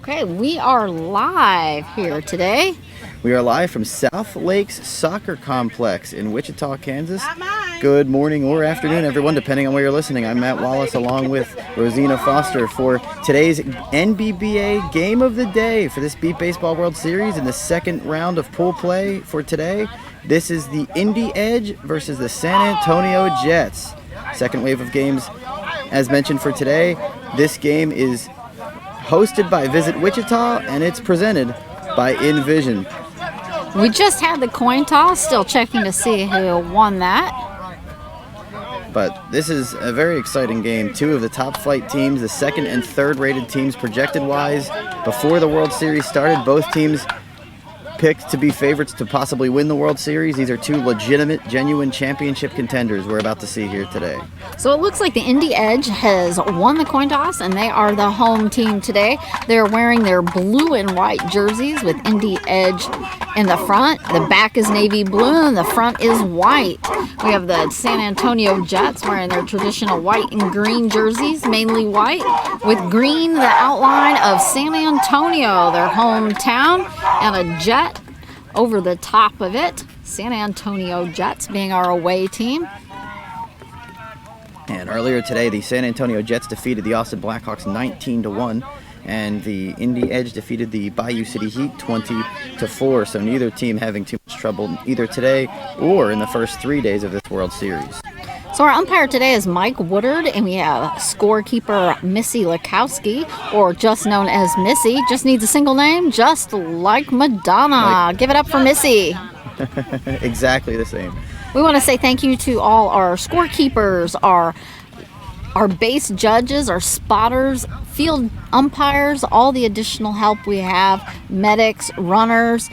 Okay, we are live here today. We are live from South Lakes Soccer Complex in Wichita, Kansas. Good morning or afternoon, everyone, depending on where you're listening. I'm Matt Wallace along with Rosina Foster for today's NBBA Game of the Day for this Beat Baseball World Series in the second round of pool play for today. This is the Indy Edge versus the San Antonio Jets. Second wave of games, as mentioned for today. This game is hosted by Visit Wichita, and it's presented by InVision. We just had the coin toss, still checking to see who won that. But this is a very exciting game. Two of the top flight teams, the second and third rated teams projected-wise. Before the World Series started, both teams picked to be favorites to possibly win the World Series. These are two legitimate, genuine championship contenders we're about to see here today. So it looks like the Indy Edge has won the coin toss, and they are the home team today. They're wearing their blue and white jerseys with Indy Edge in the front. The back is navy blue, and the front is white. We have the San Antonio Jets wearing their traditional white and green jerseys, mainly white, with green, the outline of San Antonio, their hometown, and a jet over the top of it. San Antonio Jets being our away team. And earlier today, the San Antonio Jets defeated the Austin Blackhawks 19-1, and the Indy Edge defeated the Bayou City Heat 20-4. So neither team having too much trouble either today or in the first 3 days of this World Series. So our umpire today is Mike Woodard, and we have scorekeeper Missy Lakowski, or just known as Missy. Just needs a single name, just like Madonna. Give it up for Missy. Exactly the same. We want to say thank you to all our scorekeepers, our base judges, our spotters, field umpires, all the additional help we have, medics, runners,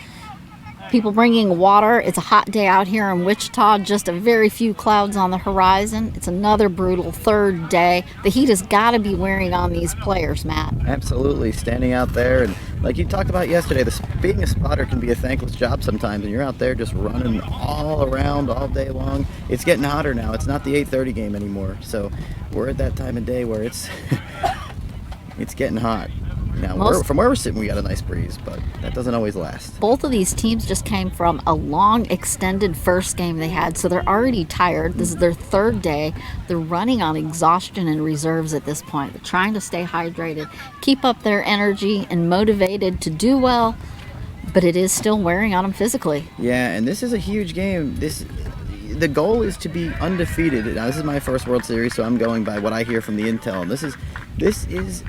people bringing water. It's a hot day out here in Wichita, just a very few clouds on the horizon. It's another brutal third day. The heat has got to be wearing on these players, Matt. Absolutely, standing out there, and like you talked about yesterday, being a spotter can be a thankless job sometimes, and you're out there just running all around all day long. It's getting hotter now. It's not the 8:30 game anymore, so we're at that time of day where it's it's getting hot. Now, from where we're sitting, we got a nice breeze, but that doesn't always last. Both of these teams just came from a long, extended first game they had, so they're already tired. This is their third day. They're running on exhaustion and reserves at this point. They're trying to stay hydrated, keep up their energy, and motivated to do well, but it is still wearing on them physically. Yeah, and this is a huge game. The goal is to be undefeated. Now, this is my first World Series, so I'm going by what I hear from the intel. And this is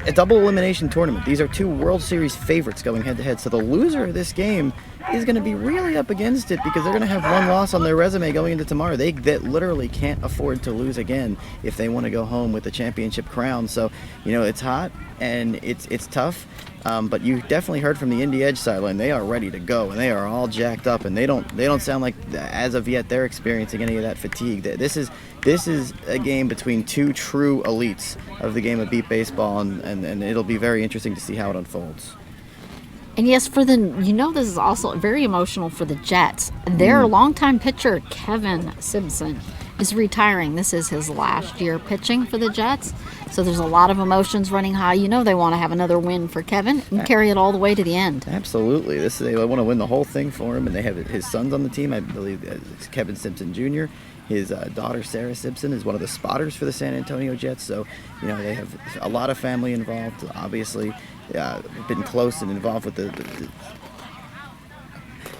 a double elimination tournament. These are two World Series favorites going head-to-head. So the loser of this game is going to be really up against it because they're going to have one loss on their resume going into tomorrow. They literally can't afford to lose again if they want to go home with the championship crown. So, it's hot and it's tough. But you definitely heard from the Indy Edge sideline. They are ready to go, and they are all jacked up, and they don't sound like, as of yet, they're experiencing any of that fatigue. This is a game between two true elites of the game of beat baseball, and it'll be very interesting to see how it unfolds. And yes, this is also very emotional for the Jets. Their longtime pitcher, Kevin Simpson, is retiring. This is his last year pitching for the Jets. So there's a lot of emotions running high. They want to have another win for Kevin and carry it all the way to the end. Absolutely. They want to win the whole thing for him, and they have his sons on the team. I believe it's Kevin Simpson Jr. His daughter, Sarah Simpson, is one of the spotters for the San Antonio Jets. So, they have a lot of family involved, obviously. Been close and involved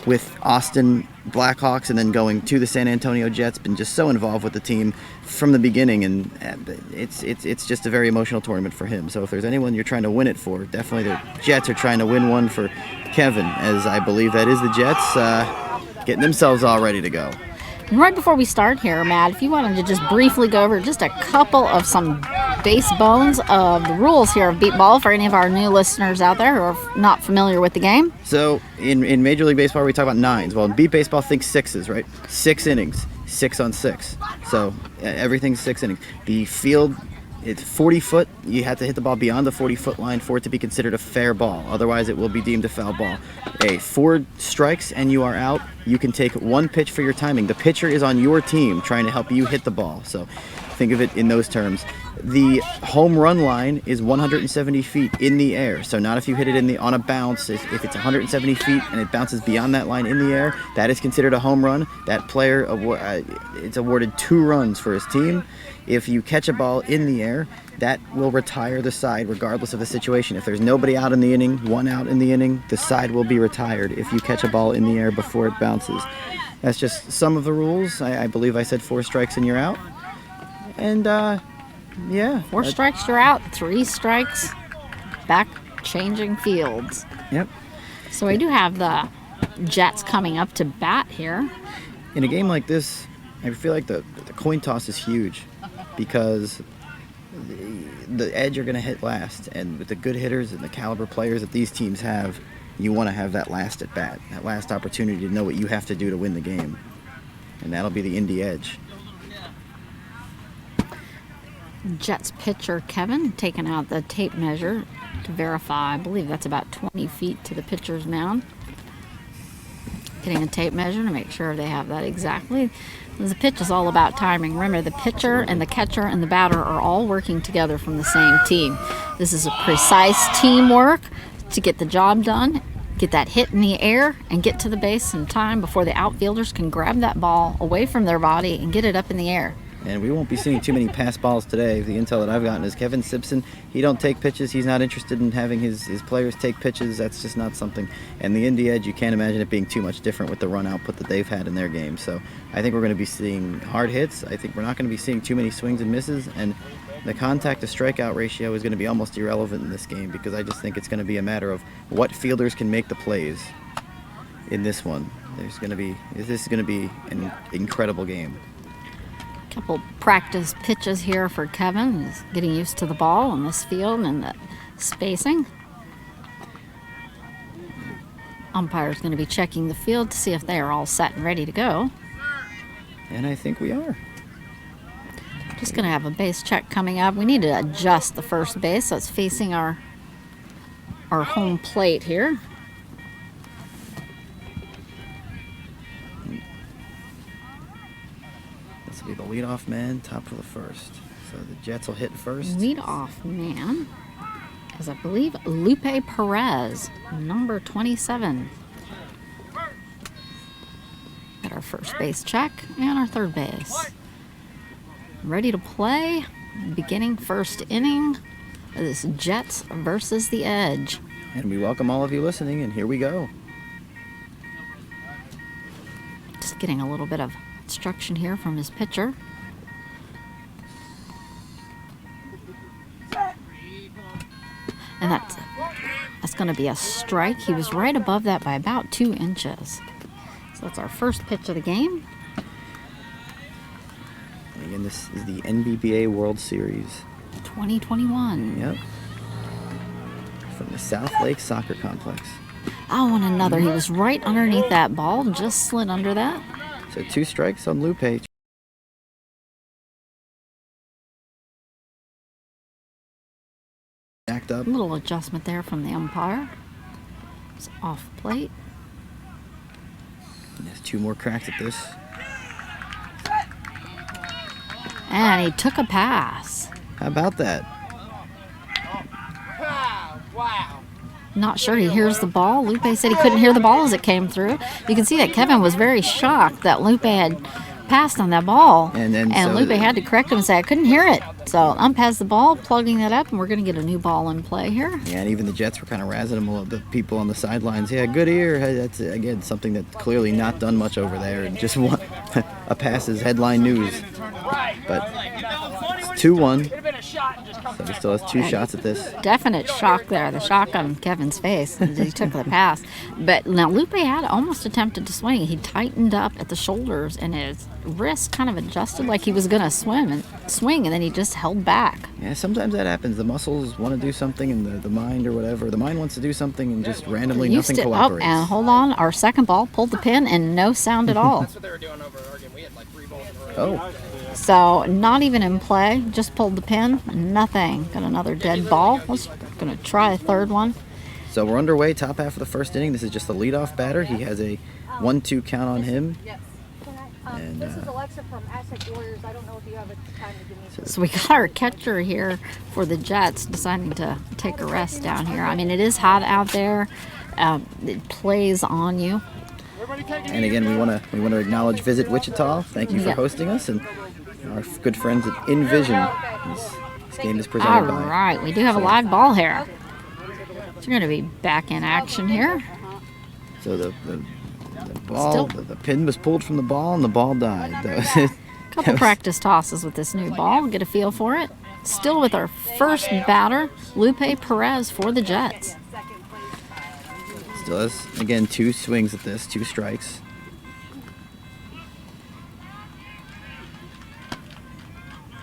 with Austin Blackhawks, and then going to the San Antonio Jets. Been just so involved with the team from the beginning, and it's just a very emotional tournament for him. So if there's anyone you're trying to win it for, definitely the Jets are trying to win one for Kevin, as I believe that is the Jets getting themselves all ready to go. And right before we start here, Matt, if you wanted to just briefly go over just a couple of some base bones of the rules here of beat ball for any of our new listeners out there who are not familiar with the game. So in Major League Baseball, we talk about nines. Well, in beat baseball, think sixes, right? 6 innings, 6 on 6. So everything's 6 innings. The field, it's 40 foot. You have to hit the ball beyond the 40-foot line for it to be considered a fair ball. Otherwise, it will be deemed a foul ball. 4 strikes and you are out. You can take 1 pitch for your timing. The pitcher is on your team trying to help you hit the ball. So think of it in those terms. The home run line is 170 feet in the air. So not if you hit it on a bounce. If it's 170 feet and it bounces beyond that line in the air, that is considered a home run. That player, it's awarded 2 runs for his team. If you catch a ball in the air, that will retire the side regardless of the situation. If there's nobody out in the inning, 1 out in the inning, the side will be retired if you catch a ball in the air before it bounces. That's just some of the rules. I believe I said 4 strikes and you're out. And, yeah. 4 strikes, you're out. 3 strikes, back changing fields. Yep. So we do have the Jets coming up to bat here. In a game like this, I feel like the coin toss is huge because the Edge are going to hit last. And with the good hitters and the caliber players that these teams have, you want to have that last at bat, that last opportunity to know what you have to do to win the game. And that'll be the Indy Edge. Jets pitcher Kevin taking out the tape measure to verify. I believe that's about 20 feet to the pitcher's mound. Getting a tape measure to make sure they have that exactly. The pitch is all about timing. Remember, the pitcher and the catcher and the batter are all working together from the same team. This is a precise teamwork to get the job done, get that hit in the air, and get to the base in time before the outfielders can grab that ball away from their body and get it up in the air. And we won't be seeing too many pass balls today. The intel that I've gotten is Kevin Simpson, he don't take pitches. He's not interested in having his players take pitches. That's just not something. And the Indy Edge, you can't imagine it being too much different with the run output that they've had in their game. So I think we're going to be seeing hard hits. I think we're not going to be seeing too many swings and misses. And the contact to strikeout ratio is going to be almost irrelevant in this game because I just think it's going to be a matter of what fielders can make the plays in this one. This is going to be an incredible game. Couple practice pitches here for Kevin. He's getting used to the ball on this field and the spacing. Umpire's going to be checking the field to see if they are all set and ready to go. And I think we are. Just going to have a base check coming up. We need to adjust the first base so it's facing our home plate here. This will be the leadoff man, top of the first. So the Jets will hit first. Leadoff man is, I believe, Lupe Perez, number 27. Got our first base check and our third base. Ready to play. Beginning first inning. This Jets versus the Edge. And we welcome all of you listening, and here we go. Just getting a little bit of instruction here from his pitcher. And that's going to be a strike. He was right above that by about 2 inches. So that's our first pitch of the game. And again, this is the NBBA World Series 2021. Yep. From the South Lake Soccer Complex. Oh, and another. He was right underneath that ball, just slid under that. So 2 strikes on Lupe. Backed up. A little adjustment there from the umpire. It's off plate. And there's 2 more cracks at this. And he took a pass. How about that? Wow. Not sure he hears the ball. Lupe said he couldn't hear the ball as it came through. You can see that Kevin was very shocked that Lupe had passed on that ball. And so Lupe had to correct him and say, I couldn't hear it. So ump has the ball, plugging that up, and we're going to get a new ball in play here. Yeah, and even the Jets were kind of razzing him, the people on the sidelines. Yeah, good ear. That's, again, something that's clearly not done much over there. And just a pass is headline news. But it's 2-1. So he still has 2 shots at this. Definite shock there. The shock on Kevin's face. He took the pass. But now Lupe had almost attempted to swing. He tightened up at the shoulders and his wrist kind of adjusted like he was going to swing, and then he just held back. Yeah, sometimes that happens. The muscles want to do something, and the mind or whatever. The mind wants to do something, and just randomly nothing cooperates. And hold on, our second ball pulled the pin, and no sound at all. That's what they were doing over at Oregon. We had like 3 balls in a row. Oh. So not even in play, just pulled the pin, nothing. Got another dead ball. Let's going to try a third one. So we're underway, top half of the first inning. This is just the leadoff batter. He has a 1-2 count on him. And, This is Alexa from Aztec Warriors. I don't know if you have a time to give me. So we got our catcher here for the Jets deciding to take a rest down here. I mean, it is hot out there. It plays on you. and again, we want to acknowledge Visit Wichita. Thank you for Yeah. hosting us, and our good friends at Envision. This game is presented All by. right, we do have a live ball here. So we're going to be back in action here. So the ball, Still- the pin was pulled from the ball, and the ball died. That was- Couple practice tosses with this new ball. Get a feel for it. Still with our first batter, Lupe Perez for the Jets. Still has, again, 2 swings at this, 2 strikes.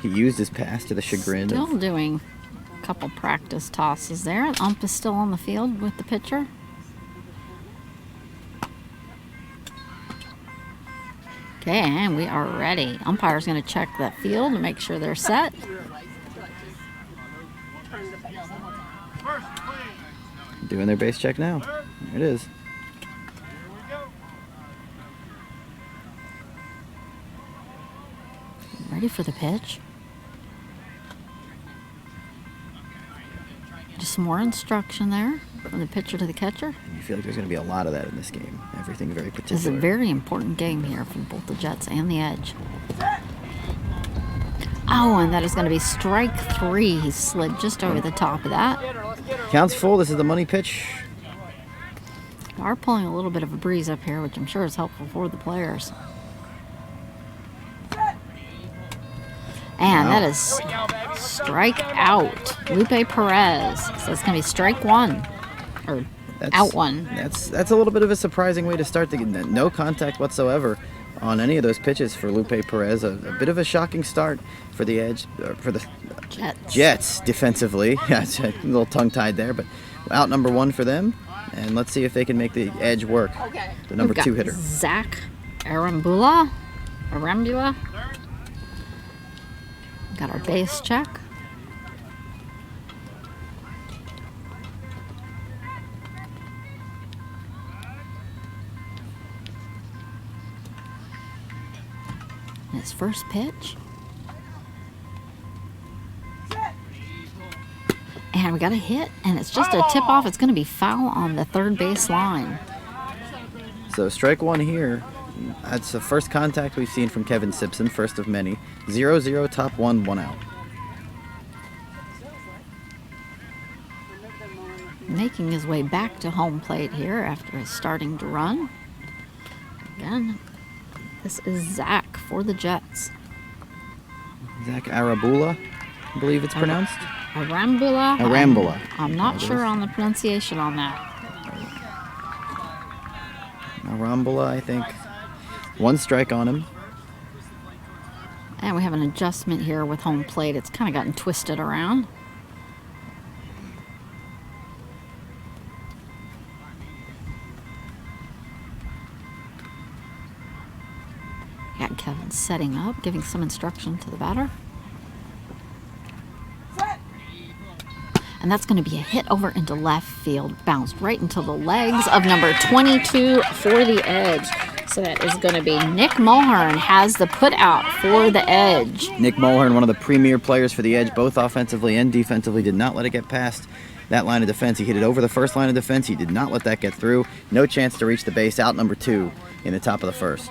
He used his pass to the chagrin Still of doing a couple practice tosses there. Ump is still on the field with the pitcher. Okay, and we are ready. Umpire's going to check that field to make sure they're set. doing their base check now. There it is. Ready for the pitch. Just some more instruction there from the pitcher to the catcher. You feel like there's going to be a lot of that in this game. Everything very This is a particular. very important game here for both the Jets and the Edge. Oh, and that is going to be strike 3. He slid just over the top of that. Counts full. This is the money pitch. We are pulling a little bit of a breeze up here, which I'm sure is helpful for the players. And that is strike out. Lupe Perez. So it's going to be strike 1. Or out 1. That's a little bit of a surprising way to start the game. No contact whatsoever on any of those pitches for Lupe Perez. A bit of a shocking start for the Edge, for the Jets defensively. Yeah, it's a little tongue-tied there, but out number 1 for them. And let's see if they can make the Edge work. The number We've got 2 hitter. Zach Arambula. Got our base check. And his first pitch. And we got a hit, and it's just a tip off. It's going to be foul on the third base line. So strike 1 here. That's the first contact we've seen from Kevin Simpson, first of many. 0-0, top 1, 1 out. Making his way back to home plate here after starting to run. Again, this is Zach for the Jets. Zach Arambula, I believe it's pronounced. Arambula? Arambula. I'm not sure on the pronunciation on that. Arambula, I think. 1 strike on him. And we have an adjustment here with home plate. It's kind of gotten twisted around. Got Kevin setting up, giving some instruction to the batter. And that's going to be a hit over into left field. Bounced right into the legs of number 22 for the Edge. So that is going to be Nick Mulhern has the put out for the Edge. Nick Mulhern, one of the premier players for the Edge, both offensively and defensively, did not let it get past that line of defense. He hit it over the first line of defense. He did not let that get through. No chance to reach the base. Out number 2 in the top of the first.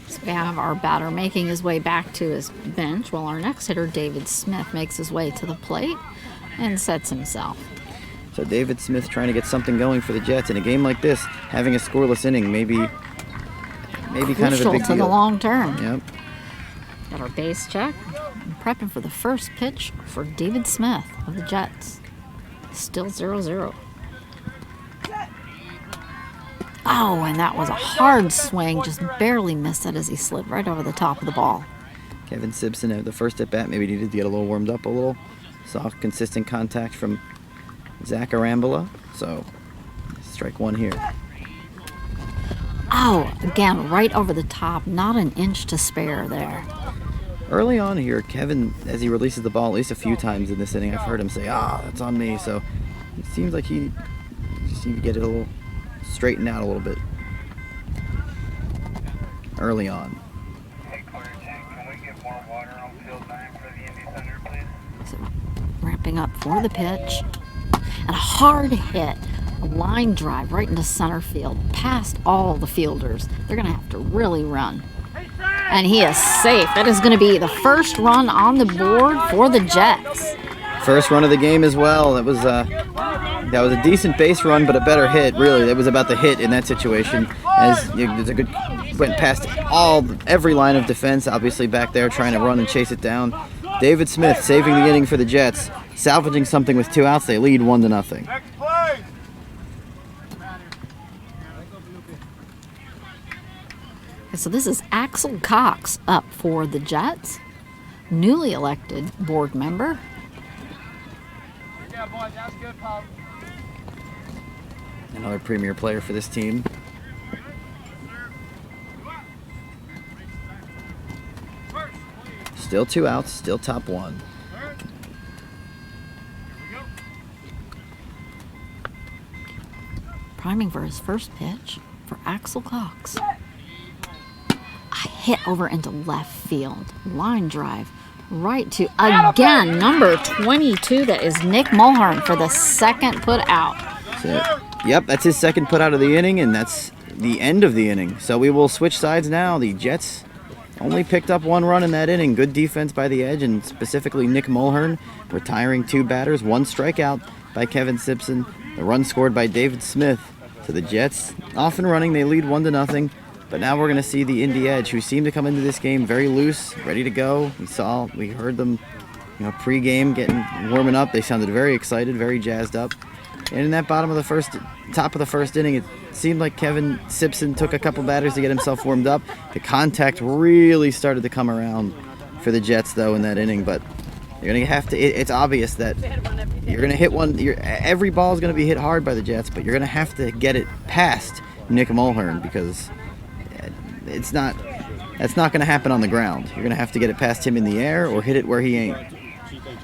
So we have our batter making his way back to his bench while our next hitter, David Smith, makes his way to the plate and sets himself. So David Smith trying to get something going for the Jets. In a game like this, having a scoreless inning maybe kind of a Crucial big to the deal. long term. Yep. Got our base check. And prepping for the first pitch for David Smith of the Jets. Still 0-0. Oh, and that was a hard swing. Just barely missed it as he slid right over the top of the ball. Kevin Simpson at the first at bat maybe needed to get a little warmed up a little. Saw consistent contact from Zach Arambula. So strike 1 here. Oh, again, right over the top. Not an inch to spare there. Early on here, Kevin, as he releases the ball at least a few times in this inning, I've heard him say, that's on me. So it seems like he just seemed to get it a little straighten out a little bit early on. Hey, Clear 10, can we get more water on field 9 for the Indy Thunder, please? So ramping up for the pitch. And a hard hit. A line drive right into center field, past all the fielders. They're going to have to really run. And he is safe. That is going to be the first run on the board for the Jets. First run of the game as well. That was a decent base run, but a better hit. Really, that was about the hit in that situation. As there's a good went past every line of defense. Obviously back there trying to run and chase it down. David Smith saving the inning for the Jets, salvaging something with 2 outs. They lead 1-0. Next play! So this is Axel Cox up for the Jets, newly elected board member. Yeah, boys, that's good, Paul. Another premier player for this team. Still 2 outs, still top 1. Priming for his first pitch for Axel Cox. A hit over into left field. Line drive right to, again, number 22. That is Nick Mulhern for the second put out. Yep, that's his second put out of the inning, and that's the end of the inning. So we will switch sides now. The Jets only picked up 1 run in that inning. Good defense by the Edge, and specifically Nick Mulhern, retiring 2 batters. 1 strikeout by Kevin Simpson. The run scored by David Smith. So the Jets off and running. They lead 1-0. But now we're going to see the Indy Edge, who seem to come into this game very loose, ready to go. We heard them, pre-game warming up. They sounded very excited, very jazzed up. And in that top of the first inning, it seemed like Kevin Simpson took a couple batters to get himself warmed up. The contact really started to come around for the Jets, though, in that inning. But you're going to have to. It's obvious that you're going to hit one. Every ball is going to be hit hard by the Jets, but you're going to have to get it past Nick Mulhern, because that's not going to happen on the ground. You're going to have to get it past him in the air or hit it where he ain't.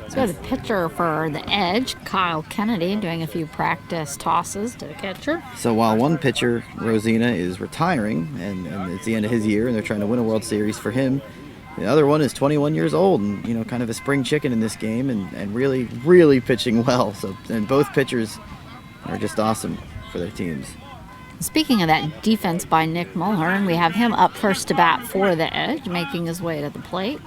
So the pitcher for the Edge, Kyle Kennedy, doing a few practice tosses to the catcher. So while one pitcher, Rosina, is retiring, and it's the end of his year, and they're trying to win a World Series for him, the other one is 21 years old and, kind of a spring chicken in this game, and really, really pitching well. So, and both pitchers are just awesome for their teams. Speaking of that defense by Nick Mulhern, we have him up first to bat for the Edge, making his way to the plate.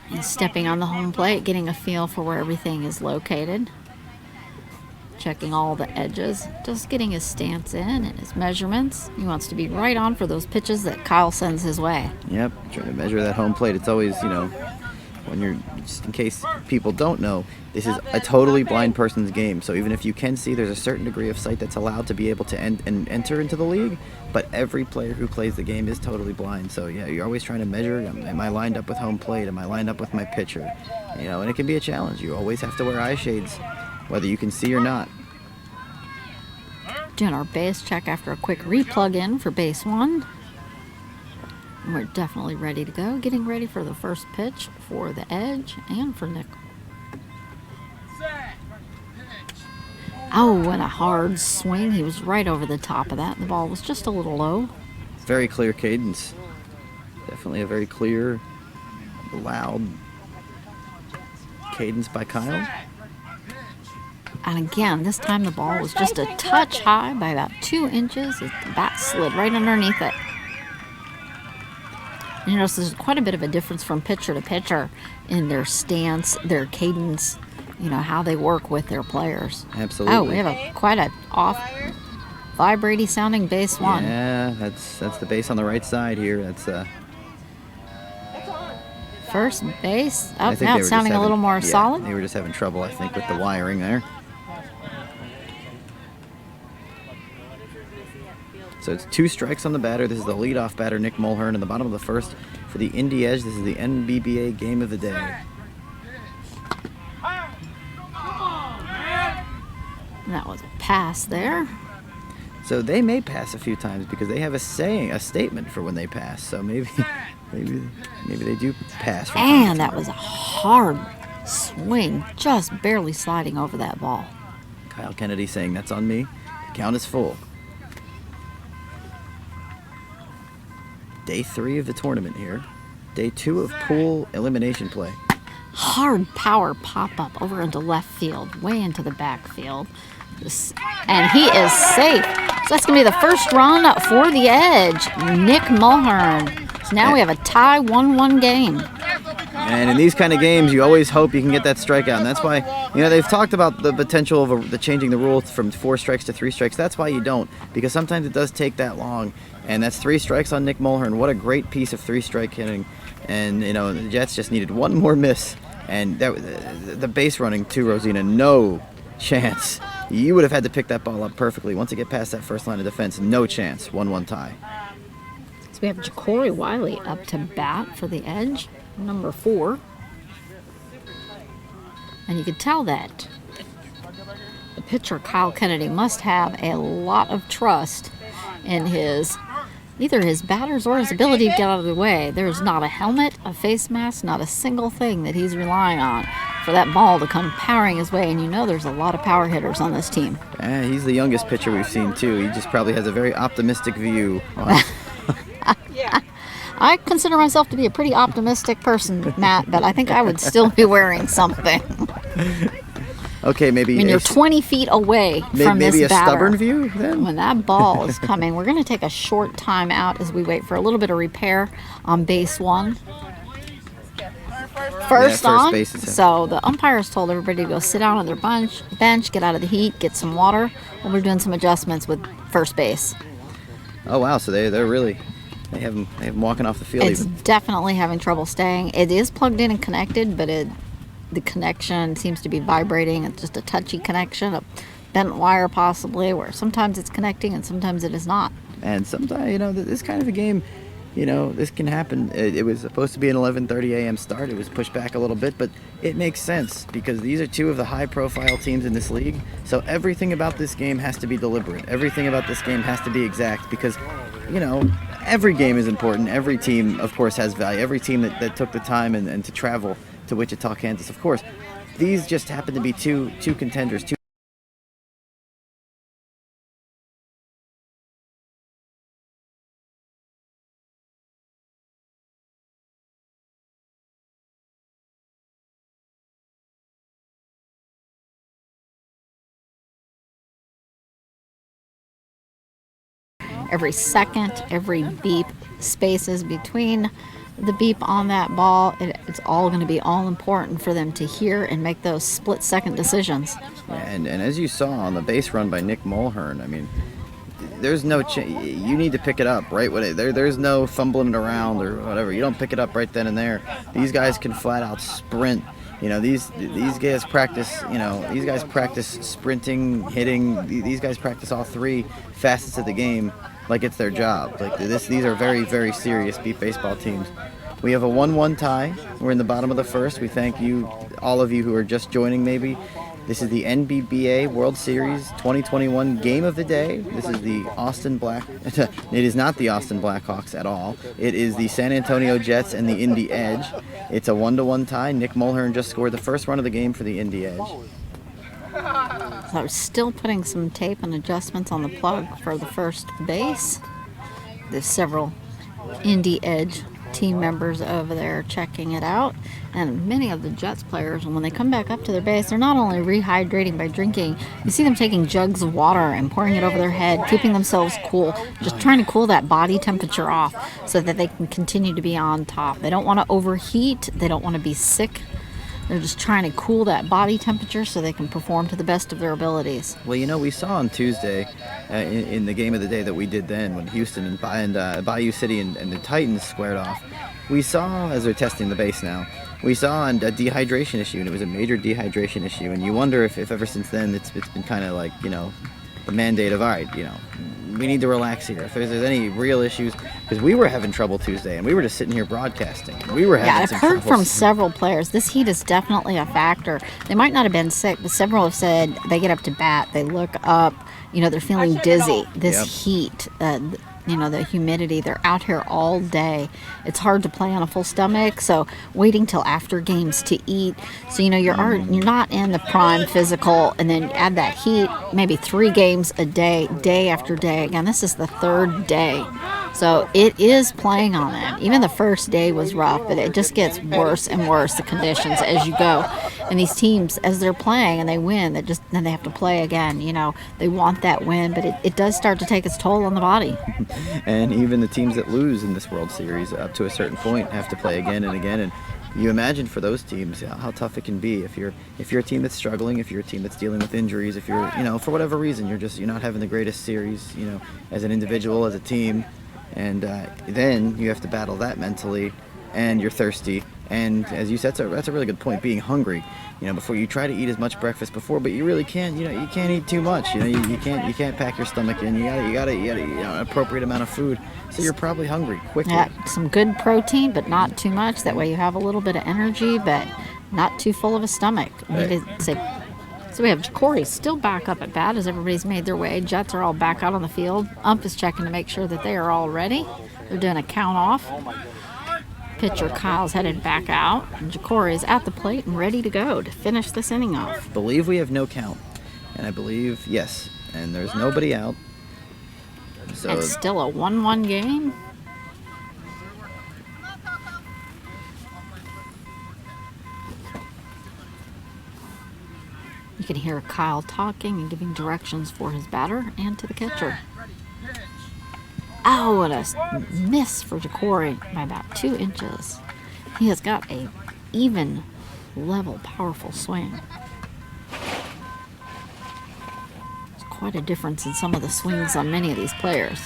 He's stepping on the home plate, getting a feel for where everything is located. Checking all the edges, just getting his stance in and his measurements. He wants to be right on for those pitches that Kyle sends his way. Yep, trying to measure that home plate. It's always, when you're, just in case people don't know, this is a totally blind person's game. So even if you can see, there's a certain degree of sight that's allowed to be able to enter into the league. But every player who plays the game is totally blind. So yeah, you're always trying to measure, am I lined up with home plate? Am I lined up with my pitcher? And it can be a challenge. You always have to wear eye shades, whether you can see or not. Doing our base check after a quick replug in for base 1. And we're definitely ready to go. Getting ready for the first pitch for the Edge and for Nick. Oh, and a hard swing. He was right over the top of that. The ball was just a little low. Very clear cadence. Definitely a very clear, loud cadence by Kyle. And again, this time the ball was just a touch high by about 2 inches. The bat slid right underneath it. And you notice there's quite a bit of a difference from pitcher to pitcher in their stance, their cadence, how they work with their players. Absolutely. Oh, we have quite a off, vibrating sounding base 1. Yeah, that's the base on the right side here. That's first base. I Oh, think now they it's were sounding a little more solid. They were just having trouble, I think, with the wiring there. So it's 2 strikes on the batter. This is the leadoff batter, Nick Mulhern, in the bottom of the first for the Indy Edge. This is the NBBA game of the day. And that was a pass there. So they may pass a few times because they have a statement for when they pass. So maybe they do pass. From time to And that time. was a hard swing, just barely sliding over that ball. Kyle Kennedy saying that's on me. The count is full. Day 3 of the tournament here. Day 2 of pool elimination play. Hard power pop-up over into left field, way into the backfield. And he is safe. So that's going to be the first run for the Edge, Nick Mulhern. So now we have a tie 1-1 game. And in these kind of games, you always hope you can get that strikeout. And that's why, they've talked about the potential of the changing the rule from 4 strikes to 3 strikes. That's why you don't, because sometimes it does take that long. And that's 3 strikes on Nick Mulhern. What a great piece of 3-strike hitting. And, the Jets just needed one more miss. And the base running too, Rosina, no chance. You would have had to pick that ball up perfectly. Once you get past that first line of defense, no chance. 1-1 tie. So we have Ja'Cory Wiley up to bat for the Edge, number 4. And you could tell that the pitcher, Kyle Kennedy, must have a lot of trust in either his batters or his ability to get out of the way. There's not a helmet, a face mask, not a single thing that he's relying on for that ball to come powering his way. And there's a lot of power hitters on this team. He's the youngest pitcher we've seen, too. He just probably has a very optimistic view. I consider myself to be a pretty optimistic person, Matt, but I think I would still be wearing something. Okay, maybe. You're 20 feet away from this batter. Maybe a stubborn view, then? When that ball is coming, we're going to take a short time out as we wait for a little bit of repair on base 1. First on. Base so the umpires told everybody to go sit down on their bench, get out of the heat, get some water. Well, we're doing some adjustments with first base. Oh, wow. So they're really... They have him walking off the field. It's definitely having trouble staying. It is plugged in and connected, but the connection seems to be vibrating. It's just a touchy connection, a bent wire possibly, where sometimes it's connecting and sometimes it is not. And sometimes, this kind of a game, this can happen. It was supposed to be an 11:30 a.m. start. It was pushed back a little bit, but it makes sense because these are 2 of the high-profile teams in this league. So everything about this game has to be deliberate. Everything about this game has to be exact because, every game is important. Every team, of course, has value. Every team that took the time and to travel to Wichita, Kansas, of course. These just happen to be two contenders. Every second, every beep, spaces between the beep on that ball, it's all going to be all important for them to hear and make those split-second decisions. And as you saw on the base run by Nick Mulhern, there's no you need to pick it up right when there's no fumbling it around or whatever. You don't pick it up right then and there. These guys can flat out sprint. These guys practice. These guys practice sprinting, hitting. These guys practice all 3 facets of the game like it's their job. These are very, very serious beat baseball teams. We have a 1-1 tie. We're in the bottom of the first. We thank you, all of you who are just joining maybe. This is the NBBA World Series 2021 Game of the Day. This is the it is not the Austin Blackhawks at all. It is the San Antonio Jets and the Indy Edge. It's a 1-1 tie. Nick Mulhern just scored the first run of the game for the Indy Edge. So I was still putting some tape and adjustments on the plug for the first base. There's several Indy Edge team members over there checking it out, and many of the Jets players, when they come back up to their base, they're not only rehydrating by drinking. You see them taking jugs of water and pouring it over their head, keeping themselves cool, just trying to cool that body temperature off so that they can continue to be on top. They don't want to overheat, they don't want to be sick. They're just trying to cool that body temperature so they can perform to the best of their abilities. Well, we saw on Tuesday in the game of the day that we did then when Houston and Bayou City and the Titans squared off, we saw, as they're testing the base now, we saw a dehydration issue, and it was a major dehydration issue. And you wonder if ever since then it's been kind of like, the mandate of, all right, we need to relax here. If there's any real issues, because we were having trouble Tuesday, and we were just sitting here broadcasting. We were having I've heard from several players, this heat is definitely a factor. They might not have been sick, but several have said they get up to bat, they look up, they're feeling dizzy. This heat, you know, the humidity. They're out here all day. It's hard to play on a full stomach, so waiting till after games to eat. So, you know, you're not in the prime physical, and then add that heat, maybe 3 games a day, day after day. Again, this is the 3rd day. So it is playing on them. Even the first day was rough, but it just gets worse and worse, the conditions, as you go. And these teams, as they're playing and they win, then they have to play again. You know, they want that win, but it does start to take its toll on the body. And even the teams that lose in this World Series up to a certain point have to play again and again. And you imagine for those teams how tough it can be if you're a team that's struggling, if you're a team that's dealing with injuries, if you're, you know, for whatever reason you're not having the greatest series, you know, as an individual, as a team. And then you have to battle that mentally, and you're thirsty. And as you said, that's a really good point. Being hungry, you know, before you try to eat as much breakfast before, but you really can't. You know, you can't eat too much. You know, you can't pack your stomach in. You gotta eat an appropriate amount of food. So you're probably hungry quickly. Yeah, some good protein, but not too much. That way you have a little bit of energy, but not too full of a stomach. Right. So we have Corey still back up at bat as everybody's made their way. Jets are all back out on the field. Ump is checking to make sure that they are all ready. They're doing a count off. Pitcher Kyle's headed back out. And Ja'Cory is at the plate and ready to go to finish this inning off. Believe we have no count, and I believe yes, and there's nobody out. So It's still a 1-1 game. You can hear Kyle talking and giving directions for his batter and to the catcher. Oh, what a miss for Ja'Cory by about 2 inches. He has got a even, level, powerful swing. There's quite a difference in some of the swings on many of these players.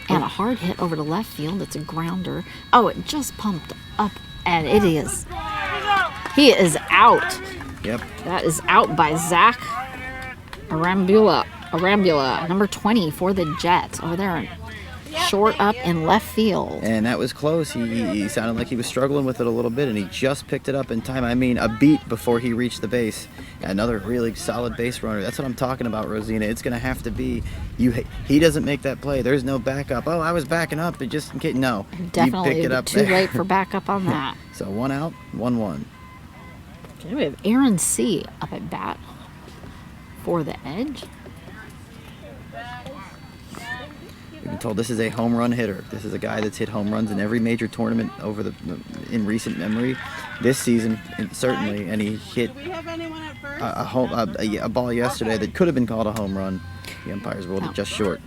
And a hard hit over to left field. It's a grounder. Oh, it just pumped up, and it is. He is out. Yep. That is out by Zach Arambula, number 20 for the Jets. Over there, short up in left field. And that was close. He sounded like he was struggling with it a little bit, and he just picked it up in time. I mean, a beat before he reached the base. Another really solid base runner. That's what I'm talking about, Rosina. It's going to have to be he doesn't make that play. There's no backup. Oh, I was backing up, but just in case. No, Definitely you picked it up too there. late for backup on that. So 1 out, 1-1. Okay, we have Aaron C. up at bat for the Edge. We've been told this is a home run hitter. This is a guy that's hit home runs in every major tournament in recent memory. This season, certainly, and he hit a ball yesterday that could have been called a home run. The umpires ruled it just short.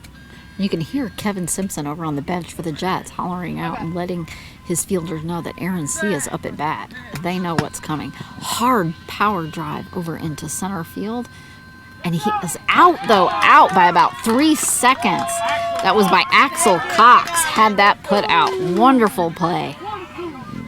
You can hear Kevin Simpson over on the bench for the Jets hollering out and letting his fielders know that Aaron C. is up at bat. They know what's coming. Hard power drive over into center field. And he is out, though, out by about 3 seconds. That was by Axel Cox, had that put out. Wonderful play.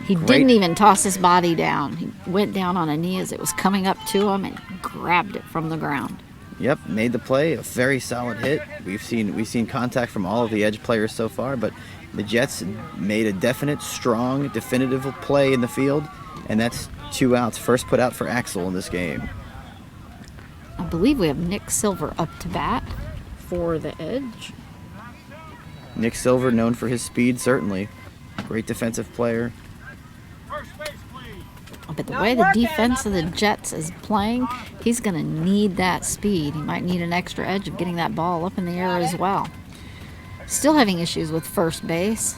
He didn't even toss his body down. He went down on a knee as it was coming up to him and grabbed it from the ground. Yep, made the play. A very solid hit. We've seen contact from all of the Edge players so far, but the Jets made a definite, strong, definitive play in the field, and that's 2 outs. First put out for Axel in this game. I believe we have Nick Silver up to bat for the Edge. Nick Silver, known for his speed, certainly. Great defensive player. But the way the defense of the Jets is playing, he's going to need that speed. He might need an extra edge of getting that ball up in the air as well. Still having issues with first base.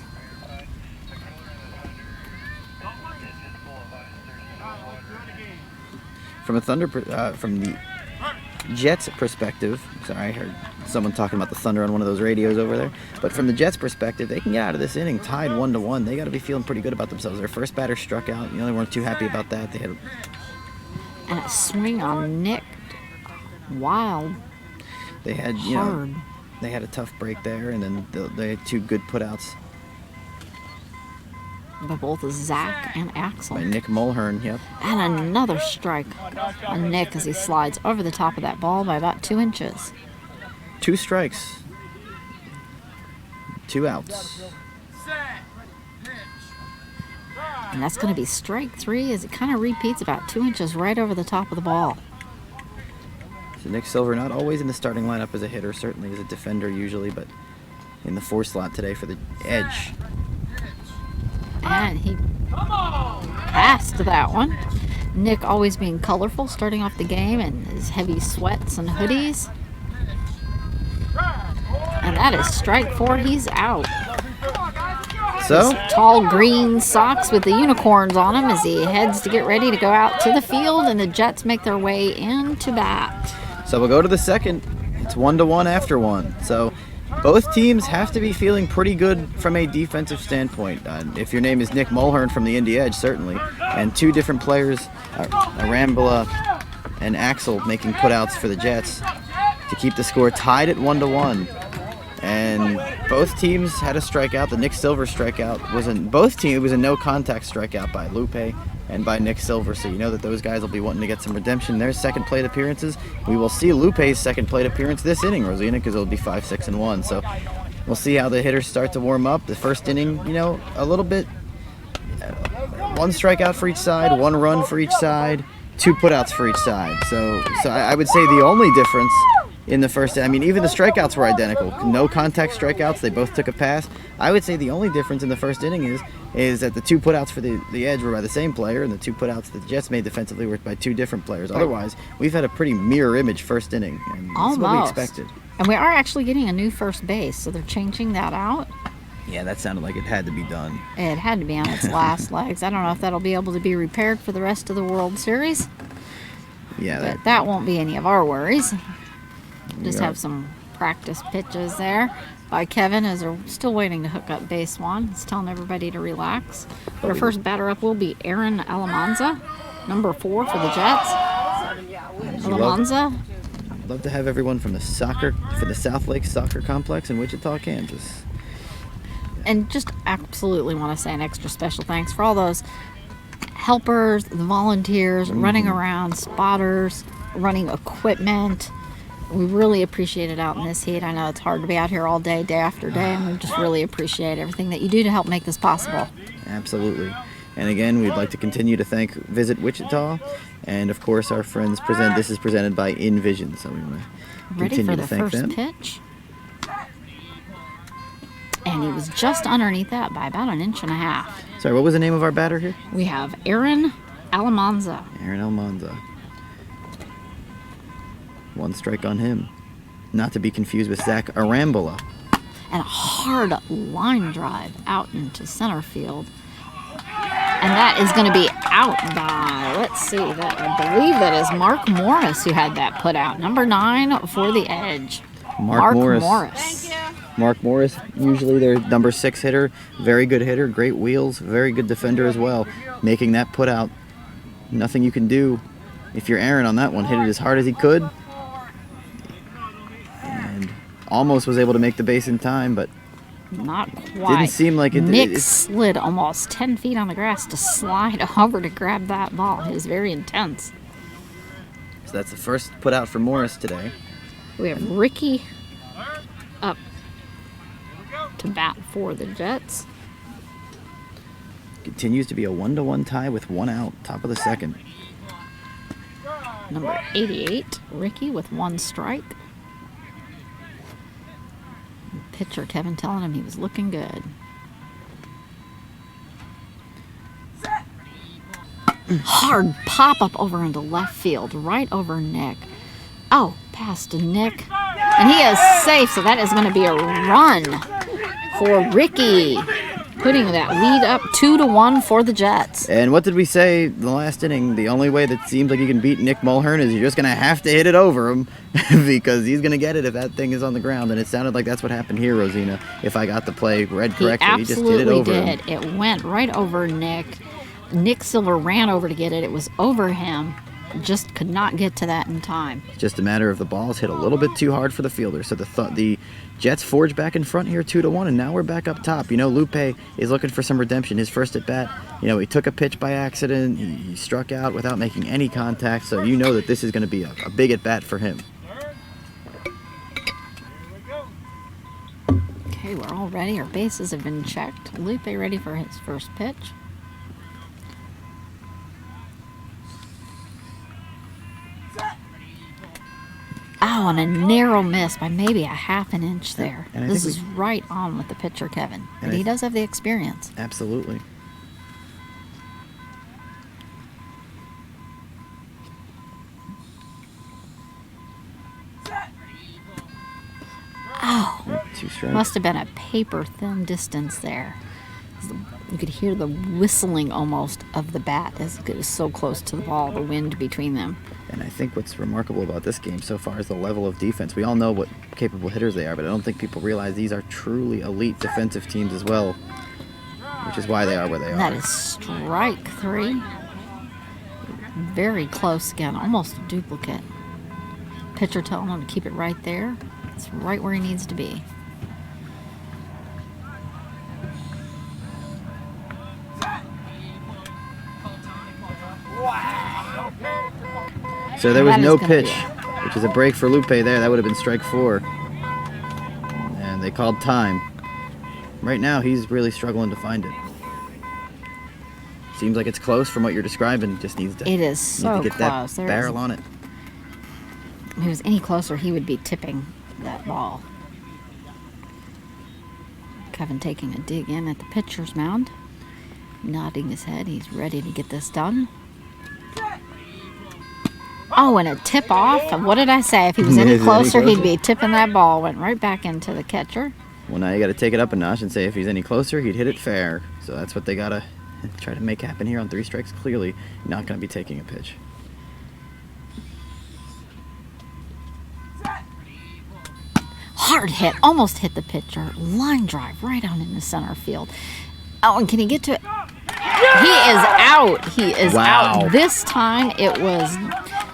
From the Jets' perspective, sorry, I heard someone talking about the Thunder on one of those radios over there. But from the Jets' perspective, they can get out of this inning tied 1-1. They got to be feeling pretty good about themselves. Their first batter struck out. You know, they weren't too happy about that. They had and a swing on Nick. Wild. They had they had a tough break there, and then they had 2 good putouts By both Zach and Axel. by Nick Mulhern. Yep. And another strike on Nick as he slides over the top of that ball by about 2 inches. 2 strikes. 2 outs. And that's going to be strike 3 as it kind of repeats about 2 inches right over the top of the ball. So Nick Silver not always in the starting lineup as a hitter, certainly as a defender usually, but in the 4 slot today for the Edge. And he passed that one. Nick always being colorful, starting off the game in his heavy sweats and hoodies. And that is strike 4. He's out. So, His tall green socks with the unicorns on him as he heads to get ready to go out to the field, and the Jets make their way into bat. so we'll go to the second. It's 1-1 after 1. So both teams have to be feeling pretty good from a defensive standpoint. If your name is Nick Mulhern from the Indy Edge, certainly. And 2 different players, Arambula and Axel, making putouts for the Jets to keep the score tied at 1-1. And both teams had a strikeout. The Nick Silver strikeout was in both teams. It was a no-contact strikeout by Lupe and by Nick Silver. So you know that those guys will be wanting to get some redemption. Their second plate appearances. We will see Lupe's second plate appearance this inning, Rosina, because it'll be 5, 6, and 1. So we'll see how the hitters start to warm up. The first inning, you know, a little bit. 1 strikeout for each side, 1 run for each side, 2 putouts for each side. So I would say the only difference in the first, I mean, even the strikeouts were identical. No contact strikeouts. They both took a pass. I would say the only difference in the first inning is that the 2 putouts for the Edge were by the same player, and the 2 putouts that the Jets made defensively were by 2 different players. Otherwise, we've had a pretty mirror image first inning, and that's what we expected. And we are actually getting a new first base, so they're changing that out. Yeah, that sounded like it had to be done. It had to be on its last legs. I don't know if that'll be able to be repaired for the rest of the World Series. Yeah, But that won't be any of our worries. Just Yeah. have some practice pitches there by Kevin as they're still waiting to hook up base 1. He's telling everybody to relax. But our first batter up will be Aaron Alamanza, number 4 for the Jets. Alamanza, love to have everyone from the South Lake Soccer Complex in Wichita, Kansas. and just absolutely want to say an extra special thanks for all those helpers, the volunteers, running around, spotters, running equipment. We really appreciate it out in this heat. I know it's hard to be out here all day, day after day, and we just really appreciate everything that you do to help make this possible. Absolutely. And again, we'd like to continue to thank Visit Wichita, and of course our friends This is presented by InVision, so we want to Ready continue for to the thank first them. pitch. And he was just underneath that by about 1.5 inches. Sorry, what was the name of our batter here? We have Aaron Alamanza. Aaron Almanza. 1 strike on him. Not to be confused with Zach Arambula. And a hard line drive out into center field. And that is going to be out by, let's see, that I believe that is Mark Morris who had that put out. Number 9 for the Edge. Mark Morris. Morris. Mark Morris, usually their number 6 hitter. Very good hitter, great wheels, very good defender as well. Making that put out. Nothing you can do if you're Aaron on that one. Hit it as hard as he could. And almost was able to make the base in time, but Not quite. didn't seem like it. Nick slid almost 10 feet on the grass to slide over to grab that ball. It was very intense. So that's the first put out for Morris today. We have Ricky up to bat for the Jets. Continues to be a 1-1 tie with 1 out, top of the second. Number 88, Ricky with 1 strike. Pitcher Kevin telling him he was looking good. Hard pop up over into left field, right over Nick. Oh, past Nick. And he is safe, so that is going to be a run for Ricky, putting that lead up 2-1 for the Jets. And what did we say the last inning? The only way that seems like you can beat Nick Mulhern is you're just going to have to hit it over him because he's going to get it if that thing is on the ground. And it sounded like that's what happened here, Rosina, if I got the play read correctly. He just hit it over absolutely did. him. It went right over Nick. Nick Silver ran over to get it. It was over him. Just could not get to that in time. Just a matter of the balls hit a little bit too hard for the fielder. So the Jets forge back in front here 2-1, and now we're back up top. You know, Lupe is looking for some redemption. His first at bat, you know, he took a pitch by accident. He struck out without making any contact. So you know that this is going to be a big at bat for him. Okay, we're all ready. Our bases have been checked. Lupe ready for his first pitch. Oh, and a narrow miss by maybe a half an inch there. And I This think is right on with the pitcher, Kevin. And But I he th- does have the experience. Absolutely. Oh, 2 strikes. must have been a paper-thin distance there. You could hear the whistling almost of the bat as it was so close to the ball, the wind between them. And I think what's remarkable about this game so far is the level of defense. We all know what capable hitters they are, but I don't think people realize these are truly elite defensive teams as well, which is why they are where they And that are. is strike 3. Very close again, almost a duplicate. Pitcher telling him to keep it right there. It's right where he needs to be. So there was That is no gonna pitch, be which is a break for Lupe there. That would have been strike 4. And they called time. Right now, he's really struggling to find it. Seems like it's close from what you're describing. Just needs to, It is needs so to get close. that barrel on it. If he was any closer, he would be tipping that ball. Kevin taking a dig in at the pitcher's mound, nodding his head. He's ready to get this done. Oh, and a tip off. And what did I say? If he was any Is it any closer, he'd closer? be tipping that ball. Went right back into the catcher. Well, now you got to take it up a notch and say if he's any closer, he'd hit it fair. So that's what they got to try to make happen here on 3 strikes. Clearly, you're not going to be taking a pitch. Hard hit, almost hit the pitcher. Line drive right on into center field. Oh, and can he get to it? He is out. He is Wow. out. This time it was,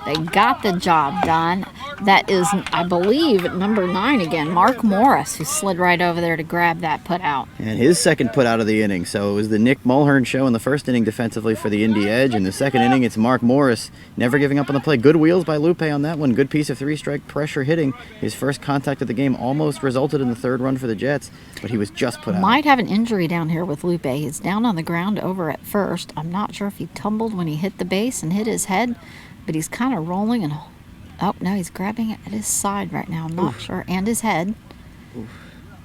they got the job done. That is, I believe, number 9 again, Mark Morris, who slid right over there to grab that put out. And his second put out of the inning. So it was the Nick Mulhern show in the first inning defensively for the Indy Edge. In the second inning, it's Mark Morris never giving up on the play. Good wheels by Lupe on that one. Good piece of 3-strike pressure hitting. His first contact of the game almost resulted in the 3rd run for the Jets, but he was just put out. Might have an injury down here with Lupe. He's down on the ground over at first. I'm not sure if he tumbled when he hit the base and hit his head, but he's kind of rolling and... Oh, no, he's grabbing it at his side right now. I'm not sure. And his head.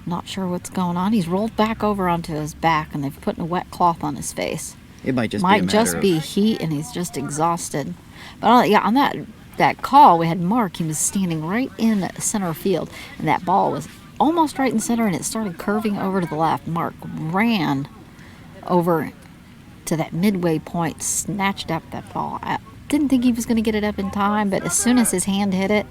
Not sure what's going on. He's rolled back over onto his back, and they've put a wet cloth on his face. It might just Might be a just matter be of, heat, and he's just exhausted. But yeah, on that call, we had Mark. He was standing right in center field, and that ball was almost right in center, and it started curving over to the left. Mark ran over to that midway point, snatched up that ball. I didn't think he was going to get it up in time, but as soon as his hand hit it,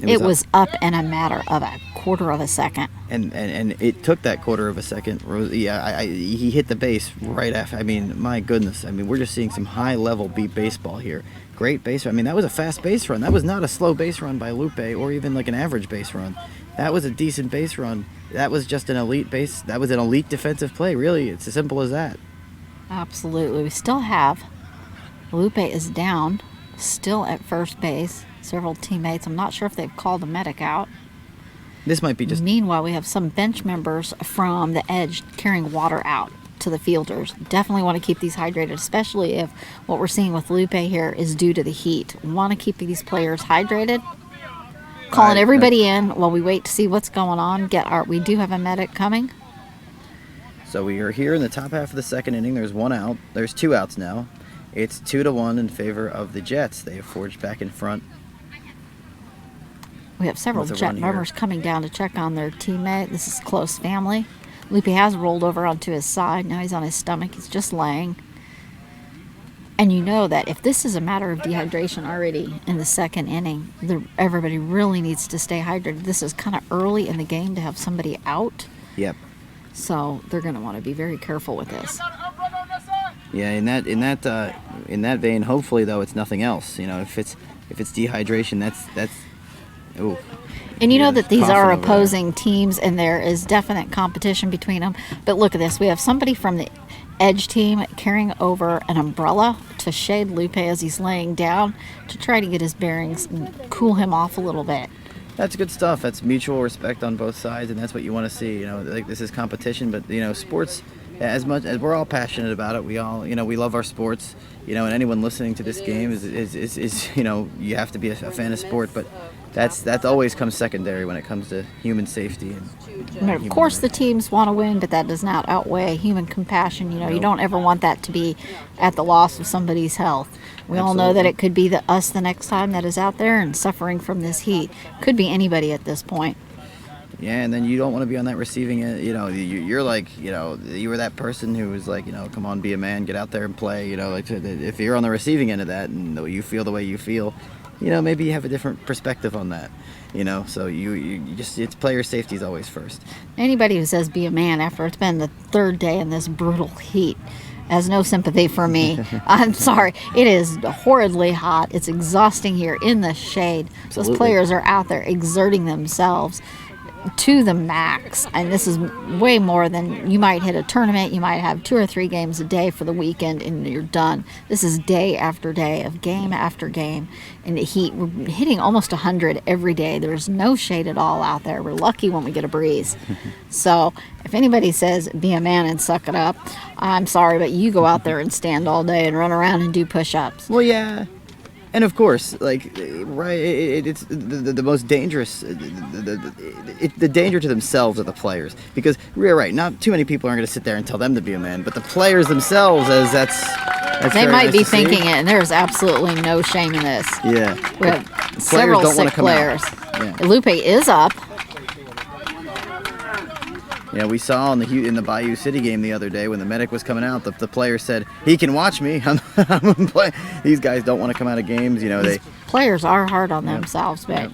it was up in a matter of a quarter of a second. and it took that quarter of a second. Yeah, he hit the base right after. I mean, my goodness. I mean, we're just seeing some high-level beat baseball here. Great base run. I mean, that was a fast base run. That was not a slow base run by Lupe or even like an average base run. That was a decent base run. That was just an elite base. That was an elite defensive play. Really, it's as simple as that. Absolutely. We still have Lupe is down, still at first base. Several teammates. I'm not sure if they've called the medic out. This might be just Meanwhile, we have some bench members from the Edge carrying water out to the fielders. Definitely want to keep these hydrated, especially if what we're seeing with Lupe here is due to the heat. Want to keep these players hydrated. Calling everybody in while we wait to see what's going on. We do have a medic coming. So we are here in the top half of the second inning. There's 1 out. There's 2 outs now. It's 2-1 in favor of the Jets. They have forged back in front. We have several With a Jet run here. members coming down to check on their teammate. This is close family. Lupe has rolled over onto his side. Now he's on his stomach. He's just laying. And you know that if this is a matter of dehydration already in the second inning, everybody really needs to stay hydrated. This is kind of early in the game to have somebody out. Yep. So they're going to want to be very careful with this. Yeah, in that vein, hopefully though it's nothing else. You know, if it's dehydration, that's ooh. And you know Yeah, that these coughing are over there. opposing teams, and there is definite competition between them. But look at this. We have somebody from the Edge team carrying over an umbrella to shade Lupe as he's laying down to try to get his bearings and cool him off a little bit. That's good stuff. That's mutual respect on both sides, and that's what you want to see. You know, like this is competition, but you know, sports as much as we're all passionate about it, we all, we love our sports, and anyone listening to this game is you have to be a fan of sport, but that always comes secondary when it comes to human safety. And of course, the teams want to win, but that does not outweigh human compassion. You don't ever want that to be at the loss of somebody's health. We all know that it could be us the next time that is out there and suffering from this heat. Could be anybody at this point. Yeah, and then you don't want to be on that receiving end. You're like, you were that person who was like, come on, be a man, get out there and play. Like if you're on the receiving end of that and you feel the way you feel, maybe you have a different perspective on that. So you just, it's player safety is always first. Anybody who says be a man after it's been the third day in this brutal heat has no sympathy for me. I'm sorry. It is horridly hot. It's exhausting here in the shade. Absolutely. Those players are out there exerting themselves to the max, and this is way more than you might hit a tournament. You might have 2 or 3 games a day for the weekend and you're done. This is day after day of game after game in the heat. We're hitting almost 100 every day. There's no shade at all out there. We're lucky when we get a breeze. So if anybody says be a man and suck it up, I'm sorry, but you go out there and stand all day and run around and do push-ups. Well, yeah. And of course, it's the most dangerous. The danger to themselves are the players, because you're right. Not too many people aren't going to sit there and tell them to be a man, but the players themselves, as that's they very might nice be to see. thinking it, and there's absolutely no shame in this. Yeah, We have players several don't wanna sick come out. players. Yeah. Lupe is up. Yeah, we saw in the Bayou City game the other day when the medic was coming out, the player said, "He can watch me. I'm playing." These guys don't want to come out of games. They Players are hard on themselves, but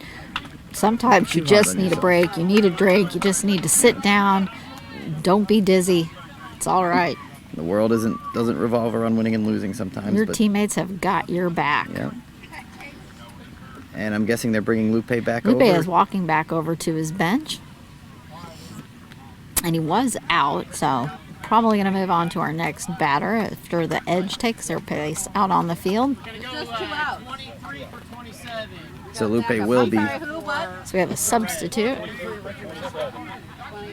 sometimes you Too hard just on need a yourself. break. You need a drink. You just need to sit down. Don't be dizzy. It's all right. The world doesn't revolve around winning and losing sometimes. Your but, teammates have got your back. Yeah. And I'm guessing they're bringing Lupe back Lupe over. is walking back over to his bench. And he was out, so probably going to move on to our next batter after the Edge takes their place out on the field. Just 2 out. 23 for 27. So Lupe will be. So we have a substitute.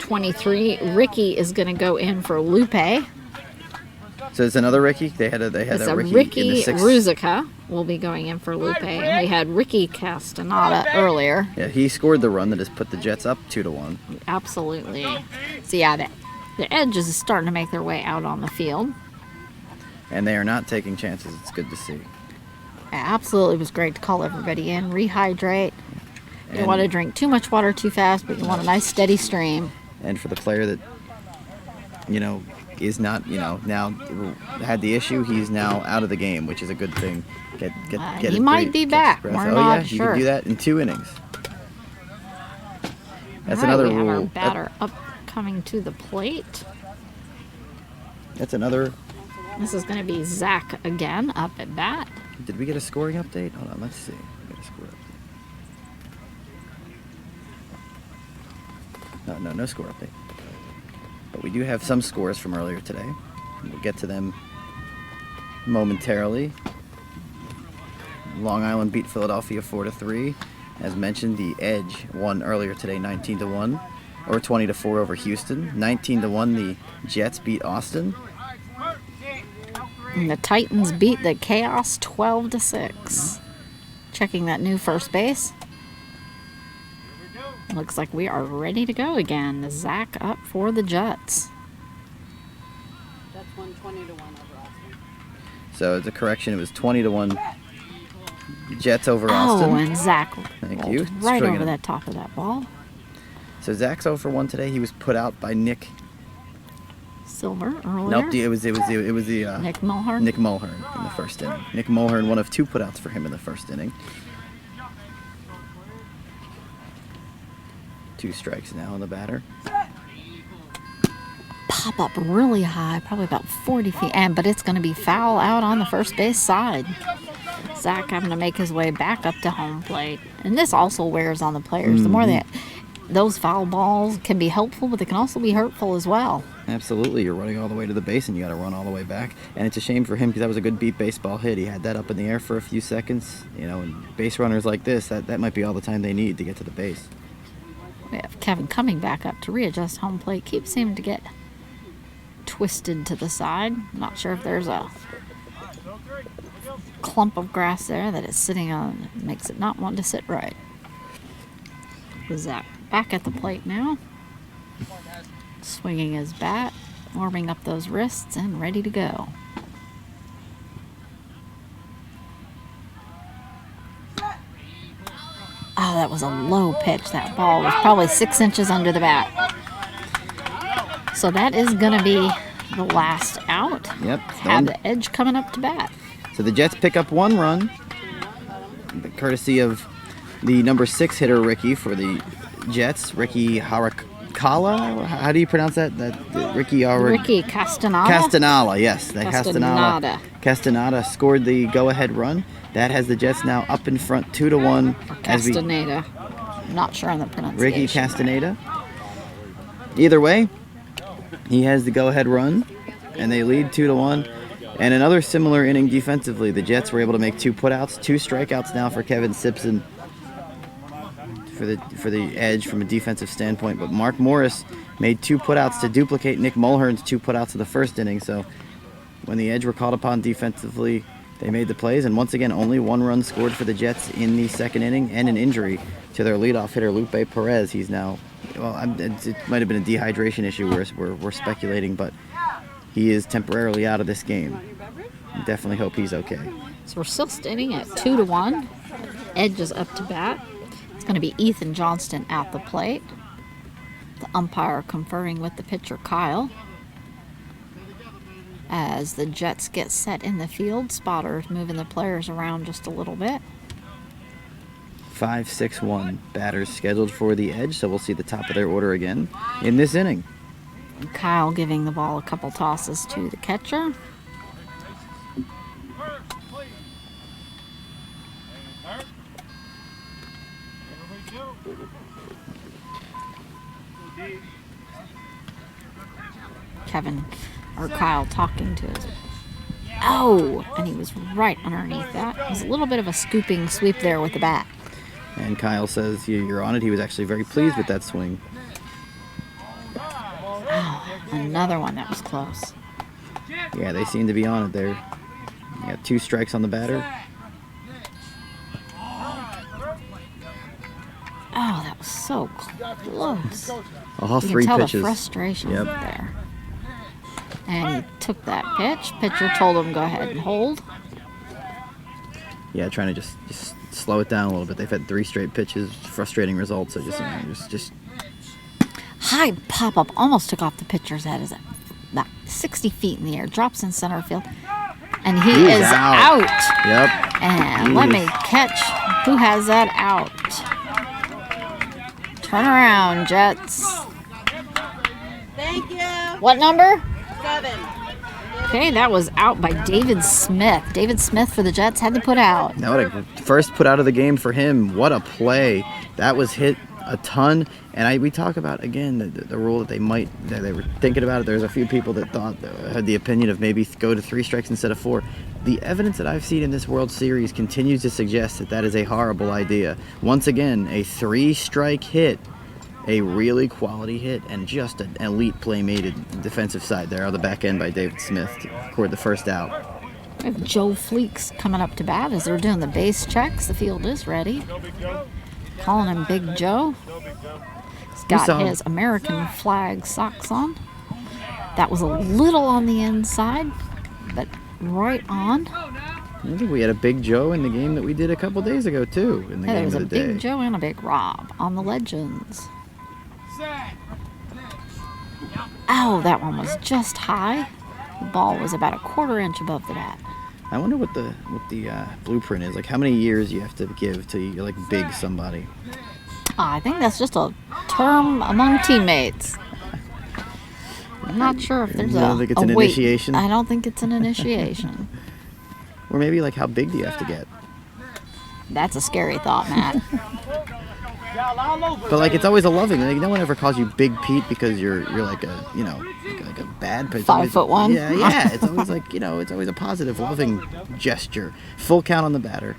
23, Ricky is going to go in for Lupe. So it's another Ricky. They had It's a a Ricky, in Ricky the sixth. Ruzica will be going in for Lupe. And we had Ricky Castaneda earlier. Yeah, he scored the run that has put the Jets up 2-1. Absolutely. So yeah, the Edge is starting to make their way out on the field. And they are not taking chances. It's good to see. Absolutely, it was great to call everybody in, rehydrate. You don't And- want to drink too much water too fast, but you want a nice steady stream. And for the player that, is not, now had the issue, he's now out of the game, which is a good thing. Get He his might be catch his back. breath. We're Oh not yeah, you sure. can do that in 2 innings. That's All right, another we have rule. our batter up coming to the plate. That's another. This is going to be Zach again up at bat. Did we get a scoring update? Hold on, let's see. We got a score update. No score update. But we do have some scores from earlier today. We'll get to them momentarily. Long Island beat Philadelphia 4-3. As mentioned, the Edge won earlier today 19-1, or 20-4 over Houston. 19-1, the Jets beat Austin. And the Titans beat the Chaos 12-6. Checking that new first base. Looks like we are ready to go again. Zach up for the Jets. That's 120 to 1 over Austin. So it's a correction. It was 20-1 Jets over Oh, Austin. and Zach Thank rolled you. right Stringing over it. that top of that ball. So Zach's 0 for 1 today. He was put out by Nick. Silver earlier. Nope, it was the Nick Mulhern. Nick Mulhern in the first inning. Nick Mulhern, one of 2 putouts for him in the first inning. 2 strikes now on the batter. Pop up really high, probably about 40 feet, but it's going to be foul out on the first base side. Zach having to make his way back up to home plate. And this also wears on the players. The more that those foul balls can be helpful, but they can also be hurtful as well. Absolutely, you're running all the way to the base and you got to run all the way back. And it's a shame for him because that was a good beat baseball hit. He had that up in the air for a few seconds. And base runners like this, that might be all the time they need to get to the base. We have Kevin coming back up to readjust home plate. Keeps seeming to get twisted to the side. I'm not sure if there's a clump of grass there that it's sitting on. It makes it not want to sit right. Zach back at the plate now. Swinging his bat, warming up those wrists, and ready to go. Oh, that was a low pitch. That ball was probably 6 inches under the bat. So that is going to be the last out. Yep. Have the Edge coming up to bat. So the Jets pick up 1 run, courtesy of the number 6 hitter, Ricky, for the Jets. Ricky Harakala? How do you pronounce that? Ricky Castaneda. Castaneda, yes. Castaneda. Castaneda scored the go-ahead run. That has the Jets now up in front 2-1. Castaneda. I'm not sure on the pronunciation. Ricky Castaneda. Either way, he has the go-ahead run, and they lead 2-1. And another similar inning defensively. The Jets were able to make 2 putouts, 2 strikeouts now for Kevin Simpson for the Edge from a defensive standpoint. But Mark Morris made 2 putouts to duplicate Nick Mulhern's 2 putouts of the first inning. So when the Edge were called upon defensively, they made the plays. And once again, only 1 run scored for the Jets in the second inning, and an injury to their leadoff hitter, Lupe Perez. He's now, well, it might have been a dehydration issue we're speculating, but he is temporarily out of this game. Definitely hope he's okay. So we're still standing at 2-1. Edge is up to bat. It's going to be Ethan Johnston at the plate. The umpire conferring with the pitcher, Kyle. As the Jets get set in the field, spotters moving the players around just a little bit. 5-6-1 batters scheduled for the Edge, so we'll see the top of their order again in this inning. Kyle giving the ball a couple tosses to the catcher. Kyle talking to his... Oh! And he was right underneath that. It was a little bit of a scooping sweep there with the bat. And Kyle says you're on it. He was actually very pleased with that swing. Oh, another one that was close. Yeah, they seem to be on it there. You got 2 strikes on the batter. Oh, that was so close. All You 3 can tell pitches. the frustration Yep. there. And he took that pitch. Pitcher told him go ahead and hold. Yeah, trying to just slow it down a little bit. They've had 3 straight pitches, frustrating results. So just High pop-up almost took off the pitcher's head. Is about 60 feet in the air. Drops in center field. And he is out. Yep. And let me catch who has that out. Turn around, Jets. Thank you. What number? 7. Okay, that was out by David Smith. David Smith for the Jets had to put out. Now, what a first put out of the game for him. What a play. That was hit a ton. And we talk about, again, the rule that they were thinking about it. There's a few people that had the opinion of maybe go to 3 strikes instead of 4. The evidence that I've seen in this World Series continues to suggest that is a horrible idea. Once again, a 3-strike hit, a really quality hit, and just an elite play made at defensive side there on the back end by David Smith to record the first out. We have Joe Fleeks coming up to bat as they're doing the base checks. The field is ready. Calling him Big Joe. He's got his American flag socks on. That was a little on the inside, but right on. I think we had a Big Joe in the game that we did a couple days ago, too, in the game of the day. There was a Big Joe and a Big Rob on the Legends. Oh, that one was just high. The ball was about a 1/4 inch above the bat. I wonder what the blueprint is. Like, how many years you have to give till you like big somebody? I think that's just a term among teammates. I'm not sure if there's You don't think it's an weight. initiation? I don't think it's an initiation. Or maybe like how big do you have to get? That's a scary thought, Matt. But like it's always a loving. Like, no one ever calls you Big Pete because you're like a like a bad pitcher. 5'1". Yeah. It's always like it's always a positive, loving gesture. Full count on the batter.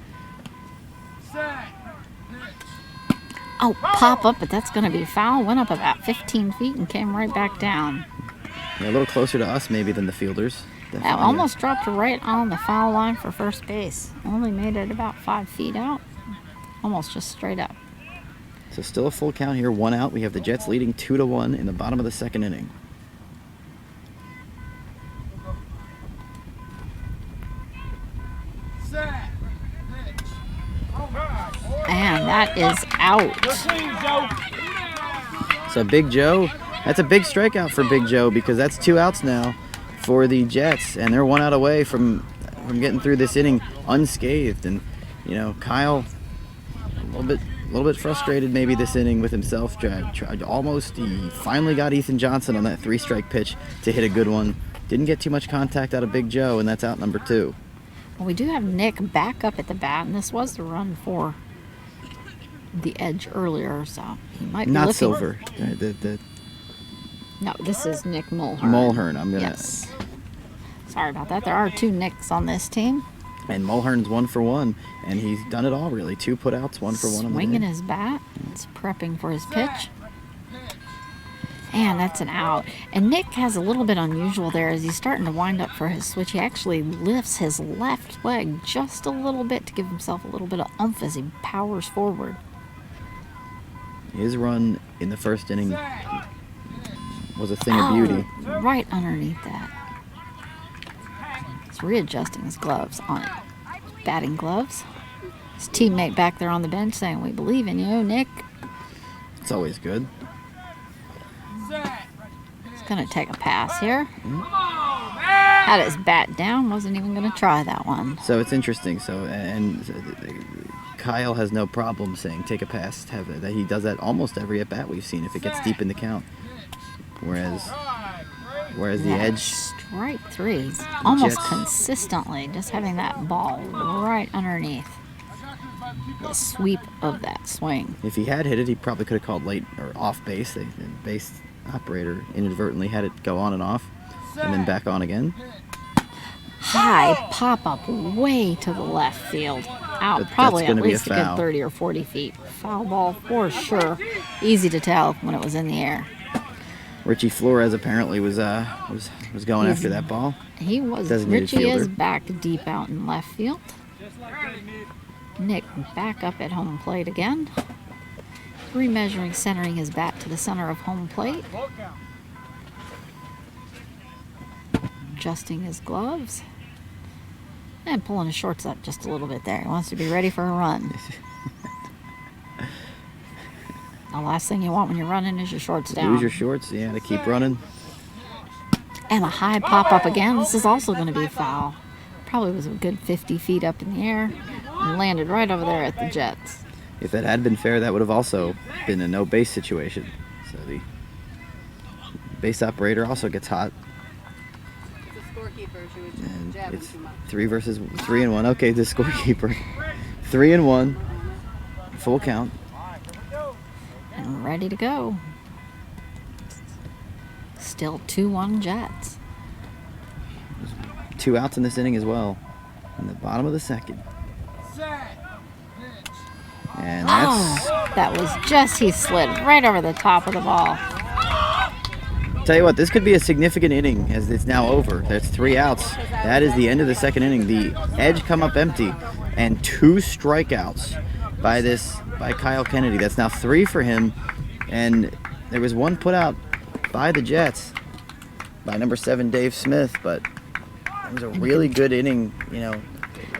Oh, pop up, but that's going to be foul. Went up about 15 feet and came right back down. a little closer to us maybe than the fielders. That Definitely. almost dropped right on the foul line for first base. Only made it about 5 feet out. Almost just straight up. So still a full count here, 1 out. We have the Jets leading 2-1 in the bottom of the second inning. And that is out. So Big Joe, that's a big strikeout for Big Joe because that's 2 outs now for the Jets, and they're 1 out away from getting through this inning unscathed. And Kyle, a little bit frustrated maybe this inning with himself. He finally got Ethan Johnson on that 3-strike pitch to hit a good one. Didn't get too much contact out of Big Joe, and that's out number 2. Well, we do have Nick back up at the bat, and this was the run for the Edge earlier, so he might be Not looking. Silver. No, this is Nick Mulhern. Mulhern. I'm gonna. Yes. Sorry about that. There are 2 Nicks on this team. And Mulhern's 1 for 1, and he's done it all really. 2 putouts, 1 for 1 on the Swinging day. his bat. It's prepping for his pitch. And that's an out. And Nick has a little bit unusual there as he's starting to wind up for his switch. He actually lifts his left leg just a little bit to give himself a little bit of oomph as he powers forward. His run in the first inning was a thing of beauty. Right underneath that. He's readjusting his gloves on it. Batting gloves. His teammate back there on the bench saying, "We believe in you, Nick." It's always good. He's going to take a pass here. Had his bat down. Wasn't even going to try that one. So it's interesting. And Kyle has no problem saying take a pass. That he does that almost every at bat we've seen if it gets deep in the count. Whereas the Yeah, Edge, strike 3. He's almost Jets. consistently just having that ball right underneath the sweep of that swing. if he had hit it, he probably could have called late or off base. The base operator inadvertently had it go on and off, and then back on again. High pop up way to the left field. Out But probably that's at gonna be a least a good foul. 30 or 40 feet. Foul ball for sure. Easy to tell when it was in the air. Richie Flores apparently was going He's- after that ball. He was. Designated Richie is fielder. back deep out in left field. Nick back up at home plate again. Remeasuring, centering his bat to the center of home plate. Adjusting his gloves. And pulling his shorts up just a little bit there. He wants to be ready for a run. The last thing you want when you're running is your shorts down. Lose your shorts, yeah, to keep running. And a high pop up again. This is also going to be foul. Probably was a good 50 feet up in the air and landed right over there at the Jets. If that had been fair, that would have also been a no base situation. So the base operator also gets hot, The scorekeeper, she was and jabbing it's too much. 3 versus 3 and 1. Okay, the scorekeeper, 3 and 1, full count. And ready to go. Still 2-1 Jets. 2 outs in this inning as well. In the bottom of the second. And that's, That was just, he slid right over the top of the ball. tell you what, this could be a significant inning as it's now over. There's 3 outs. That is the end of the second inning. The Edge come up empty, and 2 strikeouts by Kyle Kennedy. That's now 3 for him, and there was 1 put out by the Jets by number 7 Dave Smith, but it was a really good inning,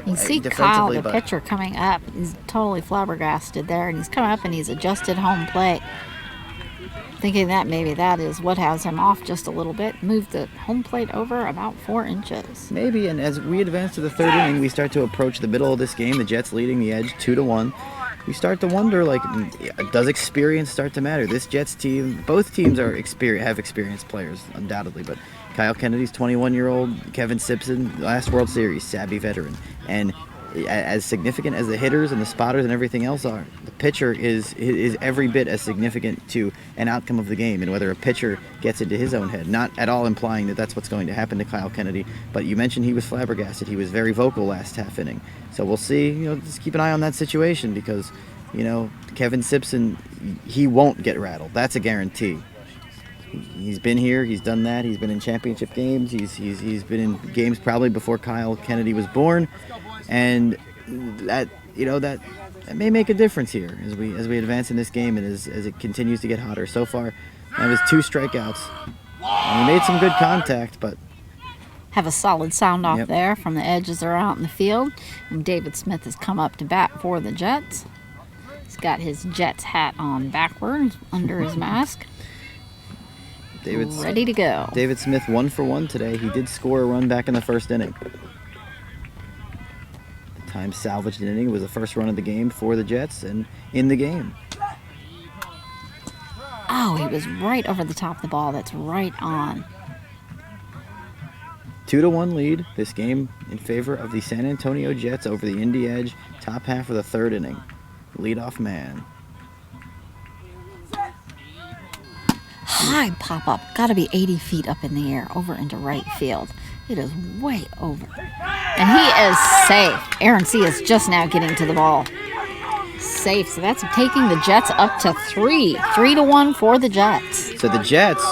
You see Kyle, defensively, the but pitcher, coming up. He's totally flabbergasted there, and he's coming up and he's adjusted home plate. Thinking that maybe that is what has him off just a little bit. Moved the home plate over about 4 inches. maybe. And as we advance to the third inning, we start to approach the middle of this game. The Jets leading the Edge 2-1. We start to wonder, does experience start to matter? This Jets team, both teams have experienced players, undoubtedly, but Kyle Kennedy's 21-year-old, Kevin Simpson, last World Series, savvy veteran. And as significant as the hitters and the spotters and everything else are, the pitcher is every bit as significant to an outcome of the game and whether a pitcher gets into his own head. Not at all implying that that's what's going to happen to Kyle Kennedy, but you mentioned he was flabbergasted. He was very vocal last half inning. So we'll see, just keep an eye on that situation because, Kevin Simpson, he won't get rattled. That's a guarantee. He's been here. He's done that. He's been in championship games. He's been in games probably before Kyle Kennedy was born, and that may make a difference here as we advance in this game and as it continues to get hotter. So far, that was 2 strikeouts. And he made some good contact, but have a solid sound off Yep. there from the Edges are out in the field. And David Smith has come up to bat for the Jets. He's got his Jets hat on backwards under his mask. Ready to go. David Smith 1 for 1 today. He did score a run back in the first inning. The time salvaged an inning. It was the first run of the game for the Jets and in the game. Oh, he was right over the top of the ball. That's right on. 2-1 lead. This game in favor of the San Antonio Jets over the Indy Edge. Top half of the 3rd inning. Leadoff man. High pop up. Got to be 80 feet up in the air over into right field. It is way over. And he is safe. Aaron C. is just now getting to the ball. Safe. So that's taking the Jets up to 3. 3-1 for the Jets. So the Jets,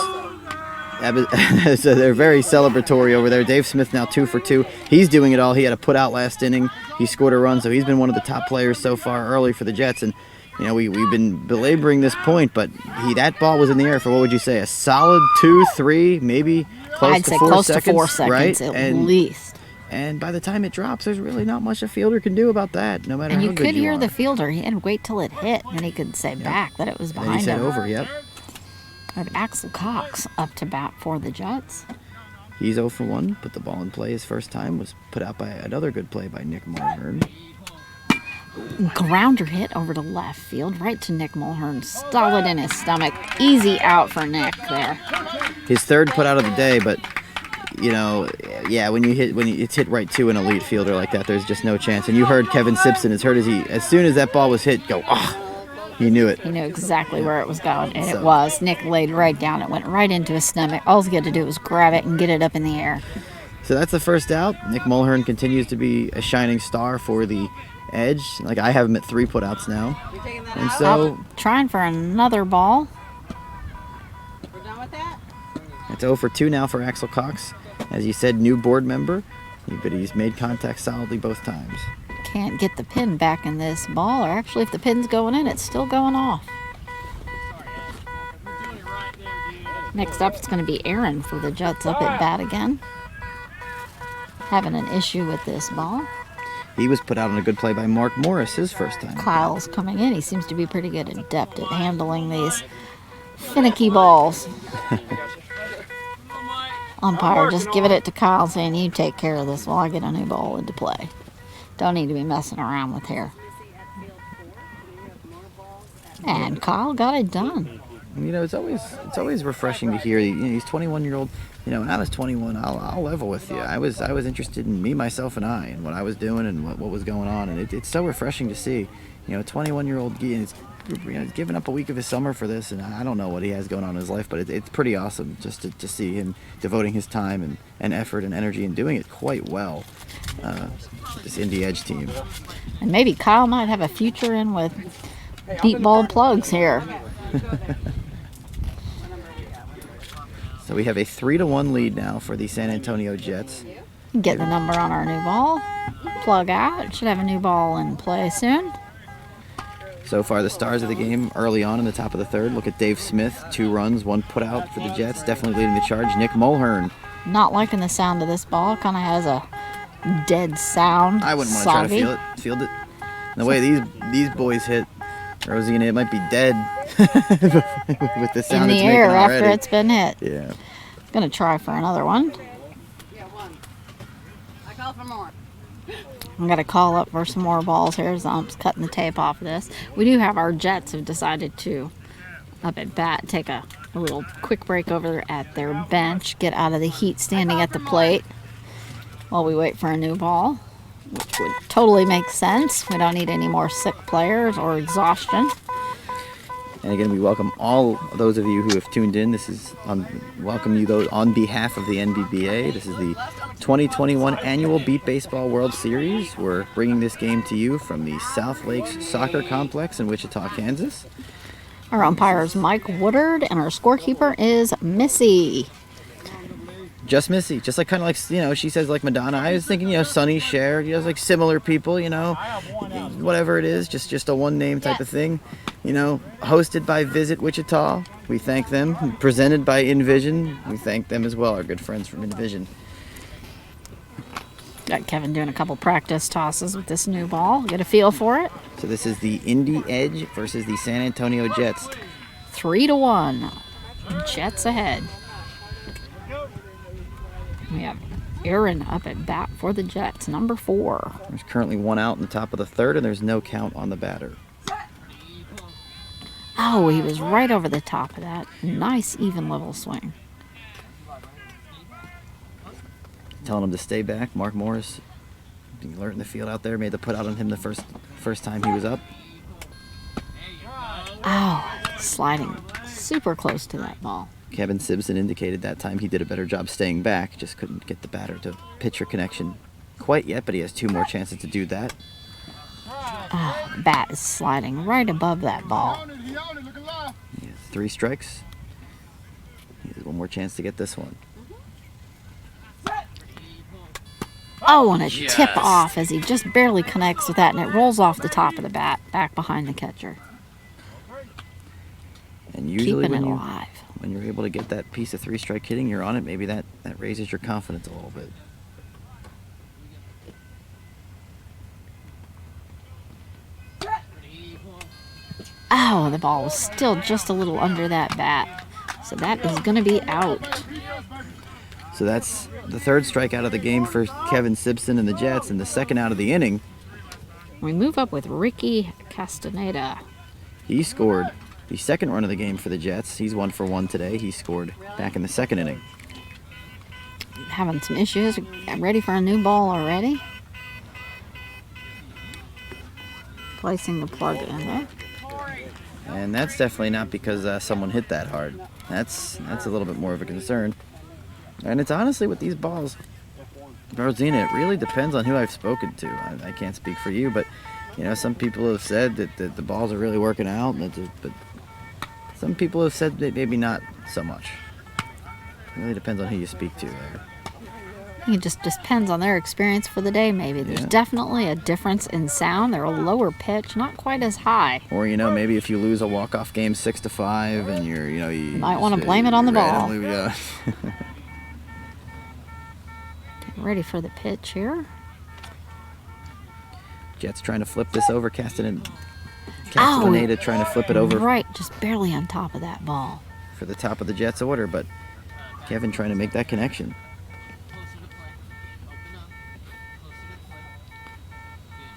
so they're very celebratory over there. Dave Smith now 2 for 2. He's doing it all. He had a put out last inning. He scored a run, so he's been one of the top players so far early for the Jets. And we've been belaboring this point, but that ball was in the air for, what would you say, a solid 2, 3, maybe close I'd to say 4 close seconds, to 4 seconds right? at least. And by the time it drops, there's really not much a fielder can do about that, no matter And how you good could you hear are. the fielder. He had to wait till it hit, and then he could say back that it was And behind he said him. over, yep. We have Axel Cox up to bat for the Jets. He's 0 for 1, put the ball in play his first time, was put out by another good play by Nick Mulhern. Grounder hit over to left field, right to Nick Mulhern. Solid in his stomach. Easy out for Nick there. His 3rd put out of the day, but when it's hit right to an elite fielder like that, there's just no chance. And you heard Kevin Simpson as soon as that ball was hit, go, he knew it. He knew exactly where it was going, and it was. Nick laid right down. It went right into his stomach. All he had to do was grab it and get it up in the air. So that's the first out. Nick Mulhern continues to be a shining star for the Edge. Like, I have him at 3 putouts now. You taking that And out? so Trying for another ball. We're done with that? it's 0 for 2 now for Axel Cox. As you said, new board member, but he's made contact solidly both times. Can't get the pin back in this ball, or actually if the pin's going in, it's still going off. Next up, it's going to be Aaron for the Jets up at bat again. Having an issue with this ball. He was put out on a good play by Mark Morris his first time. Kyle's coming in. He seems to be pretty good and adept at handling these finicky balls. Umpire just giving it to Kyle, saying, you take care of this while I get a new ball into play. Don't need to be messing around with here. And Kyle got it done. It's always refreshing to hear. He's 21-year-old. When I was 21, I'll level with you. I was interested in me, myself, and I, and what I was doing and what was going on. And it's so refreshing to see. A 21-year-old he's giving up a week of his summer for this, and I don't know what he has going on in his life, but it's pretty awesome just to see him devoting his time and effort and energy and doing it quite well. This Indy Edge team. And maybe Kyle might have a future in with deep ball plugs here. So we have a 3-1 lead now for the San Antonio Jets. Get the number on our new ball. Plug out. Should have a new ball in play soon. So far, the stars of the game early on in the top of the 3rd. Look at Dave Smith, 2 runs, 1 put out for the Jets. Definitely leading the charge. Nick Mulhern. Not liking the sound of this ball. Kind of has a dead sound. I wouldn't want to try to field it. And the way these boys hit, Rosie, it might be dead with the sound in it's the air making after already. it's been hit. Yeah. Gonna try for another one. Yeah, 1. I call for more. I'm gonna call up for some more balls here as I'm cutting the tape off of this. We do have our Jets have decided to up at bat take a little quick break over at their bench, get out of the heat standing at the plate while we wait for a new ball, which would totally make sense. We don't need any more sick players or exhaustion. And again, we welcome all those of you who have tuned in. This is welcome you on behalf of the NBBA. This is the 2021 annual Beat Baseball World Series. We're bringing this game to you from the South Lakes Soccer Complex in Wichita, Kansas. Our umpire is Mike Woodard, and our scorekeeper is Missy. Just Missy, just like kind of like, she says like Madonna. I was thinking, Sonny, Cher, like similar people, whatever it is, just a one name type of thing. Hosted by Visit Wichita, we thank them. Presented by Envision, we thank them as well, our good friends from Envision. Got Kevin doing a couple practice tosses with this new ball. Get a feel for it. So this is the Indy Edge versus the San Antonio Jets. 3-1. Jets ahead. We have Aaron up at bat for the Jets, number 4. There's currently one out in the top of the third, and there's no count on the batter. Oh, he was right over the top of that. Nice, even level swing. Telling him to stay back. Mark Morris, being alert in the field out there, made the put out on him the first time he was up. Oh, sliding super close to that ball. Kevin Simpson indicated that time he did a better job staying back, just couldn't get the batter to pitcher connection quite yet, but he has 2 more chances to do that. Oh, the bat is sliding right above that ball. He has 3 strikes. He has 1 more chance to get this one. Oh, and a tip off as he just barely connects with that, and it rolls off the top of the bat, back behind the catcher. And usually keeping it alive. When you're able to get that piece of 3-strike hitting, you're on it, maybe that raises your confidence a little bit. Oh, the ball was still just a little under that bat. So that is going to be out. So that's the 3rd strikeout of the game for Kevin Simpson and the Jets, and the 2nd out of the inning. We move up with Ricky Castaneda. He scored the 2nd run of the game for the Jets. He's 1 for 1 today. He scored back in the 2nd inning. Having some issues. Ready for a new ball already. Placing the plug in there. And that's definitely not because someone hit that hard. That's a little bit more of a concern. And it's honestly with these balls, Rosina, it really depends on who I've spoken to. I can't speak for you, but some people have said that the balls are really working out, but some people have said that maybe not so much. It really depends on who you speak to there. It just depends on their experience for the day, maybe. There's definitely a difference in sound. They're a lower pitch, not quite as high. Or, maybe if you lose a walk-off game 6-5 and you might want to blame it on the ball. Yeah. Getting ready for the pitch here. Jets trying to flip this over. Castaneda trying to flip it over. Right, just barely on top of that ball. For the top of the Jets order, but Kevin trying to make that connection.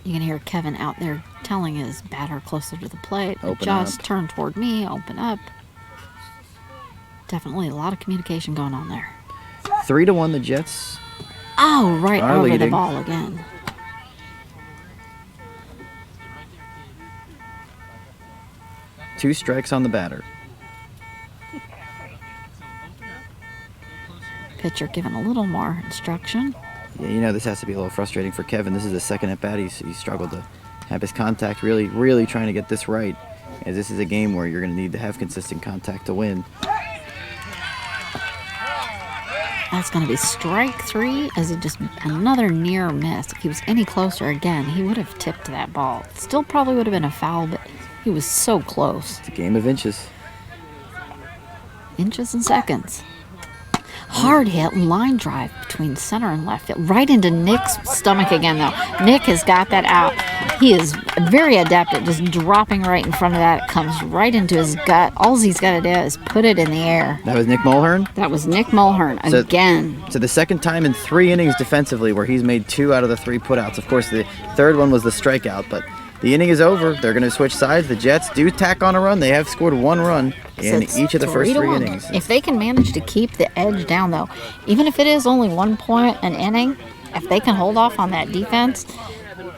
You can hear Kevin out there telling his batter closer to the plate, Open just up. turn toward me, open up. Definitely a lot of communication going on there. 3-1 the Jets. Oh, right are over the leading. ball again. Two strikes on the batter. Pitcher given a little more instruction. Yeah, this has to be a little frustrating for Kevin. This is the 2nd at bat. He's struggled to have his contact, really trying to get this right. As this is a game where you're going to need to have consistent contact to win. That's going to be strike 3 as it just another near miss. If he was any closer again, he would have tipped that ball. Still probably would have been a foul, but he was so close. It's a game of inches. Inches and seconds. Hard hit line drive between center and left field. Right into Nick's stomach again, though. Nick has got that out. He is very adept at just dropping right in front of that. It comes right into his gut. All he's got to do is put it in the air. That was Nick Mulhern? That was Nick Mulhern again. So the 2nd time in 3 innings defensively where he's made 2 out of the 3 putouts. Of course, the 3rd one was the strikeout, but the inning is over. They're going to switch sides. The Jets do tack on a run. They have scored 1 run in each of the first 3 innings. If they can manage to keep the edge down, though, even if it is only 1 point an inning, if they can hold off on that defense,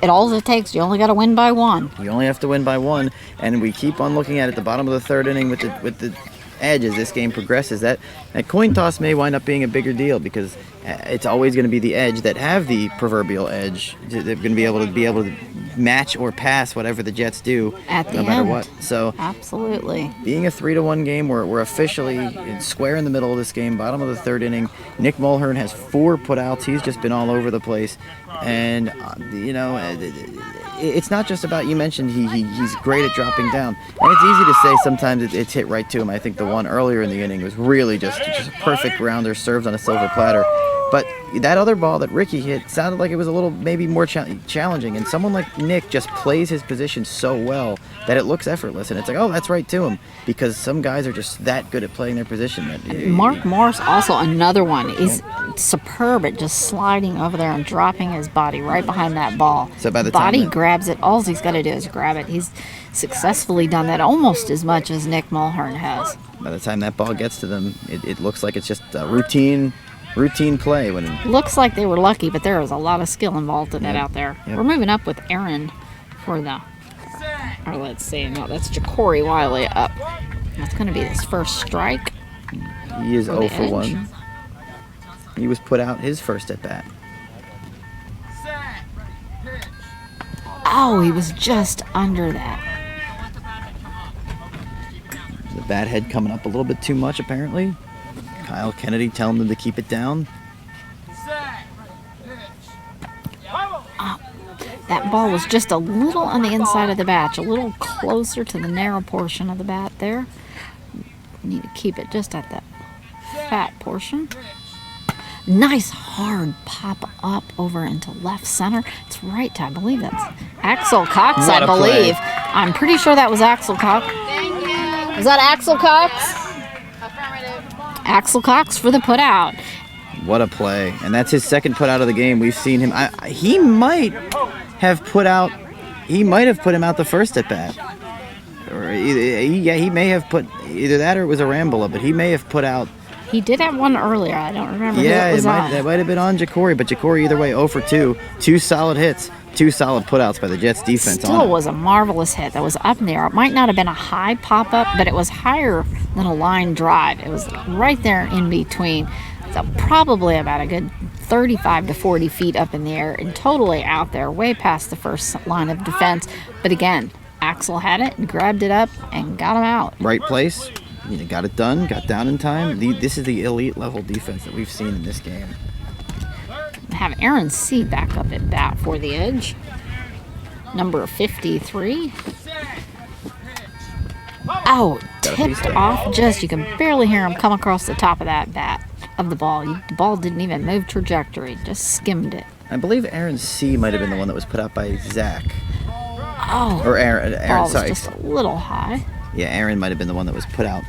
all it takes, you only got to win by 1. You only have to win by 1, and we keep on looking at the bottom of the 3rd inning with the edge as this game progresses. That coin toss may wind up being a bigger deal because it's always going to be the edge that have the proverbial edge. They're going to be able to match or pass whatever the Jets do At the no matter end. what. So Absolutely. being a 3-1 game, we're officially square in the middle of this game, bottom of the third inning. Nick Mulhern has 4 putouts. He's just been all over the place, and it's not just about, you mentioned he's great at dropping down, and it's easy to say sometimes it's hit right to him. I think the one earlier in the inning was really just a perfect grounder served on a silver platter. But that other ball that Ricky hit sounded like it was a little maybe more challenging, and someone like Nick just plays his position so well that it looks effortless, and it's like, oh, that's right to him, because some guys are just that good at playing their position. Mark Morris, also another one. He's superb at just sliding over there and dropping his body right behind that ball. So by the body time grabs it, all he's got to do is grab it. He's successfully done that almost as much as Nick Mulhern has. By the time that ball gets to them, it looks like it's just a routine play. When Looks like they were lucky, but there was a lot of skill involved in it out there. Yep. We're moving up with Aaron for or let's see, no, that's Ja'Cory Wiley up. That's going to be his first strike. he is For the 0 for 1. He was put out his first at bat. Oh, he was just under that. The bat head coming up a little bit too much, apparently. Kyle Kennedy telling them to keep it down. That ball was just a little on the inside of the bat, a little closer to the narrow portion of the bat there. Need to keep it just at that fat portion. Nice hard pop up over into left center. It's right to, I believe that's Axel Cox, What I a play. believe. I'm pretty sure that was Axel Cox. Thank you. Is that Axel Cox? Affirmative. Axel Cox for the put out. What a play. And that's his second put out of the game. We've seen him. He might have put him out the first at bat. Or he may have put either that or it was a Rambola, but he may have put out. He did have one earlier. I don't remember who Yeah, it was that might have been on Ja'Cory, but Ja'Cory either way 0 for 2. 2 solid hits, 2 solid putouts by the Jets defense. Still was a marvelous hit. That was up there. It might not have been a high pop up, but it was higher than a line drive. It was right there in between. So probably about a good 35 to 40 feet up in the air and totally out there, way past the first line of defense. But again, Axel had it and grabbed it up and got him out. Right place. Got it done, got down in time. This is the elite level defense that we've seen in this game. Have Aaron C. back up at bat for the Edge. Number 53. Oh, tipped off just. You can barely hear him come across the top of that bat of the ball. The ball didn't even move trajectory, just skimmed it. I believe Aaron C. might have been the one that was put out by Zach. Oh, Or Aaron, ball was sorry. just a little high. Yeah, Aaron might have been the one that was put out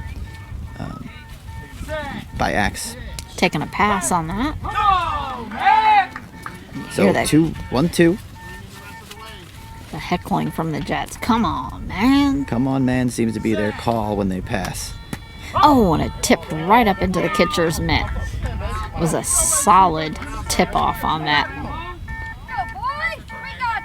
by Axe. Taking a pass on that. So Hear that. 1-2. The heckling from the Jets. Come on, man. Come on, man seems to be their call when they pass. Oh, and it tipped right up into the catcher's mitt. It was a solid tip off on that. Go, boys. We got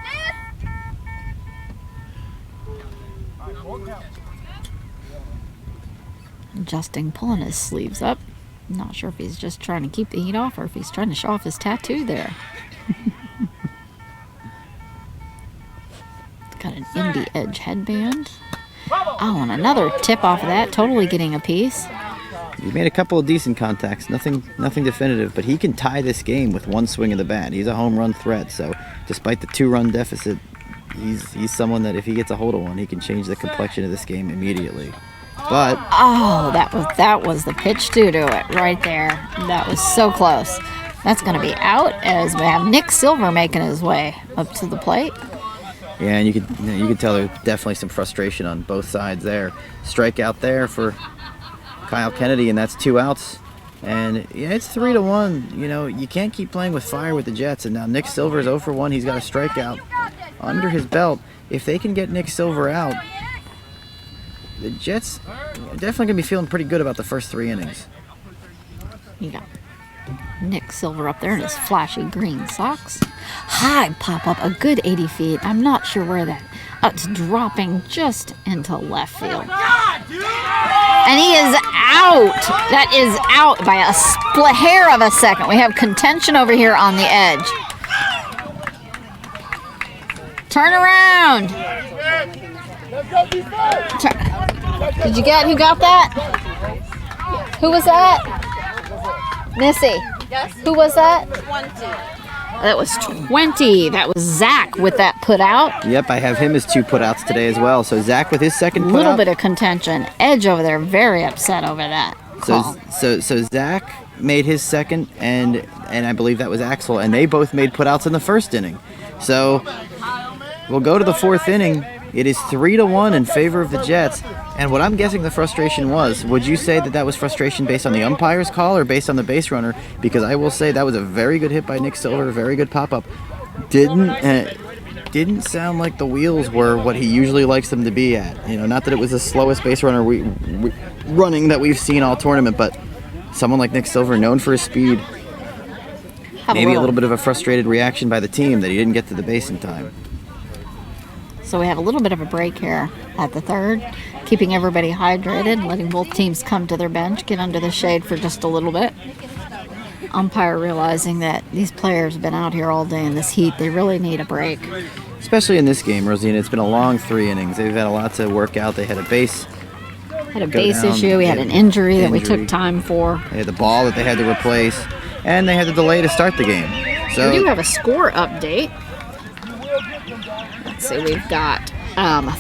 this. Justin pulling his sleeves up. I'm not sure if he's just trying to keep the heat off or if he's trying to show off his tattoo there. Got an Indy Edge headband. Oh, and another tip off of that, totally getting a piece. He made a couple of decent contacts, nothing definitive, but he can tie this game with one swing of the bat. He's a home run threat, so despite the 2-run deficit, he's someone that if he gets a hold of one, he can change the complexion of this game immediately. But Oh, that was the pitch to it right there. That was so close. That's going to be out as we have Nick Silver making his way up to the plate. yeah, and you could tell there's definitely some frustration on both sides there. Strikeout there for Kyle Kennedy, and that's 2 outs. And yeah, it's 3-1. You can't keep playing with fire with the Jets. And now Nick Silver is 0 for 1. He's got a strikeout under his belt. If they can get Nick Silver out, the Jets are definitely gonna be feeling pretty good about the first 3 innings. You got Nick Silver up there in his flashy green socks. High pop up, a good 80 feet. I'm not sure where that. It's dropping just into left field. And he is out. That is out by a split hair of a second. We have contention over here on the edge. Turn around. Did you get who got that? Who was that? Missy. Yes. Who was that? 20. That was 20. That was Zach with that put out. Yep, I have him as 2 putouts today as well. So Zach with his second A putout. little bit of contention. Edge over there very upset over that call. So Zach made his second, and I believe that was Axel, and they both made putouts in the first inning. So we'll go to the 4th inning. It is 3-1 in favor of the Jets. And what I'm guessing the frustration was, would you say that was frustration based on the umpire's call or based on the base runner? Because I will say that was a very good hit by Nick Silver, a very good pop-up. Didn't sound like the wheels were what he usually likes them to be at. You know, not that it was the slowest base runner running that we've seen all tournament, but someone like Nick Silver, known for his speed, maybe a little bit of a frustrated reaction by the team that he didn't get to the base in time. So we have a little bit of a break here at the 3rd, keeping everybody hydrated, letting both teams come to their bench, get under the shade for just a little bit. Umpire realizing that these players have been out here all day in this heat. They really need a break. Especially in this game, Rosina. It's been a long 3 innings. They've had a lot to work out. They had a base issue. We had an injury that we took time for. They had the ball that they had to replace, and they had the delay to start the game. So we do have a score update. Let's see, we've got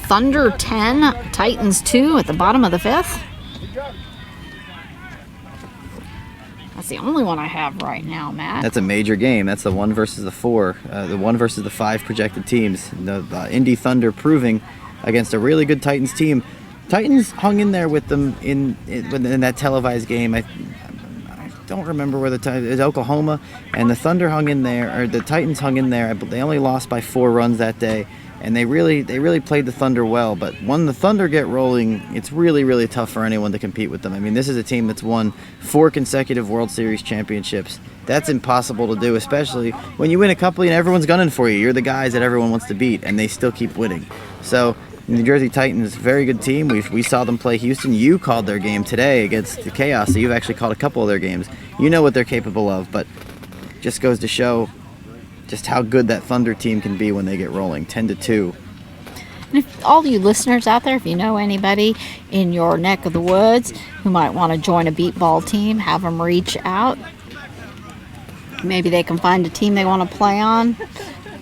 Thunder 10, Titans 2 at the bottom of the 5th. That's the only one I have right now, Matt. That's a major game. That's the 1 versus the 4, the 1 versus the 5 projected teams. The Indy Thunder proving against a really good Titans team. Titans hung in there with them in that televised game. I don't remember where it was Oklahoma, and the Thunder hung in there, or the Titans hung in there. They only lost by 4 runs that day, and they really played the Thunder well. But when the Thunder get rolling, it's really tough for anyone to compete with them. I mean, this is a team that's won 4 consecutive World Series championships. That's impossible to do, especially when you win a couple and everyone's gunning for you. You're the guys that everyone wants to beat, and they still keep winning. So New Jersey Titans, very good team. We saw them play Houston. You called their game today against the Chaos, so you've actually called a couple of their games. You know what they're capable of, but just goes to show just how good that Thunder team can be when they get rolling, 10-2. And if all you listeners out there, if you know anybody in your neck of the woods who might want to join a beat ball team, have them reach out. Maybe they can find a team they want to play on.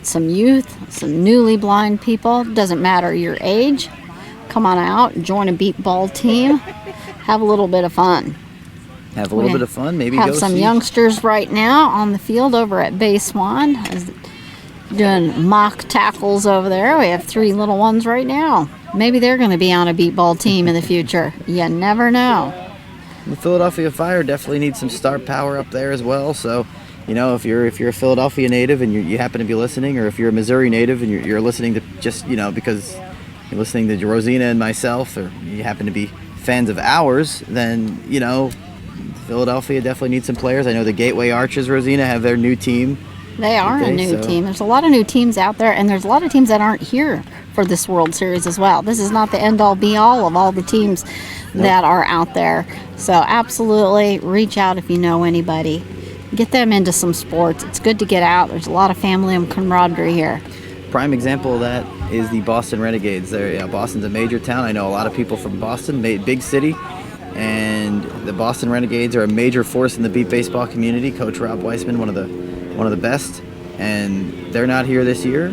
Some youth, some newly blind people, doesn't matter your age. Come on out, join a beat ball team, have a little bit of fun. Have a little bit of fun, maybe have go some see. Youngsters right now on the field over at Base 1, doing mock tackles over there. We have 3 little ones right now. Maybe they're going to be on a beat ball team in the future. You never know. The Philadelphia Fire definitely needs some star power up there as well, so you know, if you're a Philadelphia native and you happen to be listening, or if you're a Missouri native and you're listening to just, you know, because you're listening to Rosina and myself, or you happen to be fans of ours, then, you know, Philadelphia definitely needs some players. I know the Gateway Archers, Rosina, have their new team. They are a new team. There's a lot of new teams out there, and there's a lot of teams that aren't here for this World Series as well. This is not the end-all, be-all of all the teams that are out there. So absolutely reach out if you know anybody. Get them into some sports. It's good to get out. There's a lot of family and camaraderie here. Prime example of that is the Boston Renegades. Boston's a major town. I know a lot of people from Boston, big city, and the Boston Renegades are a major force in the beat baseball community. Coach Rob Weissman, one of the best, and they're not here this year,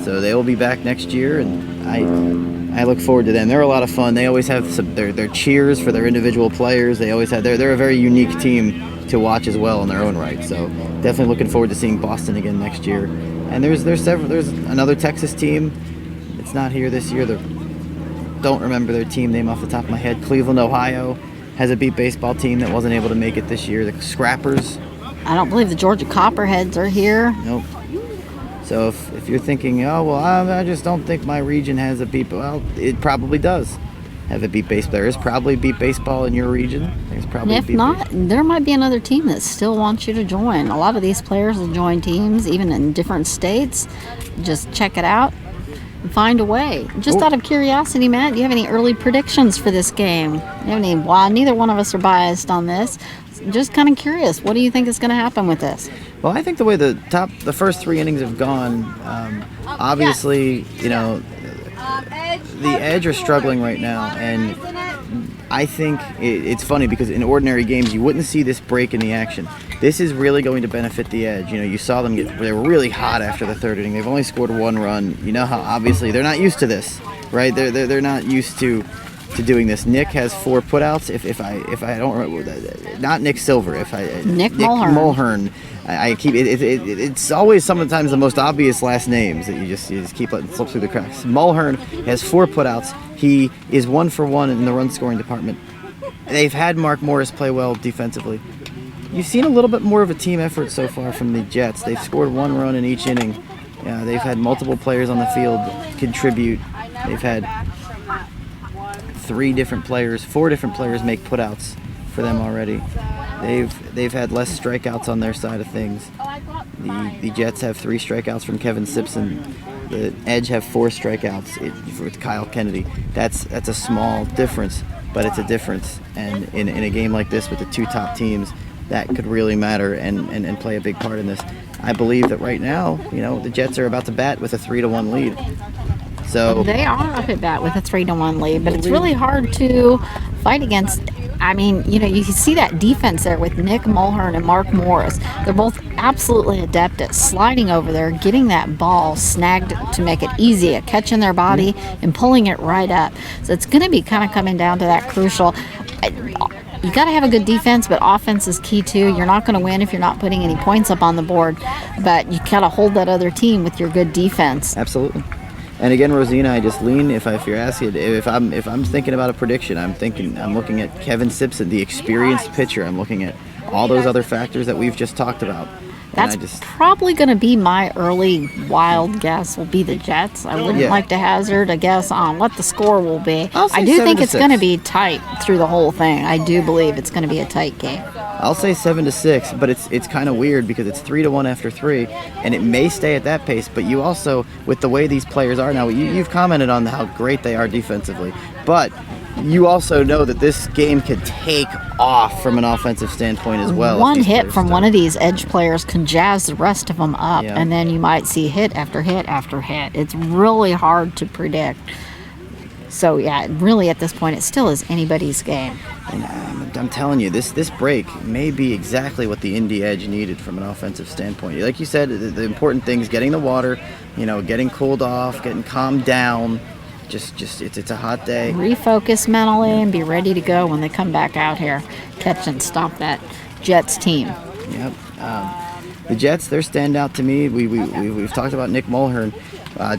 so they will be back next year, and I look forward to them. They're a lot of fun. They always have their cheers for their individual players. They always have. They're a very unique team to watch as well in their own right. So definitely looking forward to seeing Boston again next year. And there's another Texas team. It's not here this year. Don't remember their team name off the top of my head. Cleveland, Ohio has a beat baseball team that wasn't able to make it this year. The Scrappers. I don't believe the Georgia Copperheads are here. Nope. So if you're thinking, oh well, I just don't think my region has a beat, well, it probably does have a beat baseball. There is probably beat baseball in your region. There's probably if not, there might be another team that still wants you to join. A lot of these players will join teams even in different states. Just check it out. find a way. Just out of curiosity, Matt, do you have any early predictions for this game? Do you have any? Well, neither one of us are biased on this. Just kind of curious. What do you think is going to happen with this? Well, I think the way the first 3 innings have gone, obviously, you know, the Edge are struggling right now, and I think it's funny because in ordinary games you wouldn't see this break in the action. This is really going to benefit the Edge. You know, you saw them they were really hot after the 3rd inning. They've only scored 1 run. You know how obviously they're not used to this, right? They're not used to doing this. Nick has 4 putouts. If I don't remember, not Nick Silver. Nick Mulhern. I keep it's always sometimes the most obvious last names that you just keep letting slip through the cracks. Mulhern has 4 putouts. He is 1 for 1 in the run scoring department. They've had Mark Morris play well defensively. You've seen a little bit more of a team effort so far from the Jets. They've scored 1 run in each inning. They've had multiple players on the field contribute. They've had 4 different players make putouts for them already. They've had less strikeouts on their side of things. The Jets have 3 strikeouts from Kevin Simpson. The Edge have 4 strikeouts with Kyle Kennedy. That's a small difference, but it's a difference. And in a game like this with the 2 top teams, that could really matter and play a big part in this. I believe that right now, you know, the Jets are about to bat with a 3-1 lead. So they are up at bat with a 3-1 lead, but it's really hard to fight against. I mean, you know, you can see that defense there with Nick Mulhern and Mark Morris. They're both absolutely adept at sliding over there, getting that ball snagged to make it easy, at catching their body and pulling it right up. So it's going to be kind of coming down to that crucial. You got to have a good defense, but offense is key too. You're not going to win if you're not putting any points up on the board, but you got to hold that other team with your good defense. Absolutely. And again, Rosina, I just lean if you're asking if I'm thinking about a prediction, I'm looking at Kevin Simpson, the experienced pitcher. I'm looking at all those other factors that we've just talked about. That's probably going to be my early wild guess. Will be the Jets. I wouldn't like to hazard a guess on what the score will be. I do think it's going to be tight through the whole thing. I do believe it's going to be a tight game. I'll say 7-6, but it's kind of weird because it's 3-1 after 3, and it may stay at that pace. But you also, with the way these players are now, you've commented on how great they are defensively, but you also know that this game could take off from an offensive standpoint as well. One hit from one of these Edge players can jazz the rest of them up, and then you might see hit after hit after hit. It's really hard to predict. So, yeah, really at this point, it still is anybody's game. And I'm telling you, this break may be exactly what the Indy Edge needed from an offensive standpoint. Like you said, the important thing is getting the water, you know, getting cooled off, getting calmed down. Just it's a hot day. Refocus mentally and be ready to go when they come back out here, catch and stop that Jets team. Yep. The Jets, they're standout to me. We've talked about Nick Mulhern.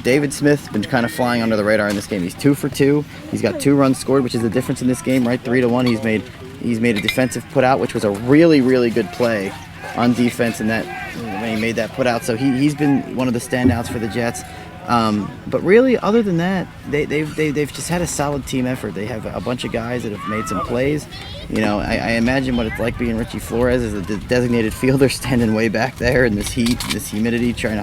David Smith's been kind of flying under the radar in this game. He's 2 for 2. He's got 2 runs scored, which is the difference in this game, right? 3-1. He's made a defensive putout, which was a really, really good play on defense in that when he made that putout. So he's been one of the standouts for the Jets. But really, other than that, they've just had a solid team effort. They have a bunch of guys that have made some plays. You know, I imagine what it's like being Richie Flores as a designated fielder, standing way back there in this heat, this humidity, trying to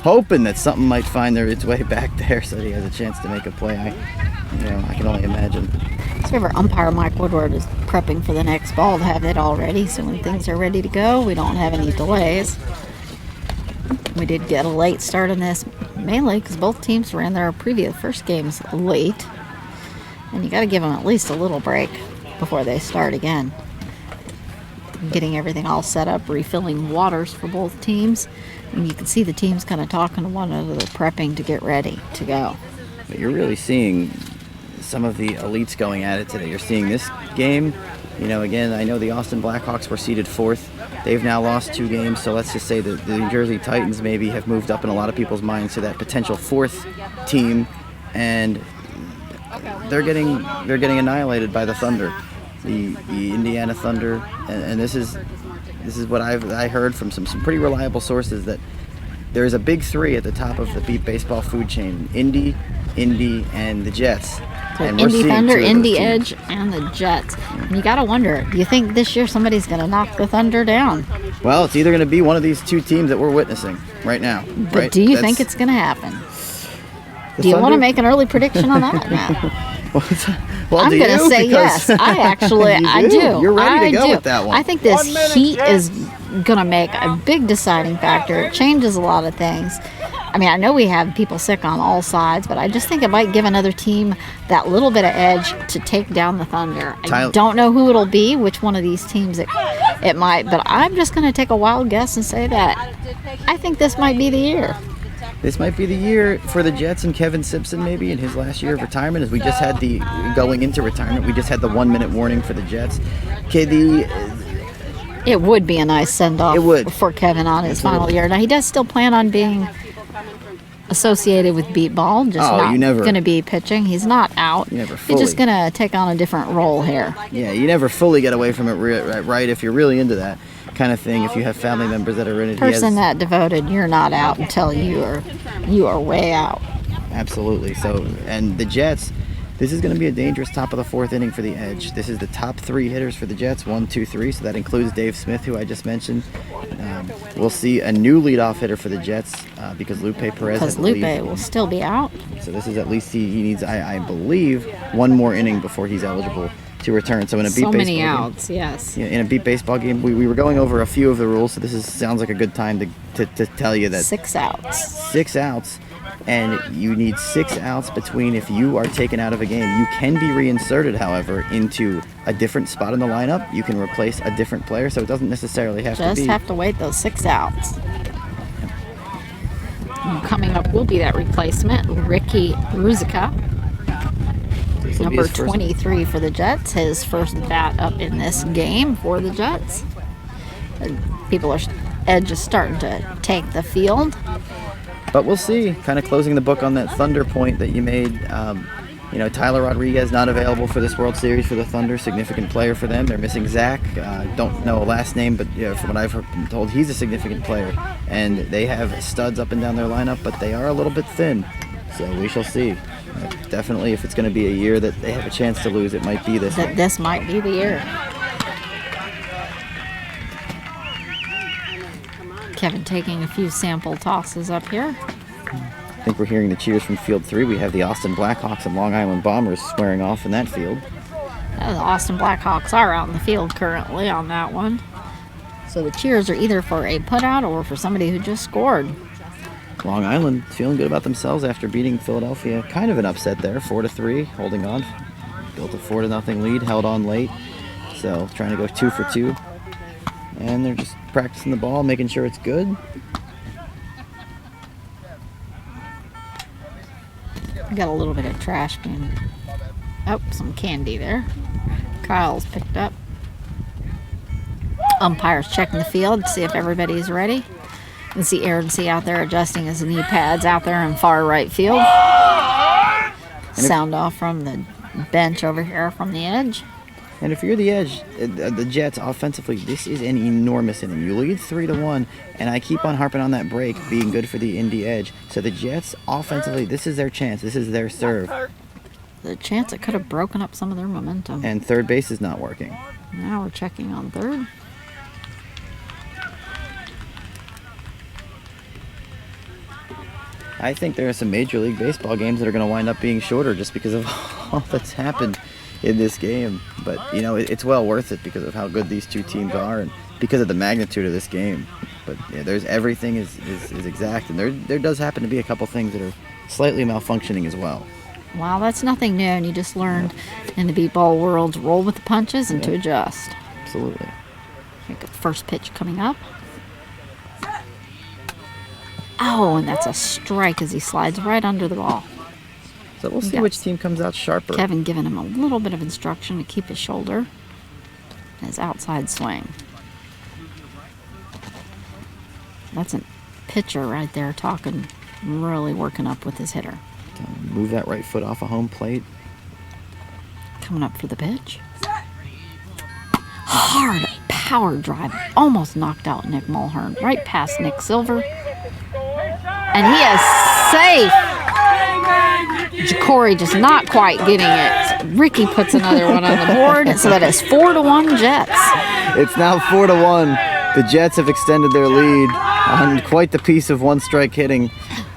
hoping that something might find its way back there so that he has a chance to make a play. I can only imagine. So our umpire Mike Woodward is prepping for the next ball to have it all ready. So when things are ready to go, we don't have any delays. We did get a late start on this, mainly because both teams ran their previous first games late. And you got to give them at least a little break before they start again. Getting everything all set up, refilling waters for both teams. And you can see the teams kind of talking to one another, prepping to get ready to go. But you're really seeing some of the elites going at it today. You're seeing this game. You know, again, I know the Austin Blackhawks were seeded 4th. They've now lost 2 games, so let's just say that the New Jersey Titans maybe have moved up in a lot of people's minds to that potential 4th team, and they're getting annihilated by the Thunder, the Indiana Thunder, and this is what I heard from some pretty reliable sources, that there is a big 3 at the top of the Beat Baseball food chain: Indy, and the Jets. So And Indy Thunder, Indy Edge, and the Jets. And you got to wonder, do you think this year somebody's going to knock the Thunder down? Well, it's either going to be one of these 2 teams that we're witnessing right now. But do you think it's going to happen? Do you want to Thunder? make an early prediction on that, Matt? Well, I'm do going to you? say Because yes. I do. You're ready to I go do. with that one. I think this heat is going to make a big deciding factor. It changes a lot of things. I mean, I know we have people sick on all sides, but I just think it might give another team that little bit of edge to take down the Thunder. I don't know who it'll be, which one of these teams it might, but I'm just going to take a wild guess and say that I think this might be the year. This might be the year for the Jets and Kevin Simpson maybe in his last year of retirement, as we just had going into retirement, we just had the 1 minute warning for the Jets. Okay, it would be a nice send-off for Kevin on his final year. Now, he does still plan on being associated with beat ball, just not going to be pitching. He's not out. He's just going to take on a different role here. Yeah, you never fully get away from it, right? If you're really into that kind of thing, if you have family members that are in it. Person that devoted, you're not out until you are way out. Absolutely. So, and the Jets, this is going to be a dangerous top of the fourth inning for the Edge. This is the top 3 hitters for the Jets, 1, 2, 3. So that includes Dave Smith, who I just mentioned. We'll see a new leadoff hitter for the Jets because Lupe Perez. Because Lupe will still be out. So this is at least he needs, I believe, 1 more inning before he's eligible to return. So in a beat baseball game. So many outs, yes. Yeah, in a beat baseball game, we were going over a few of the rules. So this sounds like a good time to tell you that 6 outs. 6 outs. And you need 6 outs between if you are taken out of a game. You can be reinserted, however, into a different spot in the lineup. You can replace a different player, so it doesn't necessarily have to be. Just have to wait those 6 outs. Coming up will be that replacement, Ricky Ruzica, number 23 for the Jets. His first bat up in this game for the Jets. Edge is starting to take the field. But we'll see. Kind of closing the book on that Thunder point that you made. Tyler Rodriguez not available for this World Series for the Thunder. Significant player for them. They're missing Zach. Don't know a last name, but from what I've been told, he's a significant player. And they have studs up and down their lineup, but they are a little bit thin. So we shall see. Definitely, if it's going to be a year that they have a chance to lose, it might be this one. This might be the year. Kevin taking a few sample tosses up here. I think we're hearing the cheers from Field 3. We have the Austin Blackhawks and Long Island Bombers squaring off in that field. The Austin Blackhawks are out in the field currently on that one. So the cheers are either for a putout or for somebody who just scored. Long Island feeling good about themselves after beating Philadelphia. Kind of an upset there, 4-3, holding on. Built a 4-0 lead, held on late. So trying to go 2 for 2. And they're just practicing the ball, making sure it's good. I got a little bit of trash being... Oh, some candy there. Kyle's picked up. Umpire's checking the field to see if everybody's ready. You can see Aaron C. out there adjusting his knee pads out there in far right field. Sound off from the bench over here from the Edge. And if you're the Edge, the Jets offensively, this is an enormous inning. You lead 3-1, and I keep on harping on that break being good for the Indy Edge. So the Jets offensively, this is their chance. This is their serve. The chance it could have broken up some of their momentum. And third base is not working. Now we're checking on third. I think there are some Major League Baseball games that are going to wind up being shorter just because of all that's happened in this game. But, it's well worth it because of how good these two teams are and because of the magnitude of this game. But there's everything is exact, and there does happen to be a couple things that are slightly malfunctioning as well. Wow, that's nothing new, and you just learned in the beat ball world to roll with the punches and to adjust. Absolutely. First pitch coming up. Oh, and that's a strike as he slides right under the ball. So we'll see which team comes out sharper. Kevin giving him a little bit of instruction to keep his shoulder. His outside swing. That's a pitcher right there talking, really working up with his hitter. Move that right foot off a home plate. Coming up for the pitch. Hard power drive. Almost knocked out Nick Mulhern. Right past Nick Silver. And he is safe. Corey just not quite getting it. Ricky puts another one on the board, so that is 4-1 Jets. It's now 4-1. The Jets have extended their lead. on quite the piece of one-strike hitting.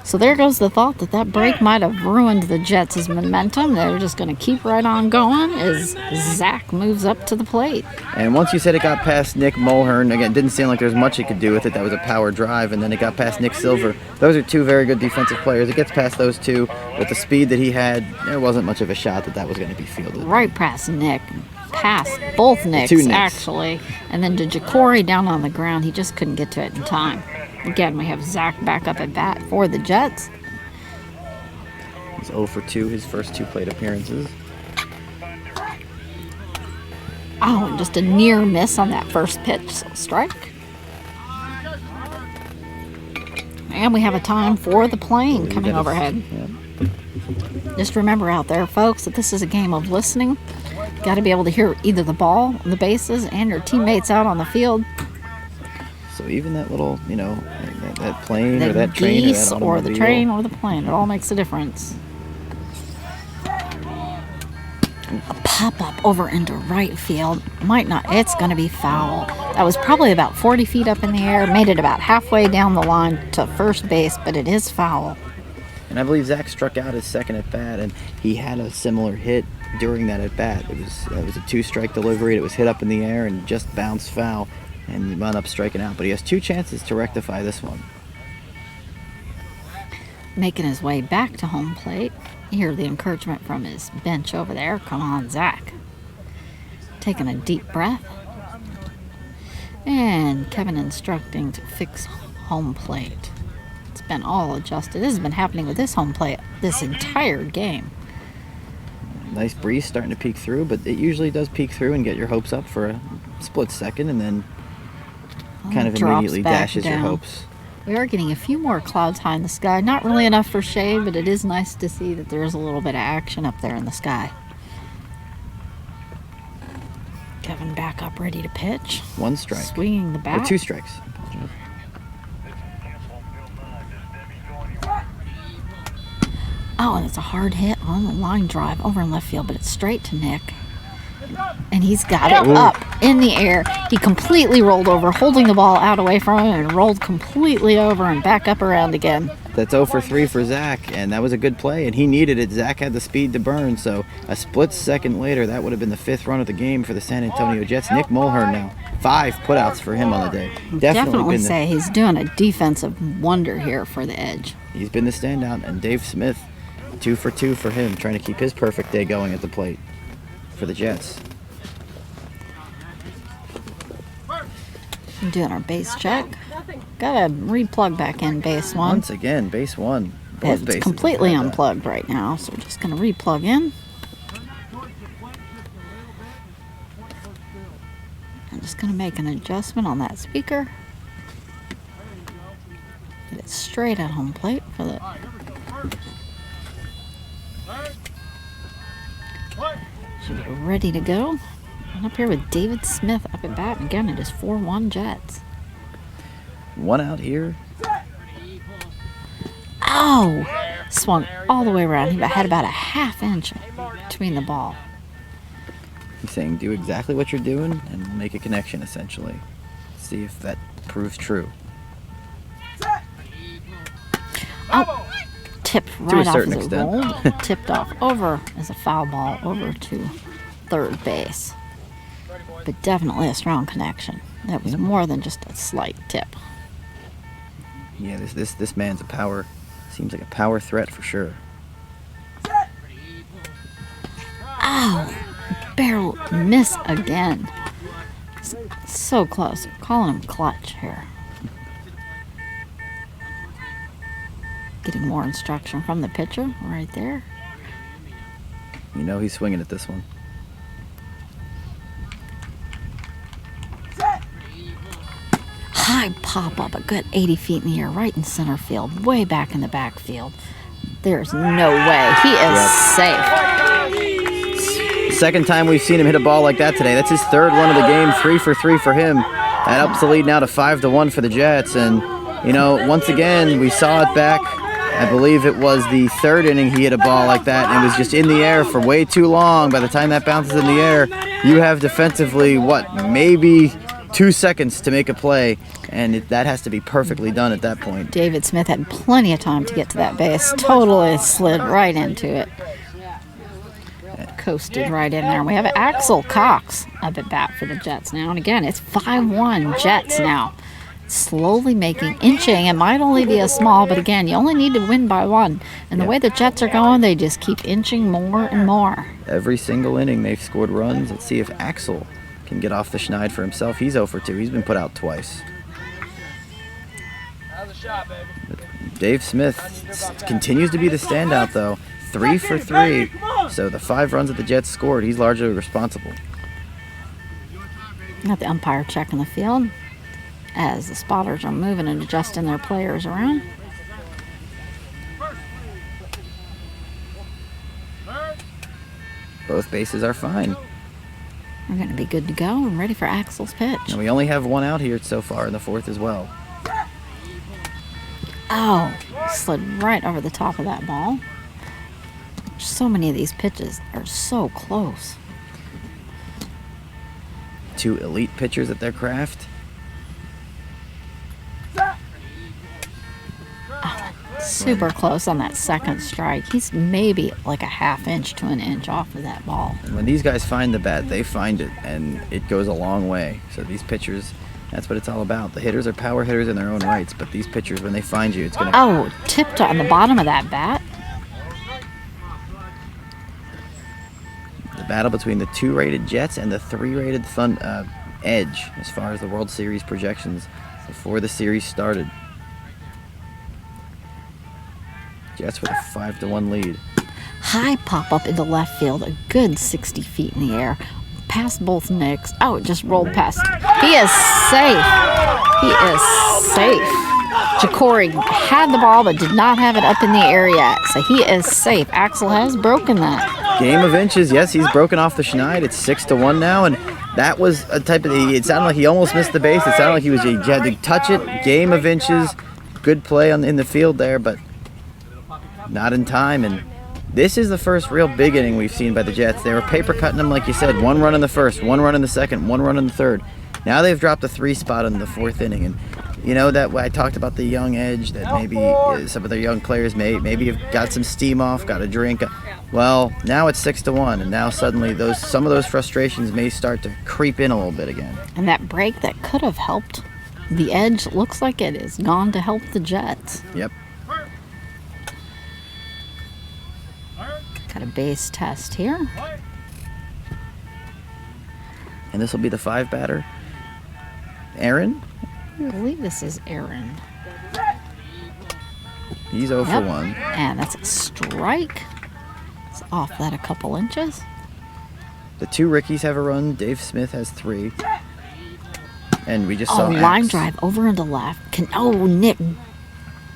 So there goes the thought that that break might have ruined the Jets' momentum. They're just going to keep right on going as Zach moves up to the plate. And once you said it got past Nick Mulhern, again, didn't seem like there was much he could do with it. That was a power drive, and then it got past Nick Silver. Those are two very good defensive players. It gets past those two. With the speed that he had, there wasn't much of a shot that was going to be fielded. Right past Nick. Past both Nicks, two Nicks. actually. And then to Jacory down on the ground. He just couldn't get to it in time. Again, we have Zach back up at bat for the Jets. He's 0 for 2 his first 2 plate appearances. Oh, and just a near miss on that first pitch strike. And we have a time for the plane coming overhead. Yeah. Just remember out there, folks, that this is a game of listening. Got to be able to hear either the ball, the bases, and your teammates out on the field. So even that little, that plane or The that train or geese that or the automobile. train or the plane, it all makes a difference. A pop-up over into right field. It's going to be foul. That was probably about 40 feet up in the air, made it about halfway down the line to first base, but it is foul. And I believe Zach struck out his second at bat, and he had a similar hit during that at bat. It was a 2-strike delivery. It was hit up in the air and just bounced foul, and he wound up striking out. But he has 2 chances to rectify this one. Making his way back to home plate. You hear the encouragement from his bench over there. Come on, Zach. Taking a deep breath. And Kevin instructing to fix home plate. It's been all adjusted. This has been happening with this home plate this entire game. Nice breeze starting to peek through, but it usually does peek through and get your hopes up for a split second, and then kind of Drops immediately back dashes your down. hopes. We are getting a few more clouds high in the sky. Not really enough for shade, but it is nice to see that there is a little bit of action up there in the sky. Kevin back up, ready to pitch. 1 strike. Swinging the Or bat. 2 strikes. Oh, and it's a hard hit on the line drive over in left field, but it's straight to Nick. And he's got it up in the air. He completely rolled over, holding the ball out away from him, and rolled completely over and back up around again. That's 0 for 3 for Zach, and that was a good play, and he needed it. Zach had the speed to burn, so a split second later, that would have been the 5th run of the game for the San Antonio Jets. Nick Mulhern now, 5 putouts for him on the day. Definitely say he's doing a defensive wonder here for the Edge. He's been the standout, and Dave Smith, 2 for 2 for him, trying to keep his perfect day going at the plate for the Jets. Doing our base check. Gotta re-plug back in base 1. Once again, base 1. Both It's bases completely have that. unplugged right now, so we're just gonna re-plug in. I'm just gonna make an adjustment on that speaker. Get it straight at home plate for the. Should be ready to go. And up here with David Smith up at bat. And again, it is 4-1 Jets. 1 out here. Oh! Swung all the way around. He had about a ½ inch between the ball. He's saying do exactly what you're doing and make a connection, essentially. See if that proves true. Oh! Tipped right off certain as it extent. rolled. Tipped off over as a foul ball over to third base. But definitely a strong connection. That was more than just a slight tip. Yeah, this man's a power. Seems like a power threat for sure. Oh! Barrel miss again. So close. Calling him clutch here. Getting more instruction from the pitcher right there. You know he's swinging at this one. High pop up, a good 80 feet in the air, right in center field, way back in the backfield. There's no way. He is safe. Second time we've seen him hit a ball like that today. That's his 3rd one of the game, 3 for 3 for him. That ups the lead now to 5-1 for the Jets. And, once again, we saw it back. I believe it was the 3rd inning he hit a ball like that, and it was just in the air for way too long. By the time that bounces in the air, you have defensively, maybe 2 seconds to make a play, and that has to be perfectly done at that point. David Smith had plenty of time to get to that base. Totally slid right into it. Coasted right in there. We have Axel Cox up at bat for the Jets now. And again, it's 5-1 Jets now. Slowly inching. It might only be a small, but again, you only need to win by 1. And the way the Jets are going, they just keep inching more and more. Every single inning, they've scored runs. Let's see if Axel can get off the schneid for himself. He's 0 for 2. He's been put out twice. How's the shot, baby? Dave Smith continues to be the standout, though. 3 for 3. So the 5 runs that the Jets scored, he's largely responsible. Got the umpire checking the field as the spotters are moving and adjusting their players around. Both bases are fine. We're going to be good to go and ready for Axel's pitch. And we only have 1 out here so far in the 4th as well. Oh, slid right over the top of that ball. So many of these pitches are so close. 2 elite pitchers at their craft. Super close on that second strike. He's maybe like a ½ inch to an inch off of that ball. And when these guys find the bat, they find it, and it goes a long way. So these pitchers, that's what it's all about. The hitters are power hitters in their own rights, but these pitchers, when they find you, it's going to... Oh, tipped on the bottom of that bat. The battle between the 2-rated Jets and the 3-rated Edge, as far as the World Series projections before the series started. Jets with a 5-1 lead. High pop up into left field, a good 60 feet in the air, past both Nicks. Oh, it just rolled past. He is safe. He is safe. Jacory had the ball but did not have it up in the air yet, so he is safe. Axel has broken that. Game of inches. Yes, he's broken off the schneid. It's 6-1 now, and that was a type of... It sounded like he almost missed the base. It sounded like he had to touch it. Game of inches. Good play in the field there, but not in time. And this is the first real big inning we've seen by the Jets. They were paper cutting them, like you said. 1 run in the first, 1 run in the second, 1 run in the third. Now they've dropped a 3 spot in the 4th inning, and you know that I talked about the young Edge, that maybe some of their young players maybe have got some steam off, got a drink. Well, now it's 6-1, and now suddenly some of those frustrations may start to creep in a little bit again. And that break that could have helped the Edge looks like it is gone to help the Jets. Yep. Got a base test here. And this will be the 5 batter. Aaron? I believe this is Aaron. He's 0 for 1. And that's a strike. It's off that a couple inches. The 2 Rickies have a run. Dave Smith has 3. And we just saw line Axe. drive over into left. Nick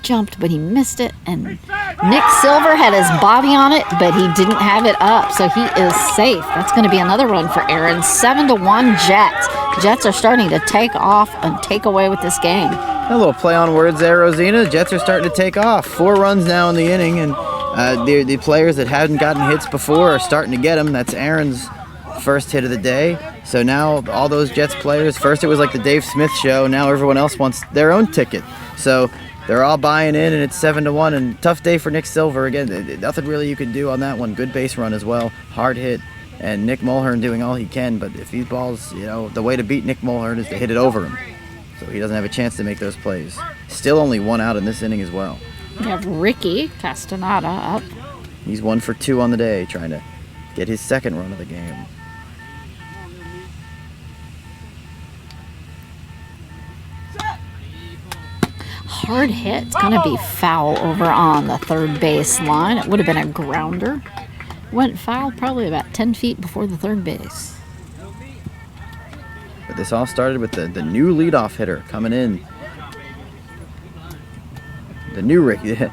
jumped, but he missed it. And Nick Silver had his body on it, but he didn't have it up, so he is safe. That's going to be another run for Aaron. 7-1 Jets. Jets are starting to take off and take away with this game. A little play on words there, Rosina. The Jets are starting to take off. 4 runs now in the inning, and the players that hadn't gotten hits before are starting to get them. That's Aaron's first hit of the day. So now all those Jets players, first it was like the Dave Smith show, now everyone else wants their own ticket. So they're all buying in, and it's 7-1, and tough day for Nick Silver. Again, nothing really you can do on that one. Good base run as well. Hard hit. And Nick Mulhern doing all he can, but if these balls, the way to beat Nick Mulhern is to hit it over him. So he doesn't have a chance to make those plays. Still only 1 out in this inning as well. We have Ricky Castaneda up. He's 1 for 2 on the day, trying to get his 2nd run of the game. Hard hit. It's going to be foul over on the third base line. It would have been a grounder. Went foul probably about 10 feet before the third base. But this all started with the new leadoff hitter coming in. The new Ricky, the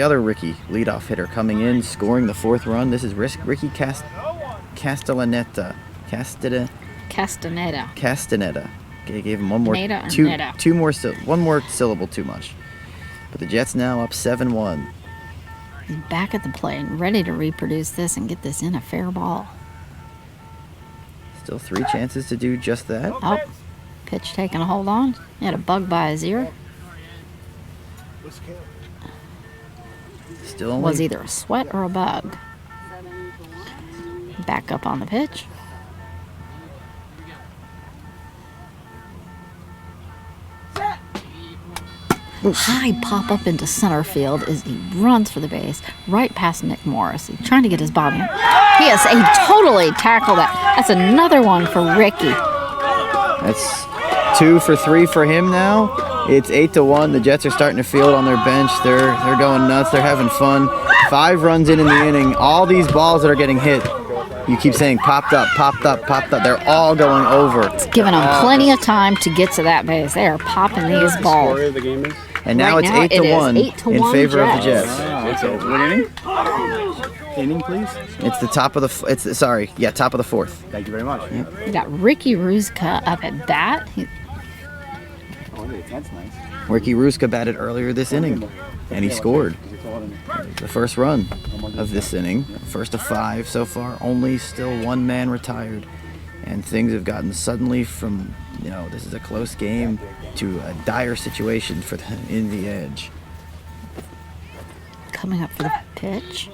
other Ricky leadoff hitter coming in, scoring the 4th run. This is Ricky Castaneda. Gave him one more one more syllable too much. But the Jets now up 7-1. He's back at the plate and ready to reproduce this and get this in a fair ball. Still 3 chances to do just that. Oh, pitch taking a hold on. He had a bug by his ear. Still only Was either a sweat or a bug. Back up on the pitch. High pop up into center field as he runs for the base, right past Nick Morris. He's trying to get his body. He totally tackled that. That's another one for Ricky. That's 2 for 3 for him now. It's 8-1. The Jets are starting to field on their bench. They're going nuts. They're having fun. 5 runs in the inning. All these balls that are getting hit, you keep saying popped up, popped up, popped up. They're all going over. It's giving them plenty of time to get to that base. They are popping these balls. And now Right it's now, 8-1 it is 8-1 in favor of the Jets. Jets. Okay, what inning, please? It's the top of the top of the 4th. Thank you very much. We got Ricky Ruzka up at bat. That's nice. Ricky Ruska batted earlier this inning, and he scored the first run of this inning. First of 5 so far. Only still 1 man retired, and things have gotten suddenly from this is a close game to a dire situation for the Indy Edge. Coming up for the pitch.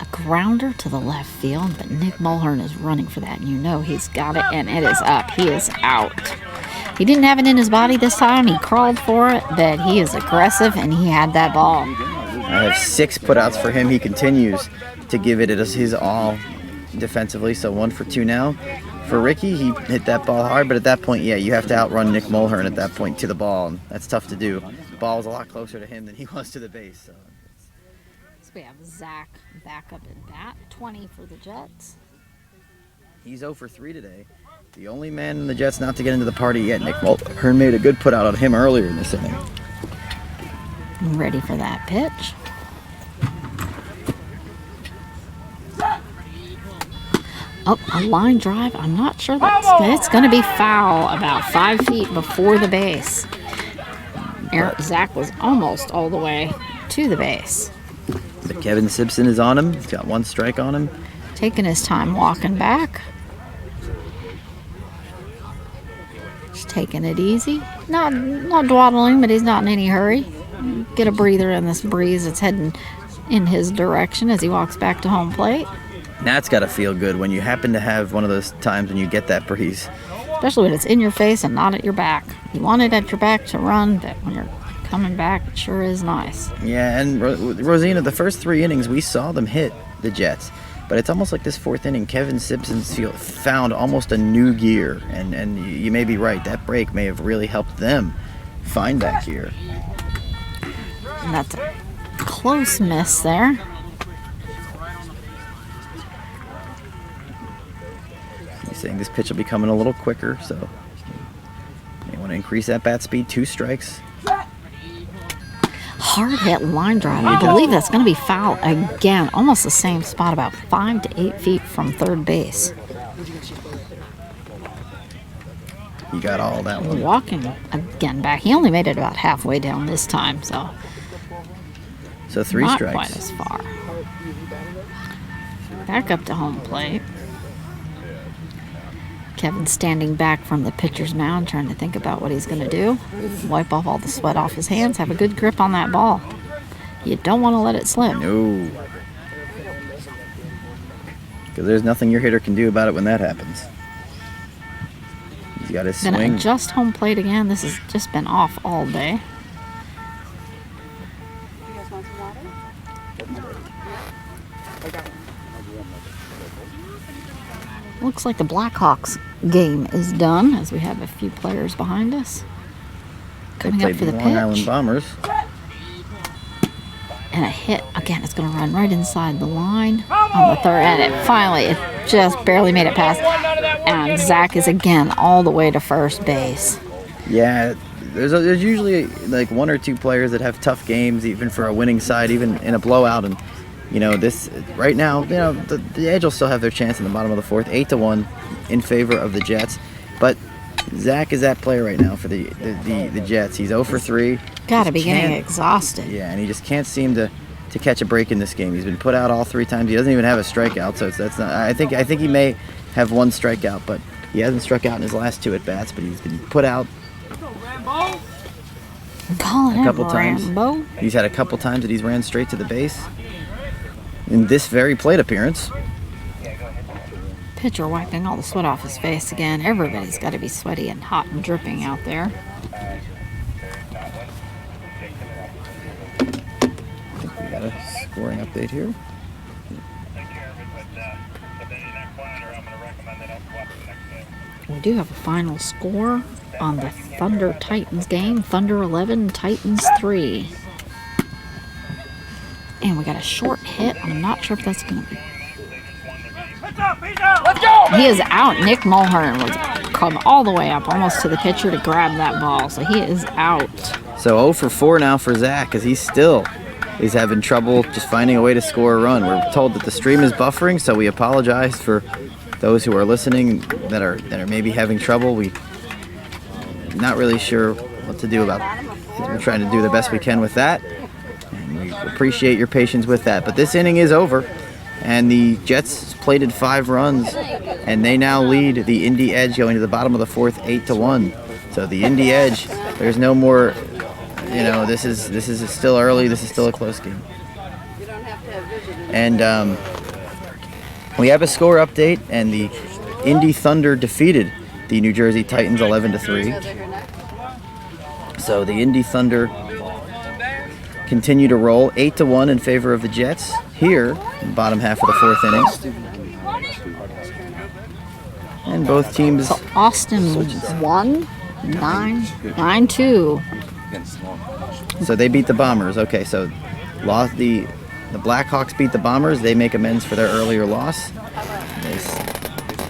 A grounder to the left field, but Nick Mulhern is running for that, and he's got it, and it is up. He is out. He didn't have it in his body this time. He crawled for it, but he is aggressive, and he had that ball. I have 6 putouts for him. He continues to give it his all defensively, so 1 for 2 now. For Ricky, he hit that ball hard, but at that point, you have to outrun Nick Mulhern at that point to the ball, and that's tough to do. The ball was a lot closer to him than he was to the base. So We have Zach back up at bat. 20 for the Jets. He's 0 for 3 today. The only man in the Jets not to get into the party yet, Nick Mulhern, made a good putout on him earlier in this inning. Ready for that pitch. Oh, a line drive. I'm not sure it's going to be foul about 5 feet before the base. Zach was almost all the way to the base. But Kevin Simpson is on him. He's got 1 strike on him. Taking his time walking back. Just taking it easy. Not dawdling, but he's not in any hurry. Get a breather in this breeze. It's heading in his direction as he walks back to home plate. That's got to feel good when you happen to have one of those times when you get that breeze. Especially when it's in your face and not at your back. You want it at your back to run, but when you're coming back, it sure is nice. Yeah, and Rosina, the first 3 innings, we saw them hit the Jets. But it's almost like this 4th inning, Kevin Simpson's found almost a new gear. And you may be right, that break may have really helped them find that gear. And that's a close miss there. He's saying this pitch will be coming a little quicker, so you want to increase that bat speed. 2 strikes. Hard hit line drive. I believe that's going to be foul again. Almost the same spot, about 5 to 8 feet from third base. You got all that one. Walking again back. He only made it about halfway down this time, so 3 not strikes. quite as far. Back up to home plate. Kevin standing back from the pitcher's mound, trying to think about what he's going to do. Wipe off all the sweat off his hands. Have a good grip on that ball. You don't want to let it slip. No. Because there's nothing your hitter can do about it when that happens. He's got his Going to swing. adjust home plate again. This has just been off all day. You guys want some water? Looks like the Blackhawks game is done as we have a few players behind us. They Coming up played for the the Long Island pitch. Bombers. And a hit. Again, it's going to run right inside the line on the 3rd. And it just barely made it past. And Zach is again all the way to first base. Yeah, there's usually like 1 or 2 players that have tough games, even for a winning side, even in a blowout. And this right now, the Edge will still have their chance in the bottom of the 4th, 8-1 in favor of the Jets. But Zach is that player right now for the Jets. He's 0 for 3. Got to be Just getting can't- exhausted. Yeah, and he just can't seem to catch a break in this game. He's been put out all 3 times. He doesn't even have a strikeout, so that's not. I think he may have one strikeout, but he hasn't struck out in his last 2 at-bats, but he's been put out Calling a it couple times. Rambo. He's had a couple times that he's ran straight to the base in this very plate appearance. Pitcher wiping all the sweat off his face again. Everybody's got to be sweaty and hot and dripping out there. I think we got a scoring update here. We do have a final score on the Thunder Titans game. Thunder 11, Titans 3. And we got a short hit. I'm not sure if that's going to be. He is out. Nick Mulhern was come all the way up almost to the pitcher to grab that ball. So he is out. So 0 for 4 now for Zach, because he still is having trouble just finding a way to score a run. We're told that the stream is buffering, so we apologize for those who are listening that are maybe having trouble. We're not really sure what to do about it. We're trying to do the best we can with that, and we appreciate your patience with that. But this inning is over, and the Jets plated 5 runs, and they now lead the Indy Edge going to the bottom of the 4th, 8-1. So the Indy Edge, there's no more. This is still early. This is still a close game. And we have a score update, and the Indy Thunder defeated the New Jersey Titans 11-3. So the Indy Thunder continue to roll 8-1 in favor of the Jets here in the bottom half of the 4th inning. And both teams. So Austin won 9-2. So they beat the Bombers. Okay, so lost the Blackhawks beat the Bombers. They make amends for their earlier loss.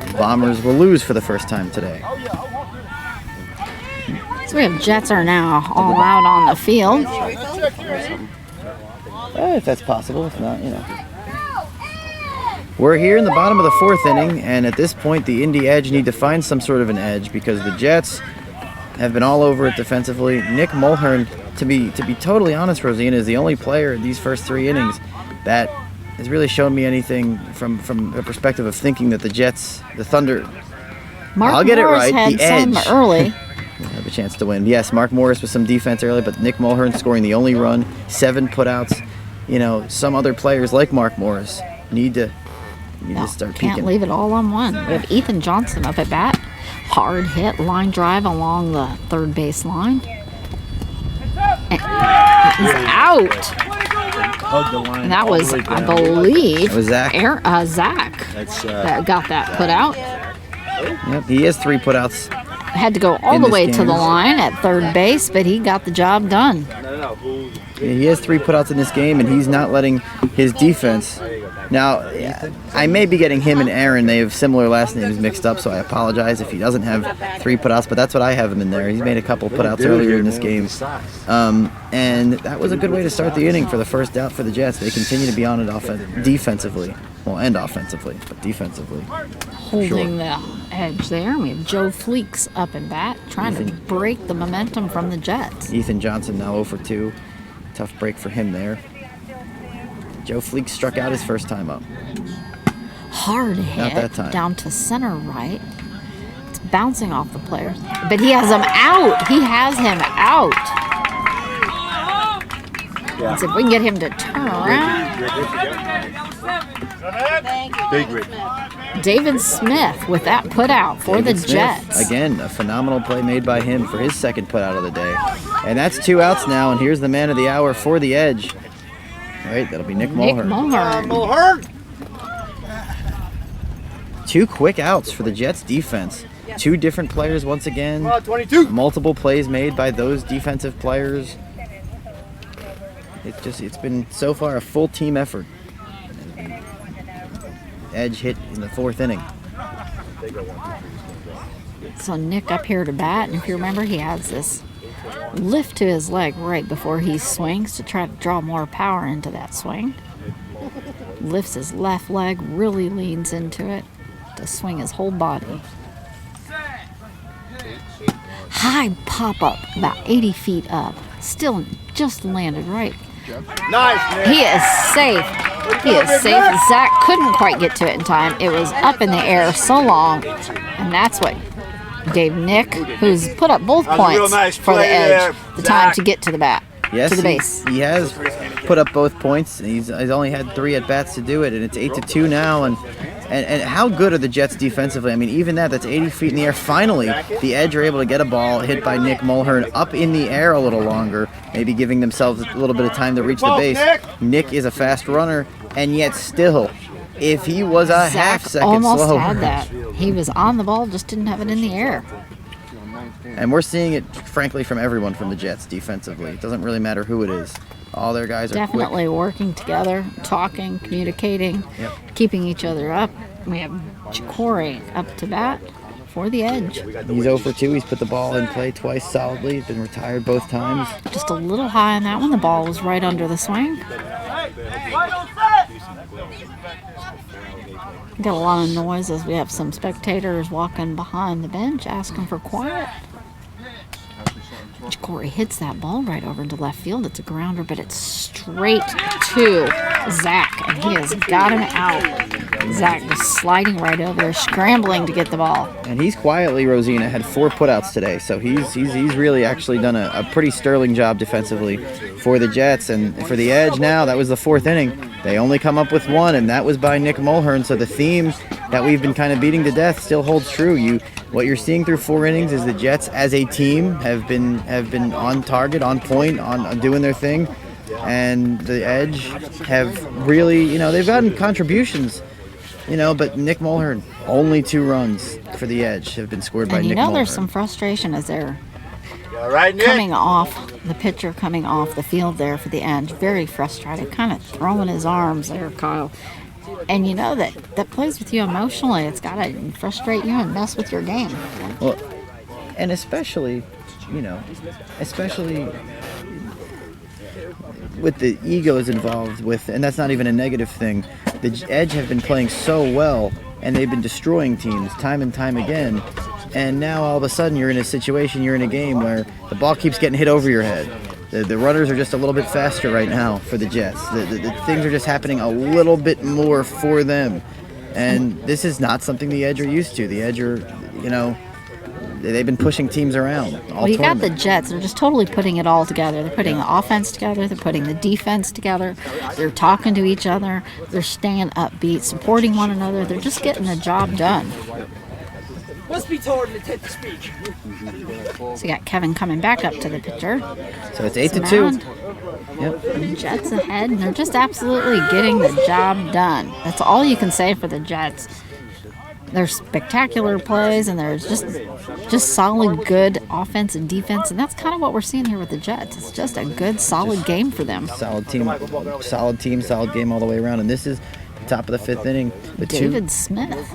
The Bombers will lose for the first time today. So we have Jets are now all out on the field. If that's possible. If not, We're here in the bottom of the 4th inning, and at this point the Indy Edge need to find some sort of an edge because the Jets have been all over it defensively. Nick Mulhern, to be totally honest, Rosina, is the only player in these first 3 innings that has really shown me anything from a perspective of thinking that the Thunder, Mark I'll get Morris it right, had the Edge some early. have a chance to win. Yes, Mark Morris with some defense early, but Nick Mulhern scoring the only run, 7 putouts. Some other players like Mark Morris need to start peaking. Can't leave it all on one. We have Ethan Johnson up at bat. Hard hit, line drive along the third base line. And he's out. And that was, I believe, That was Zach. Zach that got that put out. Yep, he has 3 putouts. Had to go all In the this way to game. the line at third base, but he got the job done. Yeah, he has 3 putouts in this game, and he's not letting his defense. Now, I may be getting him and Aaron. They have similar last names mixed up, so I apologize if he doesn't have 3 putouts, but that's what I have him in there. He's made a couple putouts earlier in this game. And that was a good way to start the inning for the first out for the Jets. They continue to be on it defensively. Well, and offensively, but defensively. Holding the edge there. We have Joe Fleeks up and bat, trying to break the momentum from the Jets. Ethan Johnson now 0 for 2. Tough break for him there. Joe Fleek struck out his first time up. Hard Not that hit time. down to center right. It's bouncing off the players. But he has him out. He has him out. Let's see if we can get him to turn around. Thank you. Big Smith. David Smith with that put out for David the Smith, Jets. again, a phenomenal play made by him for his second put out of the day. And that's 2 outs now, and here's the man of the hour for the Edge. All right, that'll be Nick Mulhern. Mulhern. 2 quick outs for the Jets defense. 2 different players once again. 22. Multiple plays made by those defensive players. It's been so far a full team effort. Edge hit in the 4th inning. So Nick up here to bat, and if you remember, he has this lift to his leg right before he swings to try to draw more power into that swing. Lifts his left leg, really leans into it to swing his whole body. High pop up, about 80 feet up. Still just landed right. Nice, man. He is safe. He is safe. Zach couldn't quite get to it in time. It was up in the air so long, and that's what gave Nick, who's put up both points for the edge, the time to get to the bat, Yes, to the base. he has put up both points. He's only had 3 at bats to do it, and it's 8-2 now. And how good are the Jets defensively? I mean, even that's 80 feet in the air. Finally, the Edge are able to get a ball hit by Nick Mulhern up in the air a little longer, maybe giving themselves a little bit of time to reach the base. Nick is a fast runner, and yet still, if he was a half second almost slower. had that. He was on the ball, just didn't have it in the air. And we're seeing it, frankly, from everyone from the Jets defensively. It doesn't really matter who it is. All their guys are Definitely working together, talking, communicating, Yep. keeping each other up. We have Corey up to bat for the Edge. quick. He's 0 for 2. He's put the ball in play twice solidly. Been retired both times. Just a little high on that one. The ball was right under the swing. Got a lot of noise as we have some spectators walking behind the bench asking for quiet. Corey hits that ball right over into left field. It's a grounder, but it's straight to Zach, and he has got him out. Zach just sliding right over there, scrambling to get the ball. And he's quietly, Rosina, had 4 putouts today. So he's really actually done a pretty sterling job defensively for the Jets. And for the Edge now, that was the 4th inning. They only come up with 1, and that was by Nick Mulhern. So the theme that we've been kind of beating to death still holds true. What you're seeing through 4 innings is the Jets as a team have been on target, on point, on doing their thing. And the Edge have really, they've gotten contributions, but Nick Mulhern, only 2 runs for the Edge have been scored by And Nick Mulhern. there's some frustration as they're All right, Nick. coming off, the pitcher coming off the field there for the Edge. Very frustrated, kind of throwing his arms there, Kyle. And that plays with you emotionally. It's got to frustrate you and mess with your game. Well, and especially with the egos involved and that's not even a negative thing. The Edge have been playing so well, and they've been destroying teams time and time again. And now all of a sudden you're in a situation, you're in a game where the ball keeps getting hit over your head. The runners are just a little bit faster right now for the Jets. The things are just happening a little bit more for them. And this is not something the Edge are used to. The Edge are, they've been pushing teams around all Well, you got the tournament. Jets. They're just totally putting it all together. They're putting the offense together. They're putting the defense together. They're talking to each other. They're staying upbeat, supporting one another. They're just getting the job done. Must be told to take the speak. So you got Kevin coming back up to the pitcher. So it's 8-2. Yep. The Jets ahead, and they're just absolutely getting the job done. That's all you can say for the Jets. There's spectacular plays, and there's just solid, good offense and defense, and that's kind of what we're seeing here with the Jets. It's just a good, solid game for them. Solid team, solid game all the way around. And this is the top of the 5th inning. David Smith.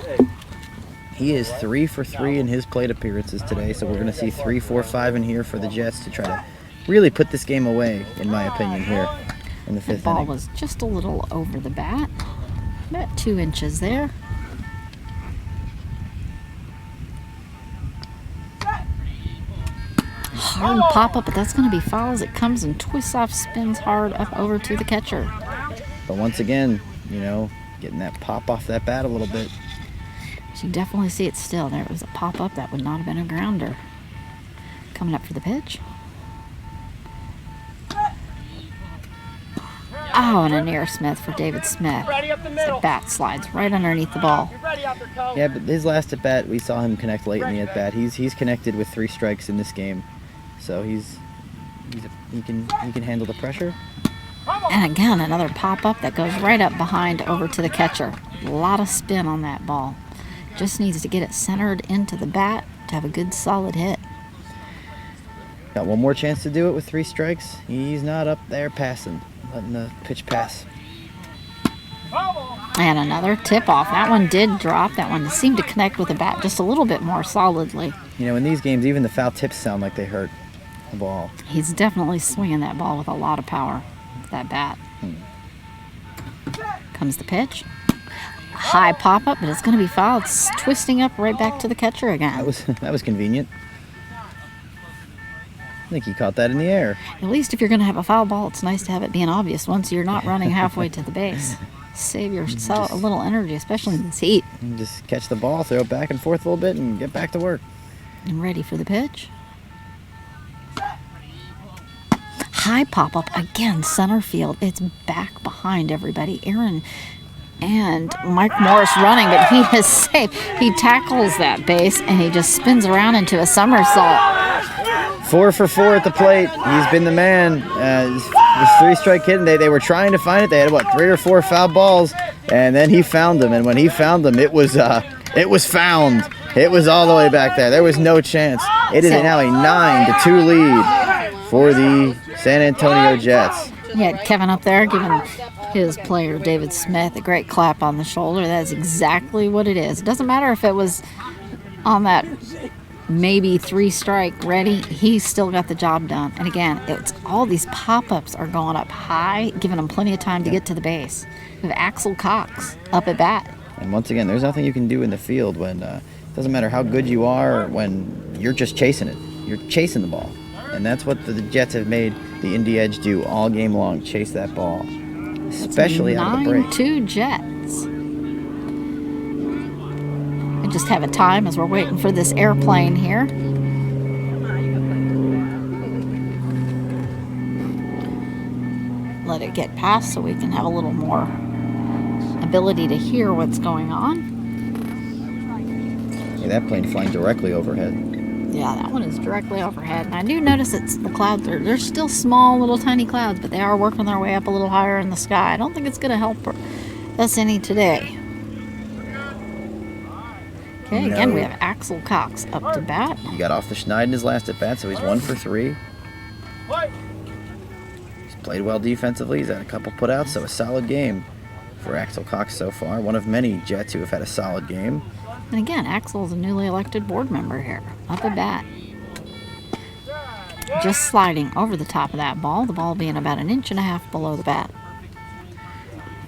He is 3 for 3 in his plate appearances today, so we're going to see 3, 4, 5 in here for the Jets to try to really put this game away, in my opinion, here in the 5th The ball inning. was just a little over the bat, about 2 inches there. Hard pop up, but that's going to be foul as it comes and twists off, spins hard up over to the catcher. But once again, getting that pop off that bat a little bit. You definitely see it still. There was a pop up that would not have been a grounder. Coming up for the pitch. Oh, and a near Smith for David Smith. Ready up the The middle. bat slides right underneath the ball. You're ready out there, Cole. Yeah, but his last at bat, we saw him connect late in the at bat. He's connected with 3 strikes in this game, so he can handle the pressure. And again, another pop up that goes right up behind over to the catcher. A lot of spin on that ball. Just needs to get it centered into the bat to have a good solid hit. Got one more chance to do it with 3 strikes. He's not up there passing, letting the pitch pass. And another tip off. That one did drop. That one seemed to connect with the bat just a little bit more solidly. In these games, even the foul tips sound like they hurt the ball. He's definitely swinging that ball with a lot of power with that bat. Comes the pitch. High pop up, but it's going to be fouled. It's twisting up right back to the catcher again. That was convenient. I think he caught that in the air. At least if you're going to have a foul ball, it's nice to have it being obvious once you're not running halfway to the base. Save yourself a little energy, especially in this heat. And just catch the ball, throw it back and forth a little bit, and get back to work. And ready for the pitch. High pop-up, again, center field. It's back behind everybody. Aaron and Mike Morris running, but he is safe. He tackles that base, and he just spins around into a somersault. 4 for 4 at the plate. He's been the man. This 3-strike kid, and they were trying to find it. They had, 3 or 4 foul balls, and then he found them. And when he found them, it was found. It was all the way back there. There was no chance. It is now a 9-2 lead for the San Antonio Jets. He had Kevin up there giving his player, David Smith, a great clap on the shoulder. That's exactly what it is. It doesn't matter if it was on that maybe 3-strike ready, he still got the job done. And again, it's all these pop-ups are going up high, giving them plenty of time to get to the base. We have Axel Cox up at bat. And once again, there's nothing you can do in the field when it doesn't matter how good you are when you're just chasing it. You're chasing the ball. And that's what the Jets have made the Indy Edge do all game long, chase that ball, especially out of the break. 9-2 Jets. I just have a time as we're waiting for this airplane here. Let it get past so we can have a little more ability to hear what's going on. Yeah, that plane flying directly overhead. Yeah, that one is directly overhead. And I do notice it's the clouds. They're still small, little tiny clouds, but they are working their way up a little higher in the sky. I don't think it's going to help us any today. Okay, again, we have Axel Cox up to bat. He got off the schneid in his last at bat, so he's 1 for 3. He's played well defensively. He's had a couple putouts, so a solid game for Axel Cox so far. One of many Jets who have had a solid game. And again, Axel is a newly elected board member here, up at bat. Just sliding over the top of that ball, the ball being about 1.5 inches below the bat.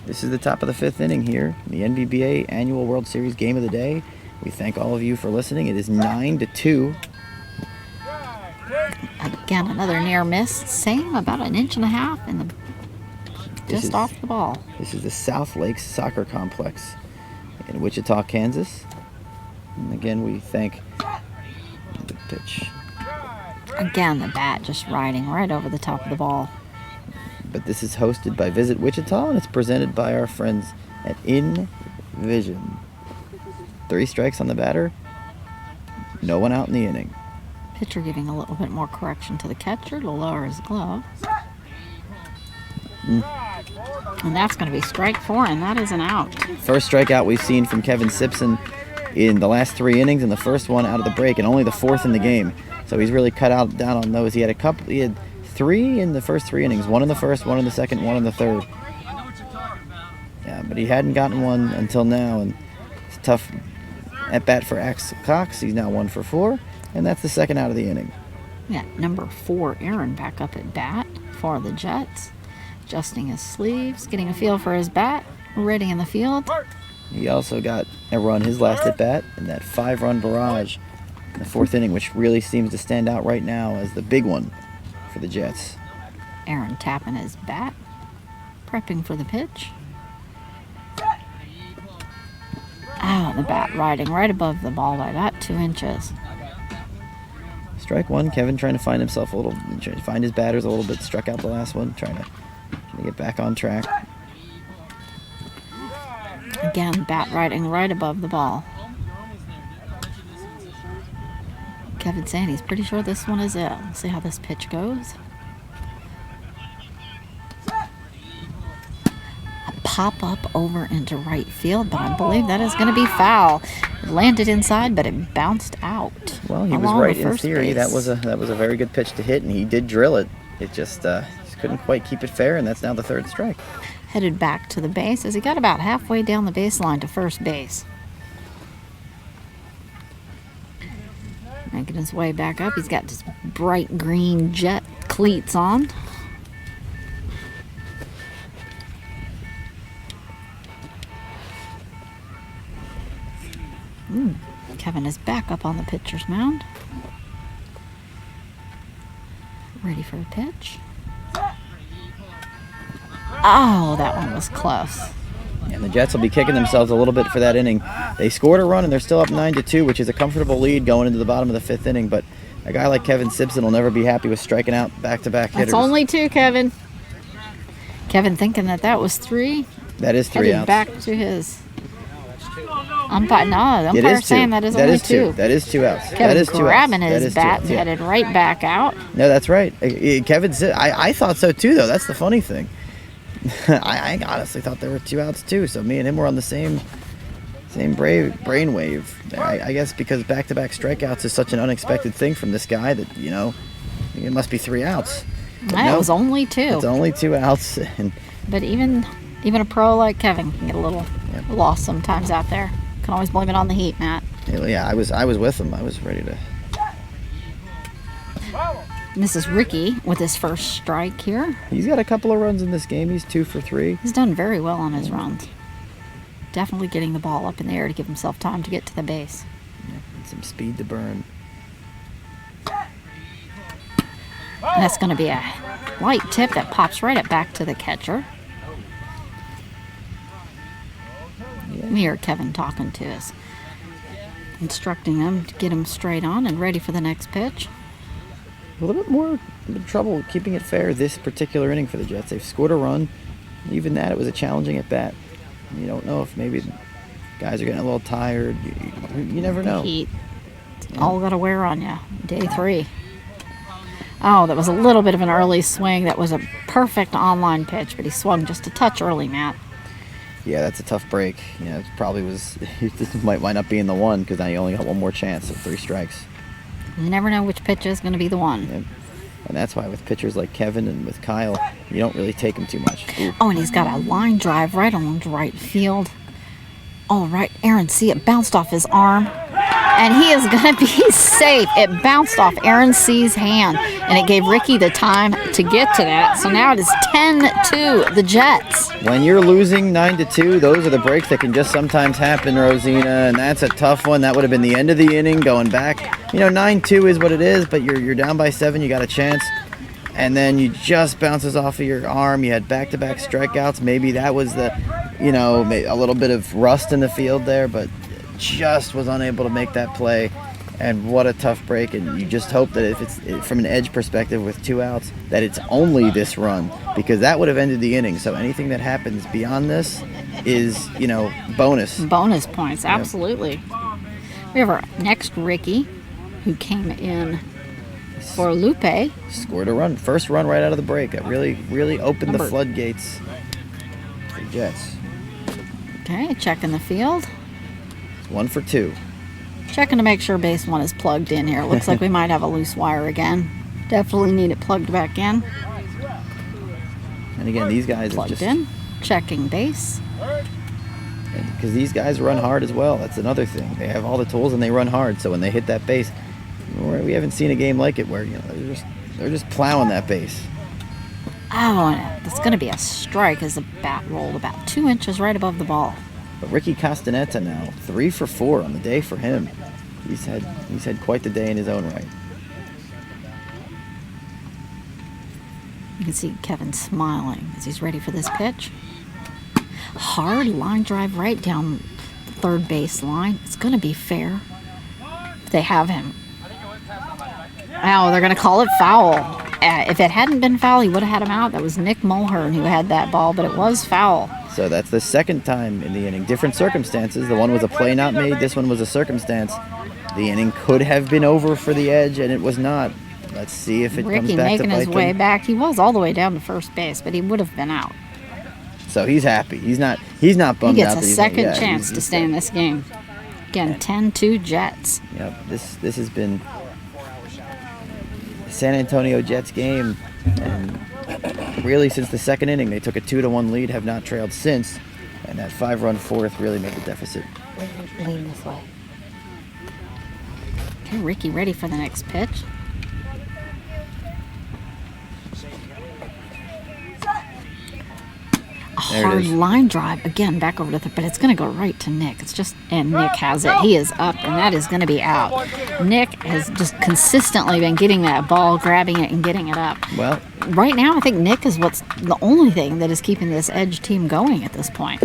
This is the top of the 5th inning here, the NBBA Annual World Series Game of the Day. We thank all of you for listening. It is 9-2. Again, another near miss. Same, about 1.5 inches in the just off the ball. This is the South Lakes Soccer Complex in Wichita, Kansas. And again, we thank the pitch. Again, the bat just riding right over the top of the ball. But this is hosted by Visit Wichita, and it's presented by our friends at InVision. 3 strikes on the batter. No one out in the inning. Pitcher giving a little bit more correction to the catcher to lower his glove. And that's going to be strike 4, and that is an out. First strikeout we've seen from Kevin Simpson in the last 3 innings, and the first one out of the break, and only the 4th in the game. So he's really cut down on those. He had 3 in the first 3 innings. 1 in the first, 1 in the second, 1 in the third. Yeah, but he hadn't gotten one until now, and it's tough at bat for Axel Cox. He's now 1 for 4, and that's the second out of the inning. Yeah, number 4, Aaron, back up at bat for the Jets. Adjusting his sleeves, getting a feel for his bat, ready in the field. He also got a run his last at bat in that 5-run barrage in the 4th inning, which really seems to stand out right now as the big one for the Jets. Aaron tapping his bat, prepping for the pitch. Oh, the bat riding right above the ball by about 2 inches. Strike 1. Kevin trying to find himself a little, trying to find his batters a little bit. Struck out the last one, trying to get back on track. Again, bat riding right above the ball. Kevin saying he's pretty sure this one is it. We'll see how this pitch goes. A pop up over into right field, but I believe that is going to be foul. It landed inside, but it bounced out. Well, he was right in theory. That was a very good pitch to hit, and he did drill it. It just couldn't quite keep it fair, and that's now the 3rd strike. Headed back to the base as he got about halfway down the baseline to first base. Making his way back up. He's got his bright green Jet cleats on. Kevin is back up on the pitcher's mound. Ready for a pitch. Oh, that one was close. And the Jets will be kicking themselves a little bit for that inning. They scored a run and they're still up 9-2, which is a comfortable lead going into the bottom of the 5th inning. But a guy like Kevin Simpson will never be happy with striking out back-to-back hitters. It's only 2, Kevin. Kevin thinking that was 3. That is 3 Headed outs. back to his umpire. No, the It umpire's is 2. saying that is That only is 2. That is 2 outs. Kevin That is 2 grabbing outs. That his is 2 bat outs, and yeah. headed right back out. No, that's right. Kevin, I thought so too, though. That's the funny thing. I honestly thought there were 2 outs too. So me and him were on the same brainwave. I guess because back-to-back strikeouts is such an unexpected thing from this guy that it must be 3 outs. But It was only 2. It's only 2 outs, and But even a pro like Kevin can get a little lost sometimes out there. Can always blame it on the heat, Matt. yeah, I was with him. I was ready to. This is Ricky with his first strike here. He's got a couple of runs in this game. He's 2 for 3. He's done very well on his runs. Definitely getting the ball up in the air to give himself time to get to the base. And some speed to burn. And that's going to be a light tip that pops right at back to the catcher. We hear Kevin talking to us, instructing them to get him straight on and ready for the next pitch. A little bit more trouble keeping it fair this particular inning for the Jets. They've scored a run. Even that, it was a challenging at bat. You don't know if maybe guys are getting a little tired. You never know. Heat. It's all got to wear on you. Day 3. Oh, that was a little bit of an early swing. That was a perfect online pitch, but he swung just a touch early, Matt. Yeah, that's a tough break. It probably was. This might wind up being the one because now you only got one more chance of 3 strikes. You never know which pitch is going to be the one. And that's why with pitchers like Kevin and with Kyle, you don't really take them too much. Ooh. Oh, and he's got a line drive right along the right field. All right, Aaron, see it bounced off his arm. And he is going to be safe. It bounced off Aaron C's hand, and it gave Ricky the time to get to that. So now it is 10-2, the Jets. When you're losing 9-2, those are the breaks that can just sometimes happen, Rosina, and that's a tough one. That would have been the end of the inning going back. 9-2 is what it is, but you're down by 7, you got a chance. And then you just bounces off of your arm. You had back-to-back strikeouts. Maybe that was a little bit of rust in the field there, but just was unable to make that play. And what a tough break. And you just hope that if it's from an Edge perspective with 2 outs, that it's only this run, because that would have ended the inning. So anything that happens beyond this is, bonus. Bonus points, absolutely. We have our next Ricky, who came in for Lupe. Scored a run. First run right out of the break. That really opened the floodgates for the Jets. Okay, checking the field. 1 for 2. Checking to make sure base 1 is plugged in here. Looks like we might have a loose wire again. Definitely need it plugged back in. And again, these guys are Plugged just in. Checking base. because these guys run hard as well. That's another thing. They have all the tools and they run hard. So when they hit that base, we haven't seen a game like it where they're just plowing that base. Oh, and it's going to be a strike as the bat rolled about 2 inches right above the ball. But Ricky Castaneta now 3 for 4 on the day for him. He's had quite the day in his own right. You can see Kevin smiling as he's ready for this pitch. Hard line drive right down third base line. It's going to be fair. They have him. Oh, they're going to call it foul. If it hadn't been foul, he would have had him out. That was Nick Mulhern who had that ball, but it was foul. So that's the second time in the inning. Different circumstances. The one was a play not made. This one was a circumstance. The inning could have been over for the Edge, and it was not. Let's see if it comes Ricky back to making his bite way them. back. He was all the way down to first base, but he would have been out. So he's happy. He's not He bummed out. gets a that he's second yeah, chance to stay in this game. Again, 10-2 Jets. Yep. This has been the San Antonio Jets game, and really since the second inning, they took a 2-1 lead, have not trailed since, and that 5-run fourth really made the deficit. Lean this way. Okay, Ricky ready for the next pitch. A There it hard is. line drive again back over to the, but it's going to go right to Nick. And Nick has it. He is up, and that is going to be out. Nick has just consistently been getting that ball, grabbing it, and getting it up. Well, Right now, I think Nick is what's the only thing that is keeping this Edge team going at this point.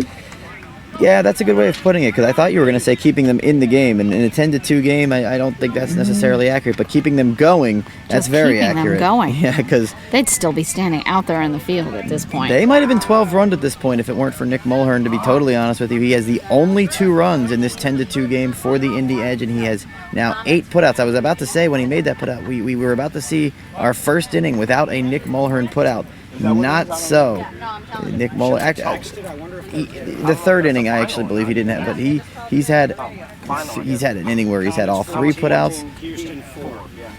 Yeah, that's a good way of putting it, because I thought you were going to say keeping them in the game. And in a 10-2 game, I don't think that's necessarily accurate. But keeping them going, that's Just very keeping them accurate. going. Yeah, because They'd still be standing out there in the field at this point. they might have been 12 runned at this point if it weren't for Nick Mulhern, to be totally honest with you. He has the only 2 runs in this 10-2 game for the Indy Edge, and he has now 8 putouts. I was about to say when he made that putout, we were about to see our first inning without a Nick Mulhern putout. Not so. Nick Mulhern, the third inning, I actually believe he didn't have, but he's had an inning where he's had all 3 putouts. Houston 4, yeah.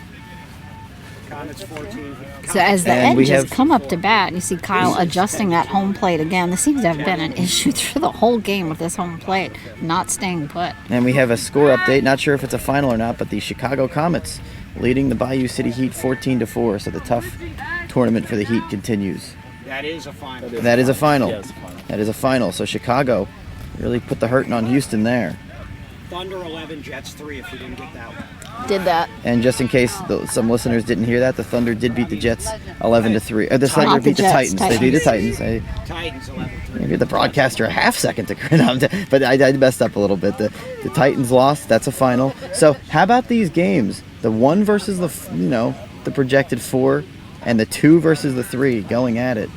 Comets 14. So as the And we Edges have- come up to bat, you see Kyle adjusting that home plate again. This seems to have been an issue through the whole game with this home plate, not staying put. And we have a score update. Not sure if it's a final or not, but the Chicago Comets leading the Bayou City Heat 14-4. So the tough tournament for the Heat continues. That is a final. That is a final. Yeah, it's a final. That is a final. So Chicago really put the hurting on Houston there. Thunder 11, Jets 3 if we didn't get that one. Did that. And just in case some listeners didn't hear that, the Thunder did beat the Jets 11-3. The Thunder Not the beat the Jets, Titans. They beat the Titans. Titans 11-3. I gave the broadcaster a half second to grin on, but I messed up a little bit. The Titans lost. That's a final. So how about these games? The 1 versus the projected 4, and the 2 versus the 3 going at it.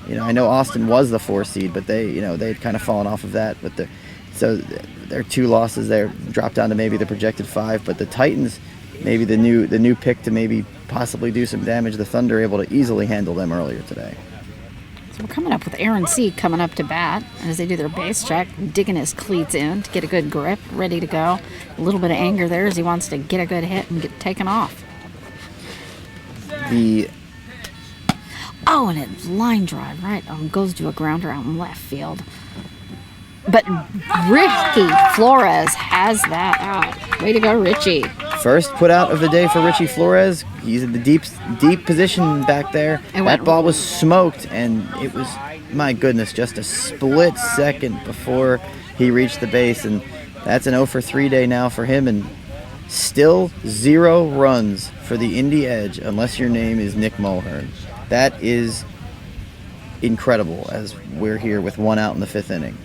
I know Austin was the 4 seed, but they'd kind of fallen off of that. But so their 2 losses there dropped down to maybe the projected 5. But the Titans, maybe the new pick to maybe possibly do some damage. The Thunder able to easily handle them earlier today. So we're coming up with Aaron C. coming up to bat. And as they do their base check, digging his cleats in to get a good grip, ready to go. A little bit of anger there as he wants to get a good hit and get taken off. And it line drive, right? Goes to a grounder out in left field. But Ricky Flores has that out. Way to go, Richie. First put out of the day for Richie Flores. He's in the deep position back there. That ball was smoked, and it was, my goodness, just a split second before he reached the base. And that's an 0 for 3 day now for him. And still 0 runs for the Indy Edge unless your name is Nick Mulhern. That is incredible as we're here with 1 out in the 5th inning.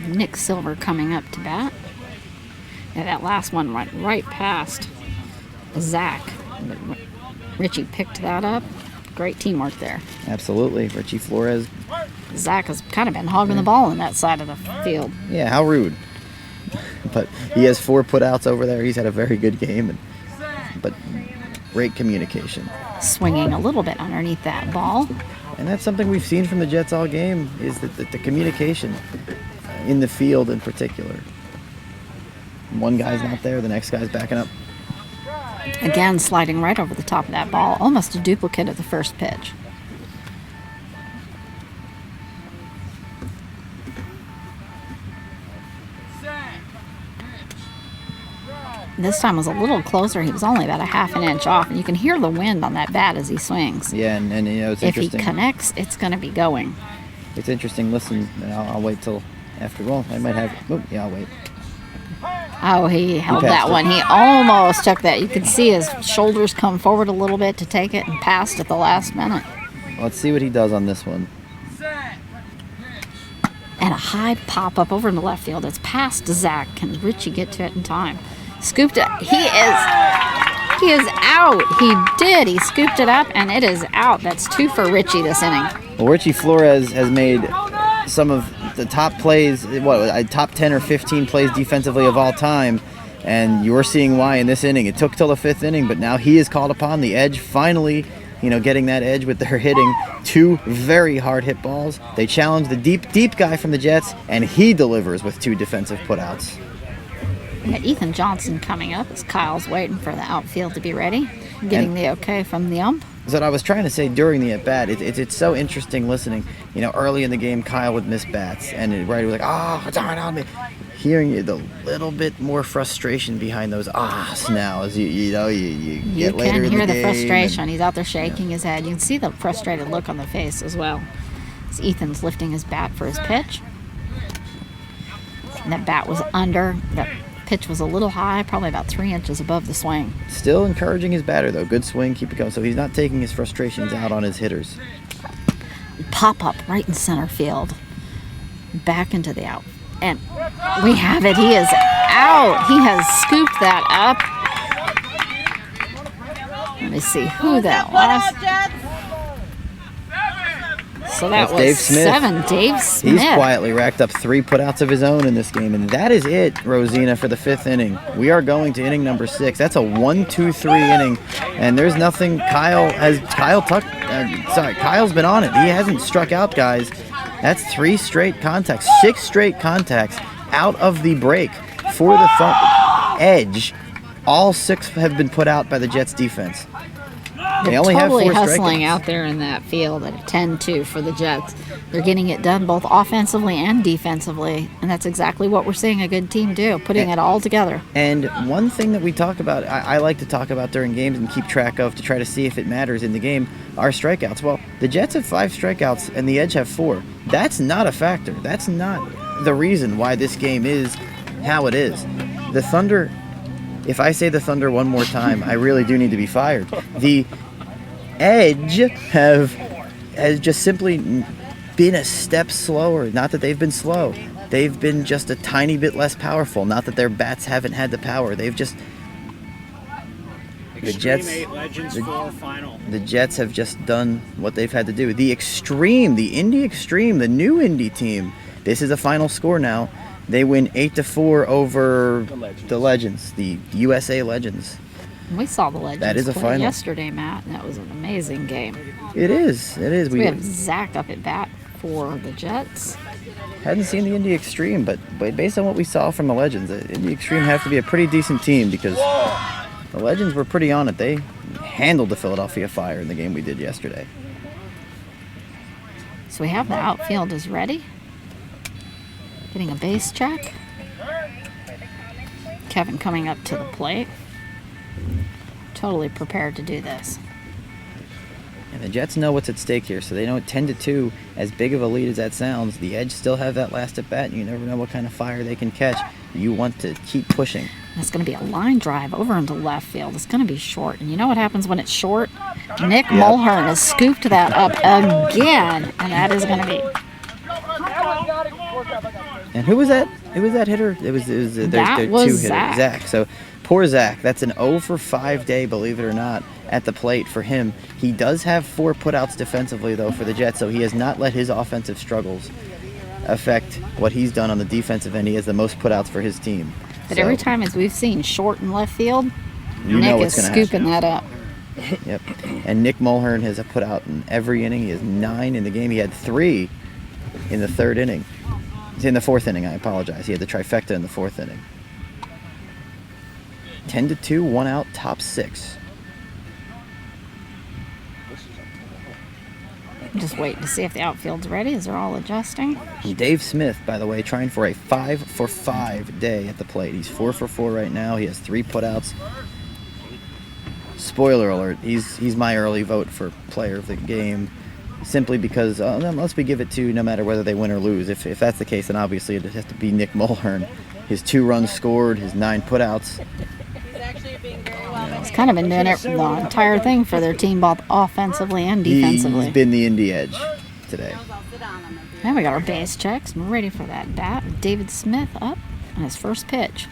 Nick Silver coming up to bat. And that last one went right past Zach. But Richie picked that up. Great teamwork there. Absolutely. Richie Flores. Zach has kind of been hogging the ball in that side of the field. Yeah, how rude. But he has 4 putouts over there. He's had a very good game. But great communication. Swinging a little bit underneath that ball. And that's something we've seen from the Jets all game, is that the communication in the field in particular. One guy's not there, the next guy's backing up. Again, sliding right over the top of that ball. Almost a duplicate of the first pitch. This time was a little closer. He was only about a half an inch off, and you can hear the wind on that bat as he swings. Yeah, and it's if interesting. If he connects, it's going to be going. It's interesting. Listen, I'll wait till after. Well, I might have. Oh, yeah, I'll wait. Oh, he held that it. one. He almost took that. You could see his shoulders come forward a little bit to take it and passed at the last minute. Let's see what he does on this one. And a high pop up over in the left field. It's past Zach. Can Richie get to it in time? Scooped it. He is out. He did. He scooped it up, and it is out. That's 2 for Richie this inning. Well, Richie Flores has made some of the top plays, top 10 or 15 plays defensively of all time, and you're seeing why in this inning. It took till the 5th inning, but now he is called upon. The Edge finally, getting that edge with their hitting. 2 very hard hit balls. They challenge the deep guy from the Jets, and he delivers with 2 defensive putouts. We got Ethan Johnson coming up as Kyle's waiting for the outfield to be ready, getting the okay from the ump. So what I was trying to say during the at-bat, it's so interesting listening. Early in the game, Kyle would miss bats, and he was like, oh, darn on me. Hearing the little bit more frustration behind those ahs now as you get later in the game. You can hear the frustration. He's out there shaking his head. You can see the frustrated look on the face as well. As Ethan's lifting his bat for his pitch. And that bat was under. That pitch was a little high, probably about 3 inches above the swing. Still encouraging his batter, though. Good swing, keep it going. So he's not taking his frustrations out on his hitters. Pop up right in center field. Back into the And we have it. He is out. He has scooped that up. Let me see who that was. So that That's was Dave Smith. 7. Dave Smith. He's quietly racked up 3 putouts of his own in this game, and that is it, Rosina, for the 5th inning. We are going to inning number 6. That's a 1-2-3 inning, and there's nothing. Kyle's been on it. He hasn't struck out, guys. That's 3 straight contacts, 6 straight contacts out of the break for the Edge. All 6 have been put out by the Jets defense. They only totally have 4 hustling strikeouts. out there in that field at a 10-2 for the Jets. They're getting it done both offensively and defensively, and that's exactly what we're seeing a good team do, putting it all together. And one thing that we talk about, I like to talk about during games and keep track of to try to see if it matters in the game, are strikeouts. Well, the Jets have 5 strikeouts and the Edge have 4. That's not a factor. That's not the reason why this game is how it is. The Thunder, if I say the Thunder one more time, I really do need to be fired. The Edge has just simply been a step slower. Not that they've been slow. They've been just a tiny bit less powerful. Not that their bats haven't had the power. They've just... The Jets, 8 Legends 4 final. the Jets have just done what they've had to do. The Extreme, the Indy Extreme, the new Indy team. This is a final score now. They win 8-4 over the Legends, the USA Legends. We saw the Legends That is a play final. yesterday, Matt, and that was an amazing game. It is. It is. We have Zach up at bat for the Jets. Hadn't seen the Indy Extreme, but based on what we saw from the Legends, the Indy Extreme have to be a pretty decent team because the Legends were pretty on it. They handled the Philadelphia Fire in the game we did yesterday. So we have the outfield is ready. Getting a base check. Kevin coming up to the plate. Totally prepared to do this. And the Jets know what's at stake here, so they know 10-2, as big of a lead as that sounds, the Edge still have that last at bat, and you never know what kind of fire they can catch. You want to keep pushing. It's going to be a line drive over into left field. It's going to be short. And you know what happens when it's short? Nick Mulhern has scooped that up again, and that is going to be... And who was that? Who was that hitter? It was their 2 hitters. Zach. So poor Zach. That's an 0-for-5 day, believe it or not, at the plate for him. He does have 4 putouts defensively, though, for the Jets, so he has not let his offensive struggles affect what he's done on the defensive end. He has the most putouts for his team. But So, every time as we've seen short and left field, you know Nick what's is gonna happen. scooping that up. Yep. And Nick Mulhern has a putout in every inning. He has 9 in the game. He had 3 in the 3rd inning. In the 4th inning, I apologize. He had the trifecta in the 4th inning. 10-2, 1 out, top 6. Just waiting to see if the outfield's ready as they're all adjusting. And Dave Smith, by the way, trying for a 5-for-5 day at the plate. He's 4-for-4 right now. He has 3 putouts. Spoiler alert, he's my early vote for player of the game, simply because, unless we give it to no matter whether they win or lose. If that's the case, then obviously it has to be Nick Mulhern. His 2 runs scored, his 9 putouts. He's kind of been doing it the entire thing for their team, both offensively and defensively. He's been the Indy Edge today. Now we got our base checks. We're ready for that bat. David Smith up on his first pitch.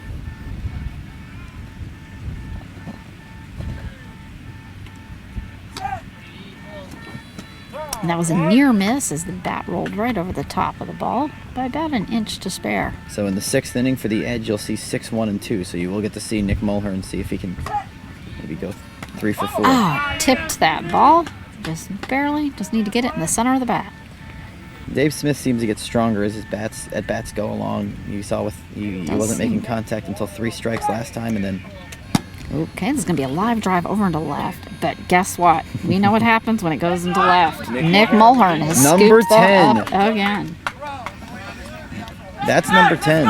And that was a near miss as the bat rolled right over the top of the ball by about an inch to spare. So in the 6th inning for the Edge, you'll see 6, 1, and 2. So you will get to see Nick Mulhern see if he can maybe go 3-for-4. Ah, tipped that ball. Just barely. Just need to get it in the center of the bat. Dave Smith seems to get stronger as his bats go along. You saw he wasn't making contact until 3 strikes last time, and then Okay, this is going to be a live drive over into left. But guess what? We know what happens when it goes into left. Nick Mulhern has Number scooped that 10. up again. That's number 10.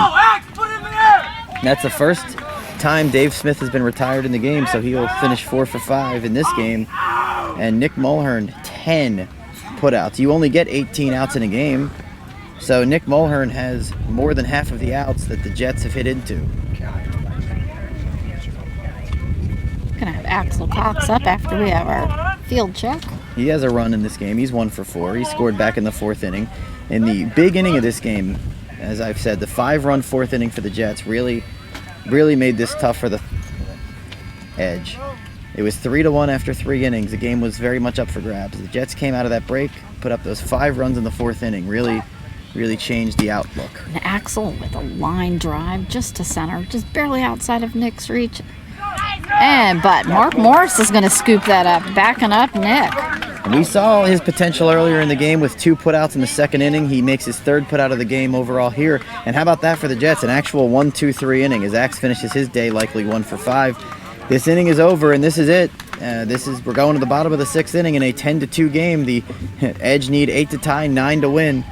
That's the first time Dave Smith has been retired in the game, so he'll finish 4-for-5 in this game. And Nick Mulhern, 10 putouts. You only get 18 outs in a game, so Nick Mulhern has more than half of the outs that the Jets have hit into. Gonna have Axel Cox up after we have our field check. He has a run in this game. He's 1-for-4. He scored back in the 4th inning. In the big inning of this game, as I've said, the 5-run fourth inning for the Jets really made this tough for the Edge. It was 3-1 after 3 innings. The game was very much up for grabs. The Jets came out of that break, put up those 5 runs in the 4th inning. Really changed the outlook. An Axel with a line drive just to center, just barely outside of Nick's reach. But Mark Morris is going to scoop that up, backing up Nick. And we saw his potential earlier in the game with 2 putouts in the 2nd inning. He makes his 3rd putout of the game overall here. And how about that for the Jets? An actual 1-2-3 inning as Axe finishes his day likely 1 for 5. This inning is over, and this is it. We're going to the bottom of the 6th inning in a 10-2 game. The Edge need 8 to tie, 9 to win.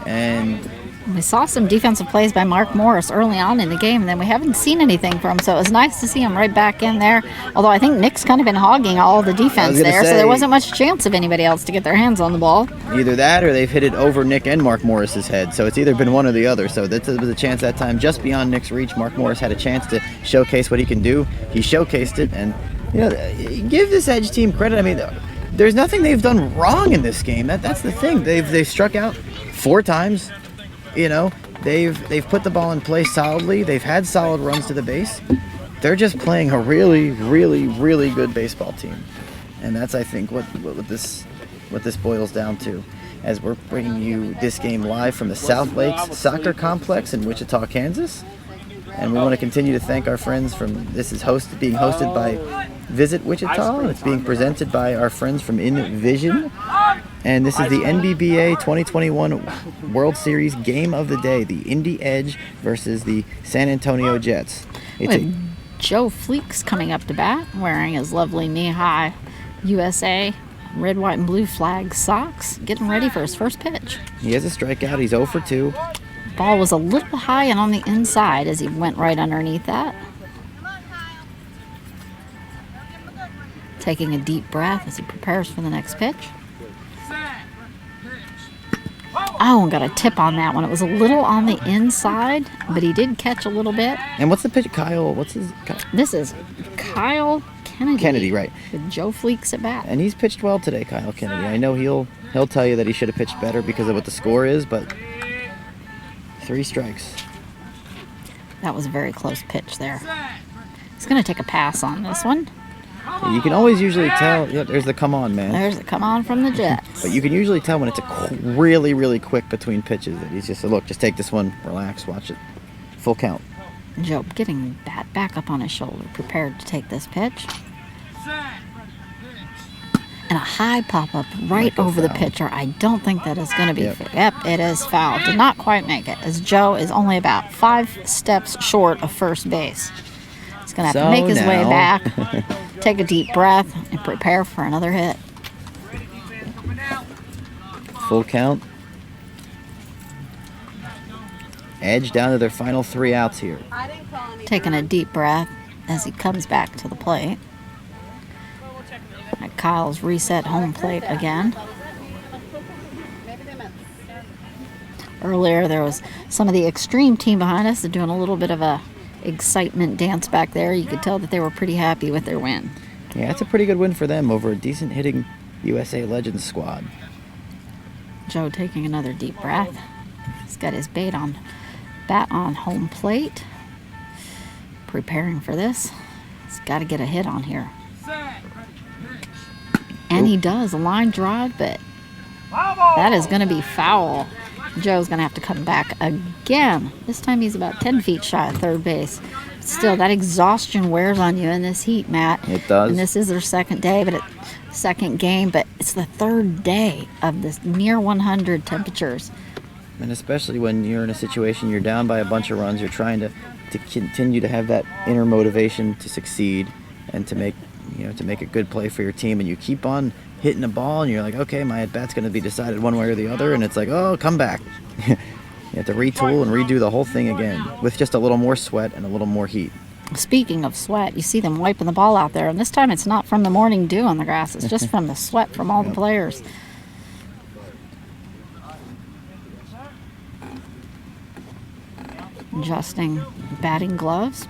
And we saw some defensive plays by Mark Morris early on in the game, and then we haven't seen anything from him, so it was nice to see him right back in there. Although I think Nick's kind of been hogging all the defense there, so there wasn't much chance of anybody else to get their hands on the ball. Either that or they've hit it over Nick and Mark Morris's head, so it's either been one or the other. So that was a chance that time just beyond Nick's reach. Mark Morris had a chance to showcase what he can do. He showcased it, and give this Edge team credit. I mean, there's nothing they've done wrong in this game. That's the thing. They've struck out 4 times. They've put the ball in play solidly. They've had solid runs to the base. They're just playing a really, really, really good baseball team, and that's, I think, what this boils down to. As we're bringing you this game live from the South Lakes Soccer Complex in Wichita, Kansas, and we want to continue to thank our friends from. This is being hosted by Visit Wichita. It's being presented by our friends from InVision. And this is the NBBA 2021 World Series Game of the Day, the Indy Edge versus the San Antonio Jets. Joe Fleeks coming up to bat, wearing his lovely knee-high USA red, white, and blue flag socks, getting ready for his first pitch. He has a strikeout. He's 0 for 2. Ball was a little high and on the inside as he went right underneath that. Taking a deep breath as he prepares for the next pitch. Oh, and got a tip on that one. It was a little on the inside, but he did catch a little bit. And what's the pitch? Kyle, This is Kyle Kennedy. Kennedy, right. With Joe Fleeks at bat. And he's pitched well today, Kyle Kennedy. I know he'll tell you that he should have pitched better because of what the score is, but 3 strikes. That was a very close pitch there. He's going to take a pass on this one. You can always usually tell. Yeah, there's the come on, man. There's the come on from the Jets. But you can usually tell when it's a really, really quick between pitches that he's just look, just take this one, relax, watch it, full count. Joe getting that back up on his shoulder, prepared to take this pitch. And a high pop-up right over the pitcher. I don't think that is going to be fair. Yep, it is foul. Did not quite make it, as Joe is only about 5 steps short of first base. He's going to have to make his way back, take a deep breath, and prepare for another hit. Full count. Edge down to their final 3 outs here. Taking a deep breath as he comes back to the plate. At Kyle's reset home plate again. Earlier there was some of the extreme team behind us doing a little bit of a excitement dance back there. You could tell that they were pretty happy with their win. Yeah, it's a pretty good win for them over a decent hitting USA Legends squad. Joe taking another deep breath. He's got his bat on home plate. Preparing for this. He's got to get a hit on here. And he does, a line drive, but that is going to be foul. Joe's going to have to come back again. This time he's about 10 feet shy of third base. Still, that exhaustion wears on you in this heat, Matt. It does. And this is their second game, but it's the 3rd day of this near 100 temperatures. And especially when you're in a situation, you're down by a bunch of runs, you're trying to continue to have that inner motivation to succeed and to make a good play for your team, and you keep on hitting the ball and you're like, okay, my at-bat's going to be decided one way or the other, and it's like, oh, come back. You have to retool and redo the whole thing again with just a little more sweat and a little more heat. Speaking of sweat, you see them wiping the ball out there, and this time it's not from the morning dew on the grass, it's just from the sweat from all the players. Adjusting batting gloves.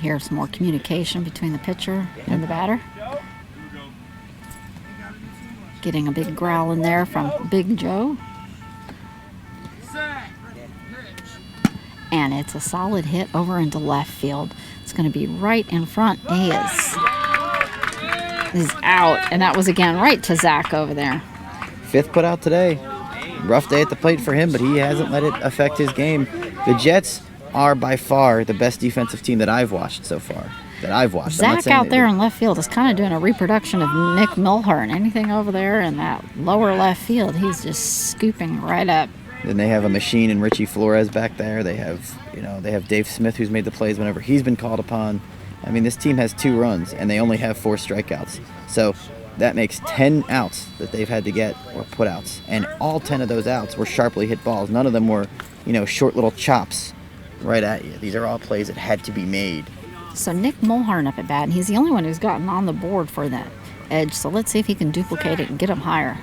Here's some more communication between the pitcher and the batter. Getting a big growl in there from Big Joe. And it's a solid hit over into left field. It's going to be right in front. He is out. And that was again right to Zach over there. 5th put out today. Rough day at the plate for him, but he hasn't let it affect his game. The Jets are by far the best defensive team that I've watched so far. Zach out there in left field is kind of doing a reproduction of Nick Mulhern. Anything over there in that lower left field, he's just scooping right up. Then they have a machine in Richie Flores back there. They have, they have Dave Smith, who's made the plays whenever he's been called upon. I mean, this team has 2 runs, and they only have 4 strikeouts. So that makes 10 outs that they've had to get, or put outs. And all 10 of those outs were sharply hit balls. None of them were, short little chops right at you. These are all plays that had to be made. So Nick Mulhern up at bat, and he's the only one who's gotten on the board for that Edge. So let's see if he can duplicate it and get him higher.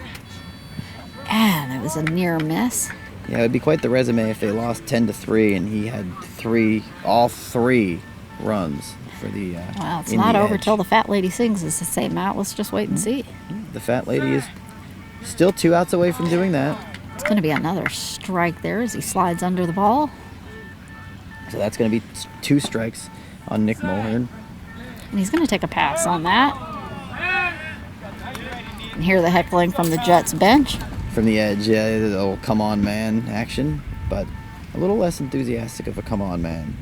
And it was a near miss. Yeah, it would be quite the resume if they lost 10-3 and he had all three runs for the Well, it's Indy not over Edge. till the fat lady sings, as the same out. Let's just wait and see. The fat lady is still 2 outs away from doing that. It's going to be another strike there as he slides under the ball. So that's going to be 2 strikes on Nick Mulhern. And he's going to take a pass on that. And hear the heckling from the Jets bench. From the Edge, yeah, the old come on man action, but a little less enthusiastic of a come on man.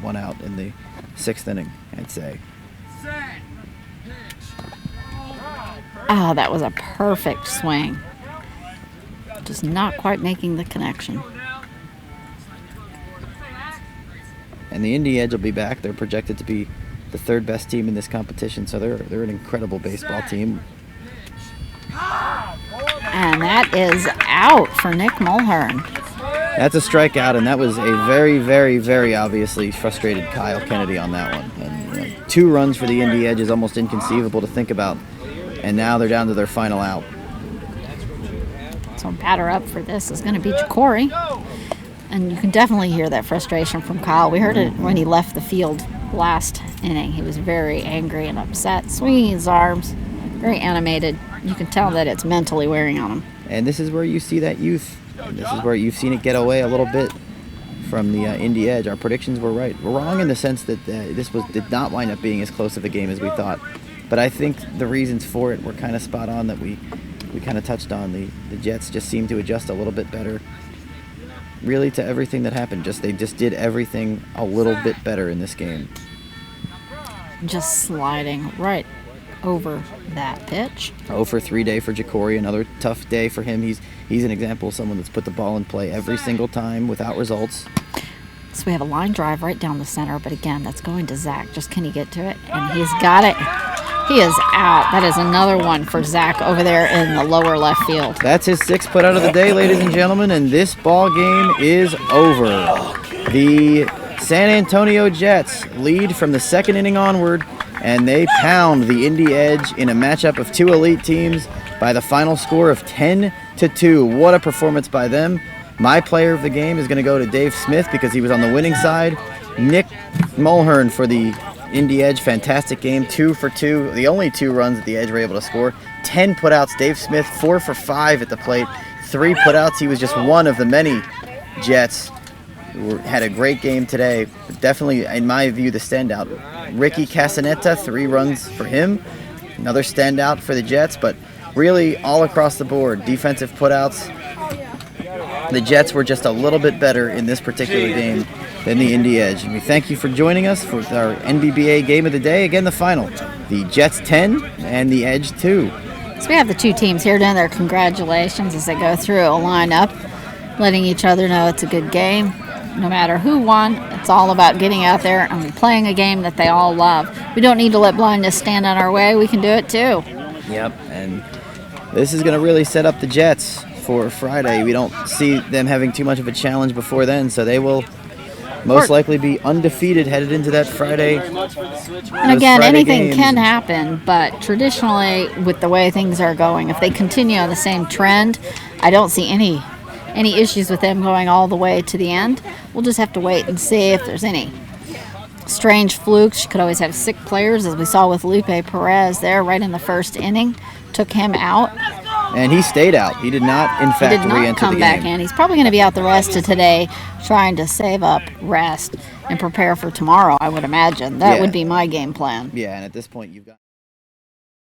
1 out in the 6th inning, I'd say. Oh, that was a perfect swing. Just not quite making the connection. And the Indy Edge will be back. They're projected to be the 3rd best team in this competition, so they're an incredible baseball team. And that is out for Nick Mulhern. That's a strikeout, and that was a very, very, very obviously frustrated Kyle Kennedy on that one. And 2 runs for the Indy Edge is almost inconceivable to think about, and now they're down to their final out. So batter up for this is going to be Jacory. And you can definitely hear that frustration from Kyle. We heard it when he left the field last inning. He was very angry and upset, swinging his arms, very animated. You can tell that it's mentally wearing on him. And this is where you see that youth. And this is where you've seen it get away a little bit from the Indy Edge. Our predictions were right. We're wrong in the sense that this did not wind up being as close of a game as we thought. But I think the reasons for it were kind of spot on that we kind of touched on. The Jets just seemed to adjust a little bit better, really, to everything that happened. They just did everything a little bit better in this game. Just sliding right over that pitch. 0 for 3 day for Jacory, another tough day for him. He's an example of someone that's put the ball in play every single time without results. So we have a line drive right down the center, but again, that's going to Zach. Just can he get to it? And he's got it. He is out. That is another one for Zach over there in the lower left field. That's his 6th put out of the day, ladies and gentlemen, and this ball game is over. The San Antonio Jets lead from the 2nd inning onward, and they pound the Indy Edge in a matchup of 2 elite teams by the final score of 10-2. What a performance by them. My player of the game is going to go to Dave Smith because he was on the winning side. Nick Mulhern for the Indy Edge, fantastic game, 2 for 2. The only 2 runs that the Edge were able to score. 10 putouts. Dave Smith, 4 for 5 at the plate. 3 putouts. He was just one of the many Jets who had a great game today. Definitely, in my view, the standout. Ricky Casanetta, 3 runs for him. Another standout for the Jets, but really all across the board. Defensive putouts. The Jets were just a little bit better in this particular game than the Indy Edge. And we thank you for joining us for our NBBA game of the day. Again, the final. The Jets 10 and the Edge 2. So we have the 2 teams here doing their congratulations as they go through a lineup, letting each other know it's a good game. No matter who won, it's all about getting out there and playing a game that they all love. We don't need to let blindness stand in our way. We can do it too. Yep, and this is going to really set up the Jets for Friday. We don't see them having too much of a challenge before then, so they will most likely be undefeated headed into that Friday. And again, anything can happen, but traditionally, with the way things are going, if they continue on the same trend, I don't see any issues with them going all the way to the end. We'll just have to wait and see if there's any strange flukes. You could always have sick players, as we saw with Lupe Perez there right in the 1st inning. Took him out. And he stayed out. He did not, in He fact, did not re-enter come the back game. in. He's probably going to be out the rest of today trying to save up rest and prepare for tomorrow, I would imagine. That Yeah. would be my game plan. Yeah, and at this point, you've got...